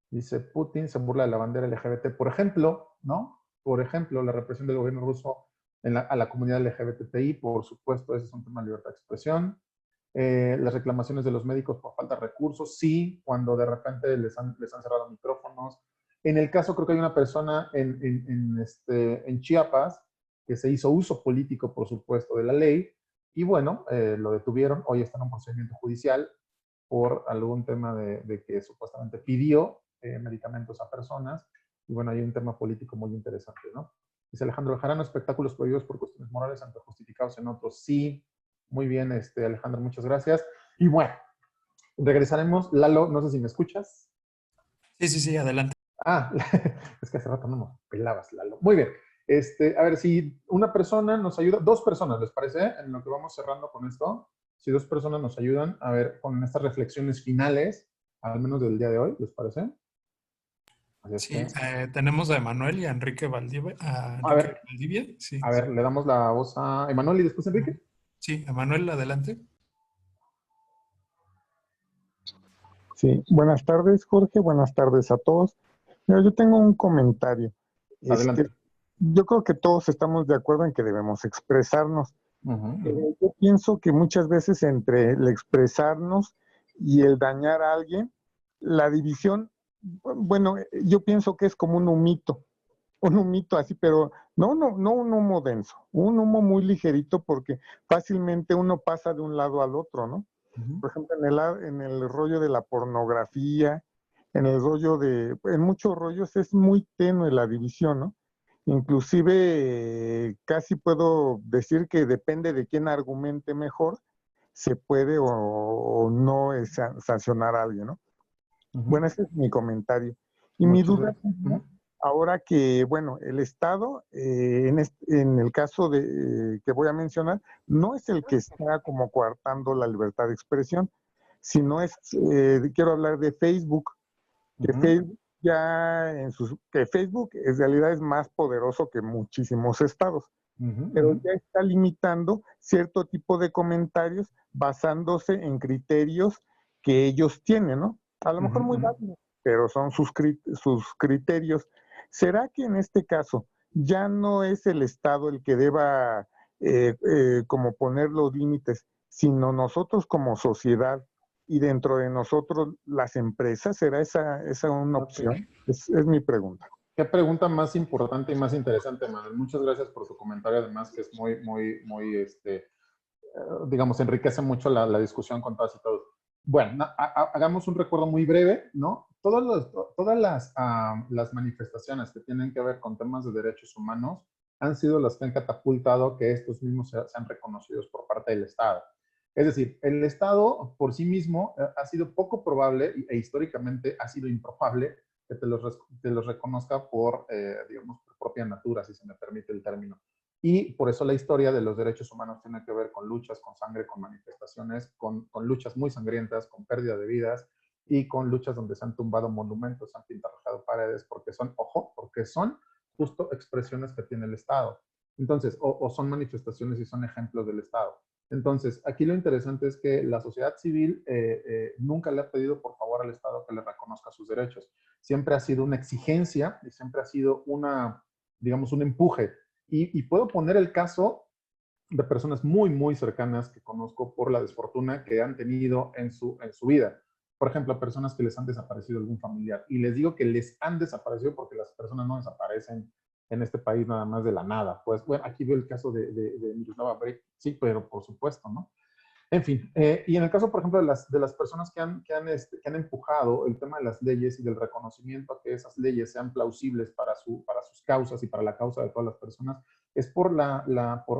Dice, Putin se burla de la bandera LGBT. Por ejemplo, ¿no? Por ejemplo, la represión del gobierno ruso a la comunidad LGBTI, por supuesto, ese es un tema de libertad de expresión. Las reclamaciones de los médicos por falta de recursos, sí, cuando de repente les han cerrado micrófonos. En el caso, creo que hay una persona en Chiapas que se hizo uso político, por supuesto, de la ley, y bueno, lo detuvieron. Hoy está en un procedimiento judicial por algún tema de que supuestamente pidió medicamentos a personas, y bueno, hay un tema político muy interesante, ¿no? Dice Alejandro Jarano, espectáculos prohibidos por cuestiones morales ante justificados en otros. Sí, muy bien, Alejandro, muchas gracias. Y bueno, regresaremos. Lalo, no sé si me escuchas. Sí, adelante. Es que hace rato no nos pelabas, Lalo. Muy bien. A ver, si una persona nos ayuda, 2 personas, ¿les parece? En lo que vamos cerrando con esto. Si 2 personas nos ayudan, a ver, con estas reflexiones finales, al menos del día de hoy, ¿les parece? Sí, tenemos a Emanuel y a Enrique Valdivia. Sí. A ver, le damos la voz a Emanuel y después a Enrique. Sí, Emanuel, adelante. Sí, buenas tardes, Jorge. Buenas tardes a todos. Mira, yo tengo un comentario. Adelante. Yo creo que todos estamos de acuerdo en que debemos expresarnos. Yo pienso que muchas veces entre el expresarnos y el dañar a alguien, la división, bueno, yo pienso que es como un humito así, pero no un humo denso, un humo muy ligerito porque fácilmente uno pasa de un lado al otro, ¿no? Por ejemplo, en el rollo de la pornografía, en muchos rollos es muy tenue la división, ¿no? Inclusive casi puedo decir que depende de quién argumente mejor, se puede o no sancionar a alguien, ¿no? Bueno, ese es mi comentario. Y mi duda, ahora que, bueno, el Estado, en el caso que voy a mencionar, no es el que está como coartando la libertad de expresión, sino quiero hablar de Facebook, que Facebook que Facebook en realidad es más poderoso que muchísimos estados, pero ya está limitando cierto tipo de comentarios basándose en criterios que ellos tienen, ¿no? A lo mejor muy válidos, pero son sus criterios. ¿Será que en este caso ya no es el Estado el que deba como poner los límites, sino nosotros como sociedad y dentro de nosotros las empresas? ¿Será esa una opción? Es mi pregunta. Qué pregunta más importante y más interesante, Manuel. Muchas gracias por tu comentario, además que es muy, digamos, enriquece mucho la discusión con todas y todos. Bueno, hagamos un recuerdo muy breve, ¿no? Todas las manifestaciones que tienen que ver con temas de derechos humanos han sido las que han catapultado que estos mismos sean reconocidos por parte del Estado. Es decir, el Estado por sí mismo ha sido poco probable e históricamente ha sido improbable que te los reconozca por, digamos, por propia natura, si se me permite el término. Y por eso la historia de los derechos humanos tiene que ver con luchas, con sangre, con manifestaciones, con luchas muy sangrientas, con pérdida de vidas y con luchas donde se han tumbado monumentos, se han pintarrajado paredes, porque son justo expresiones que tiene el Estado. Entonces, o son manifestaciones y son ejemplos del Estado. Entonces, aquí lo interesante es que la sociedad civil nunca le ha pedido por favor al Estado que le reconozca sus derechos. Siempre ha sido una exigencia y siempre ha sido digamos, un empuje. Y puedo poner el caso de personas muy cercanas que conozco por la desfortuna que han tenido en su vida. Por ejemplo, personas que les han desaparecido algún familiar. Y les digo que les han desaparecido porque las personas no desaparecen en este país nada más de la nada. Pues bueno, aquí veo el caso de Miroslava Brecht, sí, pero por supuesto, ¿no? En fin, y en el caso, por ejemplo, de las personas que han empujado el tema de las leyes y del reconocimiento a que esas leyes sean plausibles para sus causas y para la causa de todas las personas, es por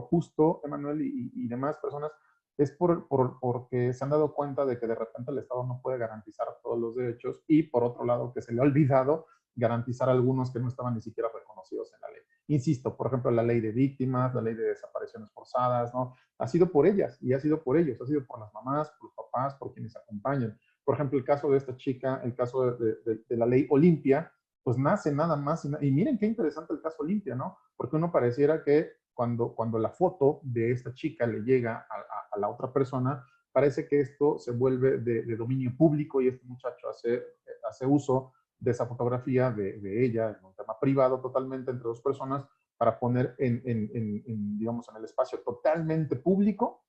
justo, Emanuel y demás personas, es porque se han dado cuenta de que de repente el Estado no puede garantizar todos los derechos y por otro lado que se le ha olvidado garantizar algunos que no estaban ni siquiera reconocidos en la ley. Insisto, por ejemplo, la ley de víctimas, la ley de desapariciones forzadas, ¿no? Ha sido por ellas y ha sido por ellos, ha sido por las mamás, por los papás, por quienes acompañan. Por ejemplo, el caso de esta chica, el caso de la ley Olimpia, pues nace nada más. Y miren qué interesante el caso Olimpia, ¿no? Porque uno pareciera que cuando la foto de esta chica le llega a la otra persona, parece que esto se vuelve de dominio público y este muchacho hace uso de esa fotografía de ella en un tema privado totalmente entre dos personas para poner digamos, en el espacio totalmente público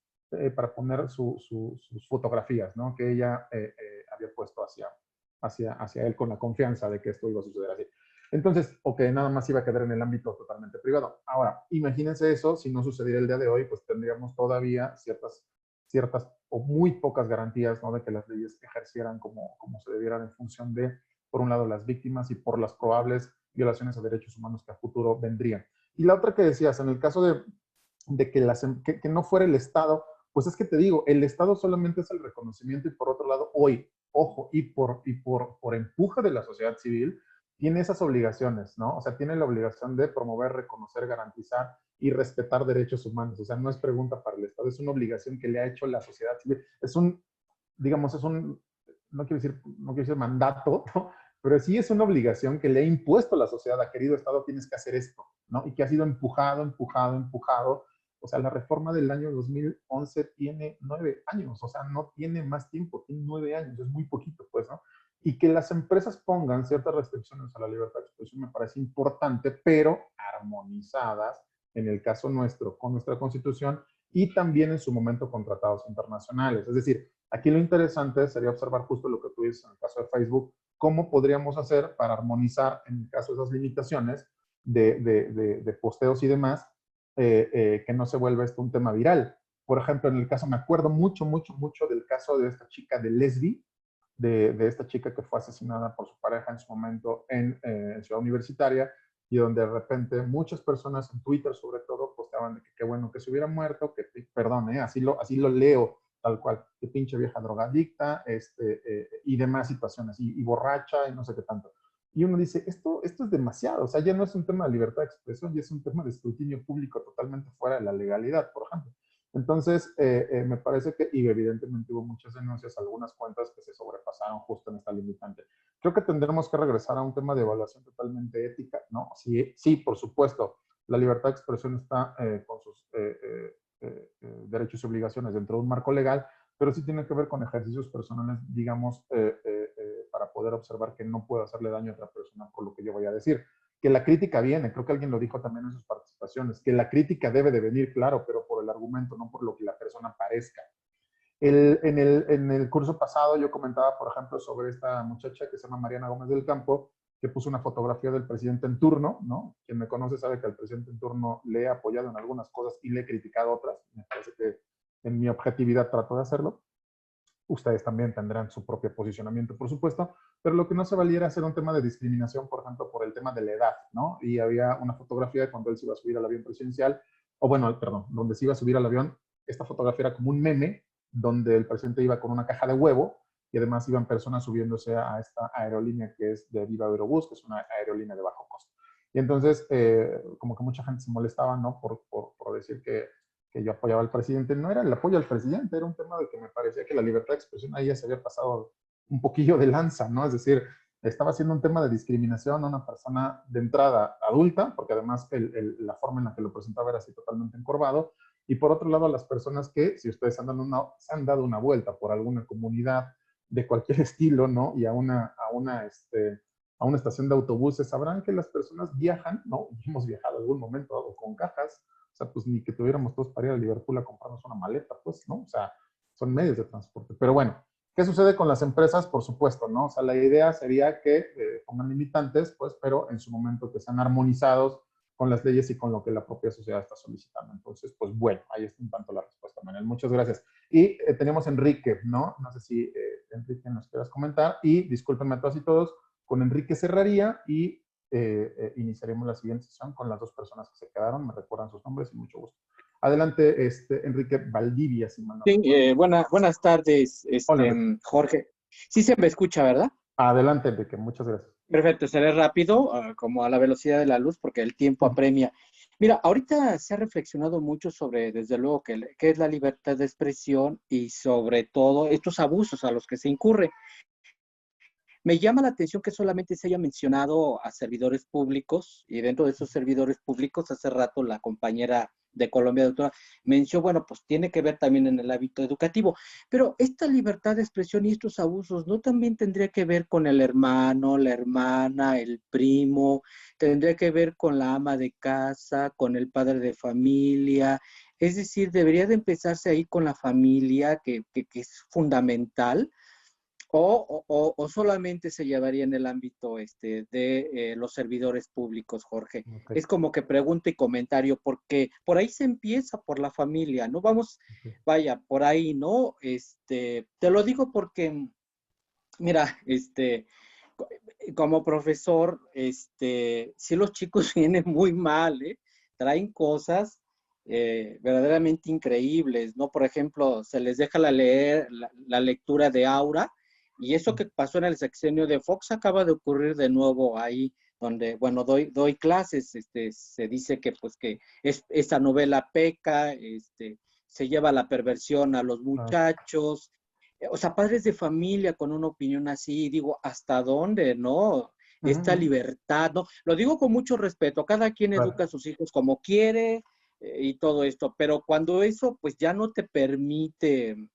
para poner sus fotografías, ¿no? Que ella había puesto hacia él con la confianza de que esto iba a suceder así. Entonces, o que nada más iba a quedar en el ámbito totalmente privado. Ahora, imagínense eso, si no sucediera el día de hoy, pues tendríamos todavía ciertas o muy pocas garantías, ¿no? De que las leyes ejercieran como se debieran en función de, por un lado, las víctimas y por las probables violaciones a derechos humanos que a futuro vendrían. Y la otra que decías, en el caso de que no fuera el Estado, pues es que te digo, el Estado solamente es el reconocimiento y por otro lado, hoy, ojo, y por empuje de la sociedad civil, tiene esas obligaciones, ¿no? O sea, tiene la obligación de promover, reconocer, garantizar y respetar derechos humanos. O sea, no es pregunta para el Estado, es una obligación que le ha hecho la sociedad civil. No quiero decir mandato, ¿no? Pero sí es una obligación que le ha impuesto la sociedad. A querido Estado, tienes que hacer esto, ¿no? Y que ha sido empujado. O sea, la reforma del año 2011 tiene 9 años, o sea, no tiene más tiempo, tiene 9 años, es muy poquito, pues, ¿no? Y que las empresas pongan ciertas restricciones a la libertad de expresión me parece importante, pero armonizadas, en el caso nuestro, con nuestra Constitución y también en su momento con tratados internacionales. Es decir, aquí lo interesante sería observar justo lo que tú dices en el caso de Facebook, cómo podríamos hacer para armonizar, en el caso de esas limitaciones de posteos y demás, que no se vuelva esto un tema viral. Por ejemplo, en el caso, me acuerdo mucho del caso de esta chica de Lesbi, de esta chica que fue asesinada por su pareja en su momento en Ciudad Universitaria, y donde de repente muchas personas en Twitter sobre todo posteaban de que qué bueno que se hubiera muerto, perdón, así lo leo tal cual, que pinche vieja drogadicta, y demás situaciones, y borracha, y no sé qué tanto. Y uno dice, esto es demasiado, o sea, ya no es un tema de libertad de expresión, ya es un tema de escrutinio público totalmente fuera de la legalidad, por ejemplo. Entonces, me parece que, y evidentemente hubo muchas denuncias, algunas cuentas que se sobrepasaron justo en esta limitante. Creo que tendremos que regresar a un tema de evaluación totalmente ética, ¿no? Sí, sí, por supuesto, la libertad de expresión está con sus derechos y obligaciones dentro de un marco legal, pero sí tiene que ver con ejercicios personales, digamos, para poder observar que no puedo hacerle daño a otra persona por lo que yo voy a decir. Que la crítica viene, creo que alguien lo dijo también en sus participaciones, que la crítica debe de venir, claro, pero por el argumento, no por lo que la persona parezca. En el curso pasado yo comentaba, por ejemplo, sobre esta muchacha que se llama Mariana Gómez del Campo, que puso una fotografía del presidente en turno, ¿no? Quien me conoce sabe que al presidente en turno le he apoyado en algunas cosas y le he criticado otras. Me parece que en mi objetividad trato de hacerlo. Ustedes también tendrán su propio posicionamiento, por supuesto, pero lo que no se valía era hacer un tema de discriminación, por ejemplo, por el tema de la edad, ¿no? Y había una fotografía de cuando él se iba a subir al avión presidencial, o bueno, perdón, donde se iba a subir al avión, esta fotografía era como un meme, donde el presidente iba con una caja de huevo, y además iban personas subiéndose a esta aerolínea que es de Viva Aerobús, que es una aerolínea de bajo costo. Y entonces, como que mucha gente se molestaba, ¿no? Por decir que yo apoyaba al presidente. No era el apoyo al presidente, era un tema de que me parecía que la libertad de expresión ahí ya se había pasado un poquillo de lanza, ¿no? Es decir, estaba haciendo un tema de discriminación a una persona de entrada adulta, porque además la forma en la que lo presentaba era así totalmente encorvado, y por otro lado a las personas que, si ustedes se han dado una vuelta por alguna comunidad de cualquier estilo, ¿no? Y a una estación de autobuses, sabrán que las personas viajan, ¿no? Y hemos viajado en algún momento o con cajas, o sea, pues ni que tuviéramos todos para ir a Liverpool a comprarnos una maleta, pues, ¿no? O sea, son medios de transporte. Pero bueno, ¿qué sucede con las empresas? Por supuesto, ¿no? O sea, la idea sería que pongan limitantes, pues, pero en su momento que sean armonizados con las leyes y con lo que la propia sociedad está solicitando. Entonces, pues, bueno, ahí está un tanto la respuesta, Manuel. Muchas gracias. Y tenemos a Enrique, ¿no? No sé si, Enrique, nos quieras comentar. Y discúlpenme a todas y todos, con Enrique cerraría y iniciaremos la siguiente sesión con las dos personas que se quedaron. Me recuerdan sus nombres y mucho gusto. Adelante, Enrique Valdivia, si mal no recuerdo. Buenas tardes, Hola, Jorge. Sí se me escucha, ¿verdad? Adelante, Enrique, muchas gracias. Perfecto, seré rápido, como a la velocidad de la luz, porque el tiempo apremia. Mira, ahorita se ha reflexionado mucho sobre, desde luego, qué es la libertad de expresión y sobre todo estos abusos a los que se incurre. Me llama la atención que solamente se haya mencionado a servidores públicos, y dentro de esos servidores públicos, hace rato la compañera de Colombia, doctora, mencionó, bueno, pues tiene que ver también en el ámbito educativo, pero esta libertad de expresión y estos abusos, ¿no también tendría que ver con el hermano, la hermana, el primo, tendría que ver con la ama de casa, con el padre de familia? Es decir, debería de empezarse ahí con la familia, que es fundamental, o solamente se llevaría en el ámbito de los servidores públicos, Jorge. Okay. Es como que pregunta y comentario, porque por ahí se empieza por la familia, ¿no? Vamos, vaya, por ahí, ¿no? Te lo digo porque, mira, como profesor, si los chicos vienen muy mal, traen cosas verdaderamente increíbles, ¿no? Por ejemplo, se les deja la lectura de Aura, y eso que pasó en el sexenio de Fox acaba de ocurrir de nuevo ahí, donde, bueno, doy clases, se dice que, pues, que esa novela peca, se lleva la perversión a los muchachos, o sea, padres de familia con una opinión así, digo, ¿hasta dónde, no? Esta libertad, ¿no? Lo digo con mucho respeto, cada quien educa a sus hijos como quiere y todo esto, pero cuando eso, pues, ya no te permite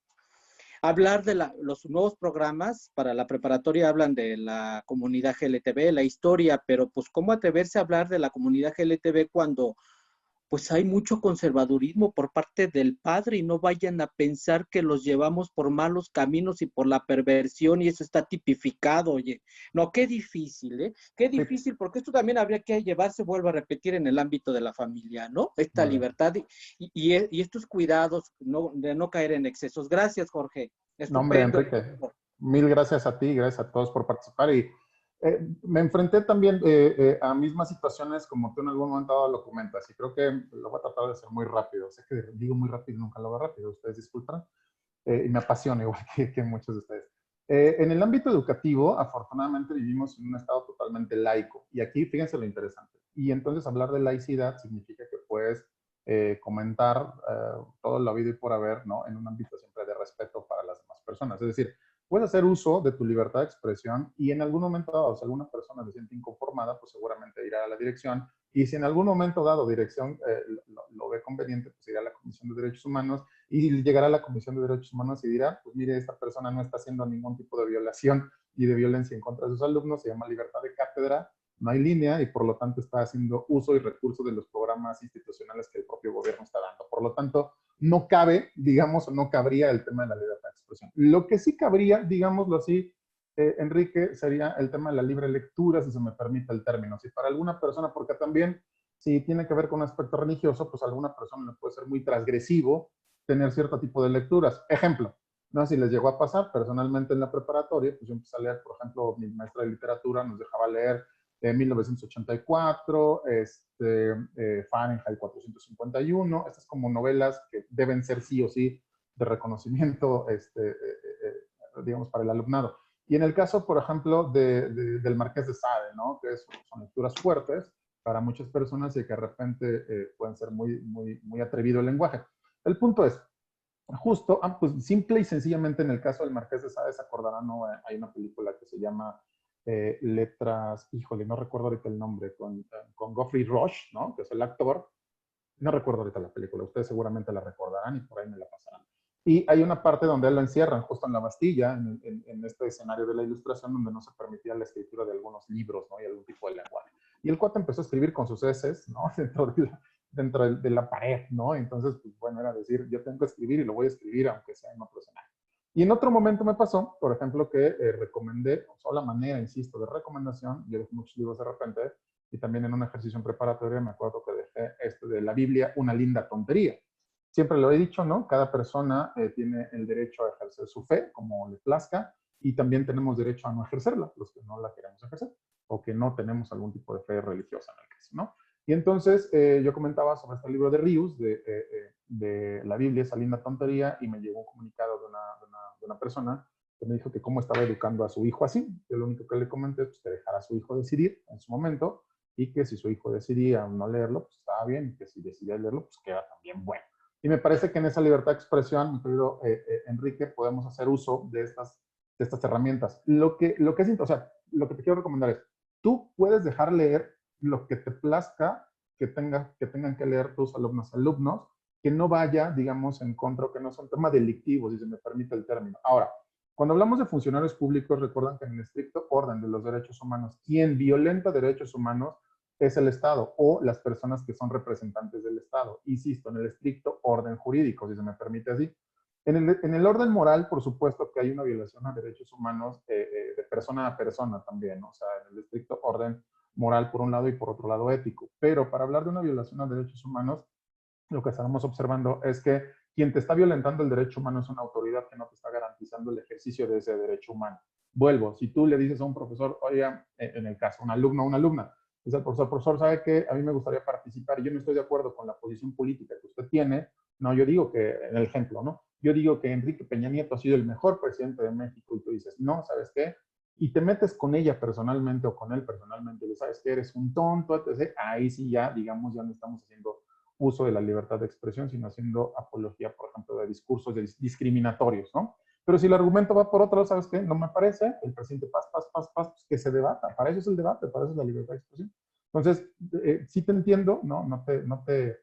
hablar de los nuevos programas para la preparatoria, hablan de la comunidad GLTB, la historia, pero pues ¿cómo atreverse a hablar de la comunidad GLTB cuando pues hay mucho conservadurismo por parte del padre y no vayan a pensar que los llevamos por malos caminos y por la perversión y eso está tipificado, oye? No, qué difícil, ¿eh? Qué difícil, porque esto también habría que llevarse, vuelvo a repetir, en el ámbito de la familia, ¿no? Esta libertad y estos cuidados de no caer en excesos. Gracias, Jorge. No, hombre, Enrique, mil gracias a ti, gracias a todos por participar y me enfrenté también a mismas situaciones como tú en algún momento lo comentas y creo que lo voy a tratar de hacer muy rápido. Sé que digo muy rápido y nunca lo hago rápido, ustedes disculpan, y me apasiona igual que muchos de ustedes. En el ámbito educativo, afortunadamente vivimos en un estado totalmente totalmente laico. Y aquí, fíjense lo interesante. Y entonces hablar de laicidad significa que puedes comentar todo lo habido y por haber, ¿no? En un ámbito siempre de respeto para las demás personas. Es decir, puedes hacer uso de tu libertad de expresión y en algún momento dado, si alguna persona se siente inconformada, pues seguramente irá a la dirección. Y si en algún momento dado dirección lo ve conveniente, pues irá a la Comisión de Derechos Humanos y llegará a la Comisión de Derechos Humanos y dirá, pues mire, esta persona no está haciendo ningún tipo de violación y de violencia en contra de sus alumnos, se llama libertad de cátedra, no hay línea y por lo tanto está haciendo uso y recurso de los programas institucionales que el propio gobierno está dando. Por lo tanto, no cabe, digamos, o no cabría el tema de la libertad de expresión. Lo que sí cabría, digámoslo así, Enrique, sería el tema de la libre lectura, si se me permite el término. Si para alguna persona, porque también si tiene que ver con un aspecto religioso, pues a alguna persona le puede ser muy transgresivo tener cierto tipo de lecturas. Ejemplo, no sé si les llegó a pasar, personalmente en la preparatoria, pues yo empecé a leer, por ejemplo, mi maestra de literatura nos dejaba leer 1984, Fahrenheit 451, estas como novelas que deben ser sí o sí de reconocimiento, digamos, para el alumnado. Y en el caso, por ejemplo, del Marqués de Sade, ¿no? Que son lecturas fuertes para muchas personas y que de repente pueden ser muy atrevido el lenguaje. El punto es, justo, pues simple y sencillamente en el caso del Marqués de Sade, se acordarán, ¿no? Hay una película que se llama Letras, híjole, no recuerdo ahorita el nombre, con Geoffrey Rush, ¿no? Que es el actor. No recuerdo ahorita la película, ustedes seguramente la recordarán y por ahí me la pasarán. Y hay una parte donde él lo encierran justo en la Bastilla, en este escenario de la Ilustración, donde no se permitía la escritura de algunos libros, ¿no? Y algún tipo de lenguaje. Y el cuate empezó a escribir con sus heces, ¿no? Dentro de la pared, ¿no? Entonces, pues bueno, era decir, yo tengo que escribir y lo voy a escribir aunque sea en otro escenario. Y en otro momento me pasó, por ejemplo, que recomendé, o sea, la manera, insisto, de recomendación, yo dejé muchos libros de repente, y también en un ejercicio en preparatoria me acuerdo que dejé de la Biblia, Una linda tontería. Siempre lo he dicho, ¿no? Cada persona tiene el derecho a ejercer su fe, como le plazca, y también tenemos derecho a no ejercerla, los que no la queremos ejercer, o que no tenemos algún tipo de fe religiosa en el caso, ¿no? Y entonces yo comentaba sobre este libro de Rius, de la Biblia, esa linda tontería, y me llegó un comunicado de una persona que me dijo que cómo estaba educando a su hijo así. Yo lo único que le comenté es pues, que dejara a su hijo decidir en su momento, y que si su hijo decidía no leerlo, pues estaba bien, y que si decidía leerlo, pues queda también bueno. Y me parece que en esa libertad de expresión, mi querido Enrique, podemos hacer uso de estas herramientas. Lo que te quiero recomendar es, tú puedes dejar leer lo que te plazca que tengan que leer tus alumnos, que no vaya, digamos, en contra, o que no sea un tema delictivo, si se me permite el término. Ahora, cuando hablamos de funcionarios públicos, recuerdan que en el estricto orden de los derechos humanos, quien violenta derechos humanos es el Estado o las personas que son representantes del Estado. Insisto, en el estricto orden jurídico, si se me permite así. En el orden moral, por supuesto que hay una violación a derechos humanos de persona a persona también, ¿no? O sea, en el estricto orden moral por un lado y por otro lado ético. Pero para hablar de una violación a derechos humanos, lo que estamos observando es que quien te está violentando el derecho humano es una autoridad que no te está garantizando el ejercicio de ese derecho humano. Vuelvo, si tú le dices a un profesor, oye, en el caso, un alumno o una alumna, dice el profesor, ¿sabe qué? A mí me gustaría participar y yo no estoy de acuerdo con la posición política que usted tiene. No, yo digo que, en el ejemplo, ¿no? Yo digo que Enrique Peña Nieto ha sido el mejor presidente de México y tú dices, no, ¿sabes qué? Y te metes con ella personalmente o con él personalmente, le sabes que eres un tonto, etc. Ahí sí ya, digamos, ya no estamos haciendo uso de la libertad de expresión, sino haciendo apología, por ejemplo, de discursos discriminatorios, ¿no? Pero si el argumento va por otro lado, ¿sabes qué? No me parece, el presidente paz, pues que se debata. Para eso es el debate, para eso es la libertad de expresión. Entonces, sí te entiendo, ¿no? No te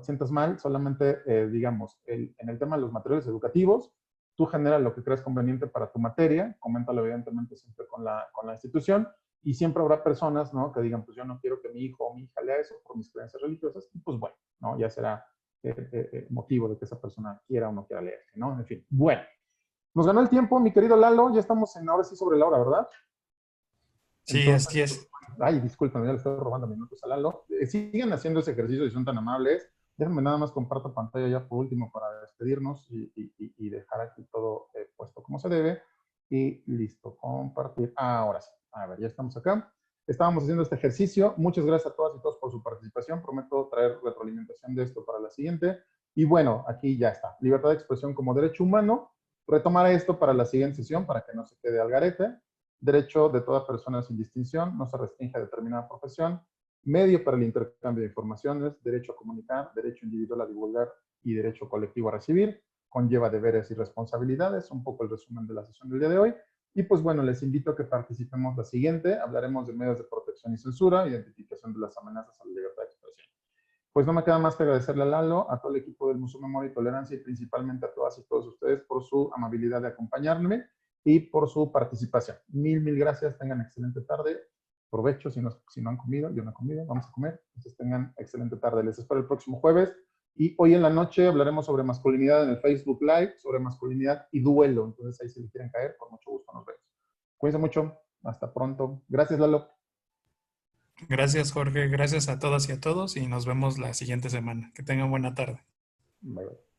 sientas mal, solamente, digamos, en el tema de los materiales educativos, tú generas lo que creas conveniente para tu materia, coméntalo evidentemente siempre con la institución, y siempre habrá personas, ¿no? Que digan, pues yo no quiero que mi hijo o mi hija lea eso por mis creencias religiosas, y pues bueno, ¿no? Ya será motivo de que esa persona quiera o no quiera leer, ¿no? En fin, bueno. Nos ganó el tiempo, mi querido Lalo, ya estamos ahora sí sobre la hora, ¿verdad? Sí, entonces, así es. Ay, disculpen, ya le estoy robando minutos a Lalo. Siguen haciendo ese ejercicio y son tan amables. Déjenme nada más comparto pantalla ya por último para despedirnos y dejar aquí todo puesto como se debe. Y listo, compartir. Ahora sí. A ver, ya estamos acá. Estábamos haciendo este ejercicio. Muchas gracias a todas y todos por su participación. Prometo traer retroalimentación de esto para la siguiente. Y bueno, aquí ya está. Libertad de expresión como derecho humano. Retomar esto para la siguiente sesión para que no se quede al garete. derecho de toda persona sin distinción, no se restringe a determinada profesión, medio para el intercambio de informaciones, derecho a comunicar, derecho individual a divulgar y derecho colectivo a recibir, conlleva deberes y responsabilidades, un poco el resumen de la sesión del día de hoy. Y pues bueno, les invito a que participemos la siguiente, hablaremos de medios de protección y censura, identificación de las amenazas a la libertad de expresión. Pues no me queda más que agradecerle a Lalo, a todo el equipo del Museo Memoria y Tolerancia y principalmente a todas y todos ustedes por su amabilidad de acompañarme y por su participación. Mil gracias, tengan excelente tarde, provecho si no han comido, yo no he comido, vamos a comer, entonces tengan excelente tarde. Les espero el próximo jueves y hoy en la noche hablaremos sobre masculinidad en el Facebook Live, sobre masculinidad y duelo, entonces ahí si le quieren caer, con mucho gusto nos vemos. Cuídense mucho, hasta pronto. Gracias, Lalo. Gracias, Jorge. Gracias a todas y a todos y nos vemos la siguiente semana. Que tengan buena tarde. Bye, bye.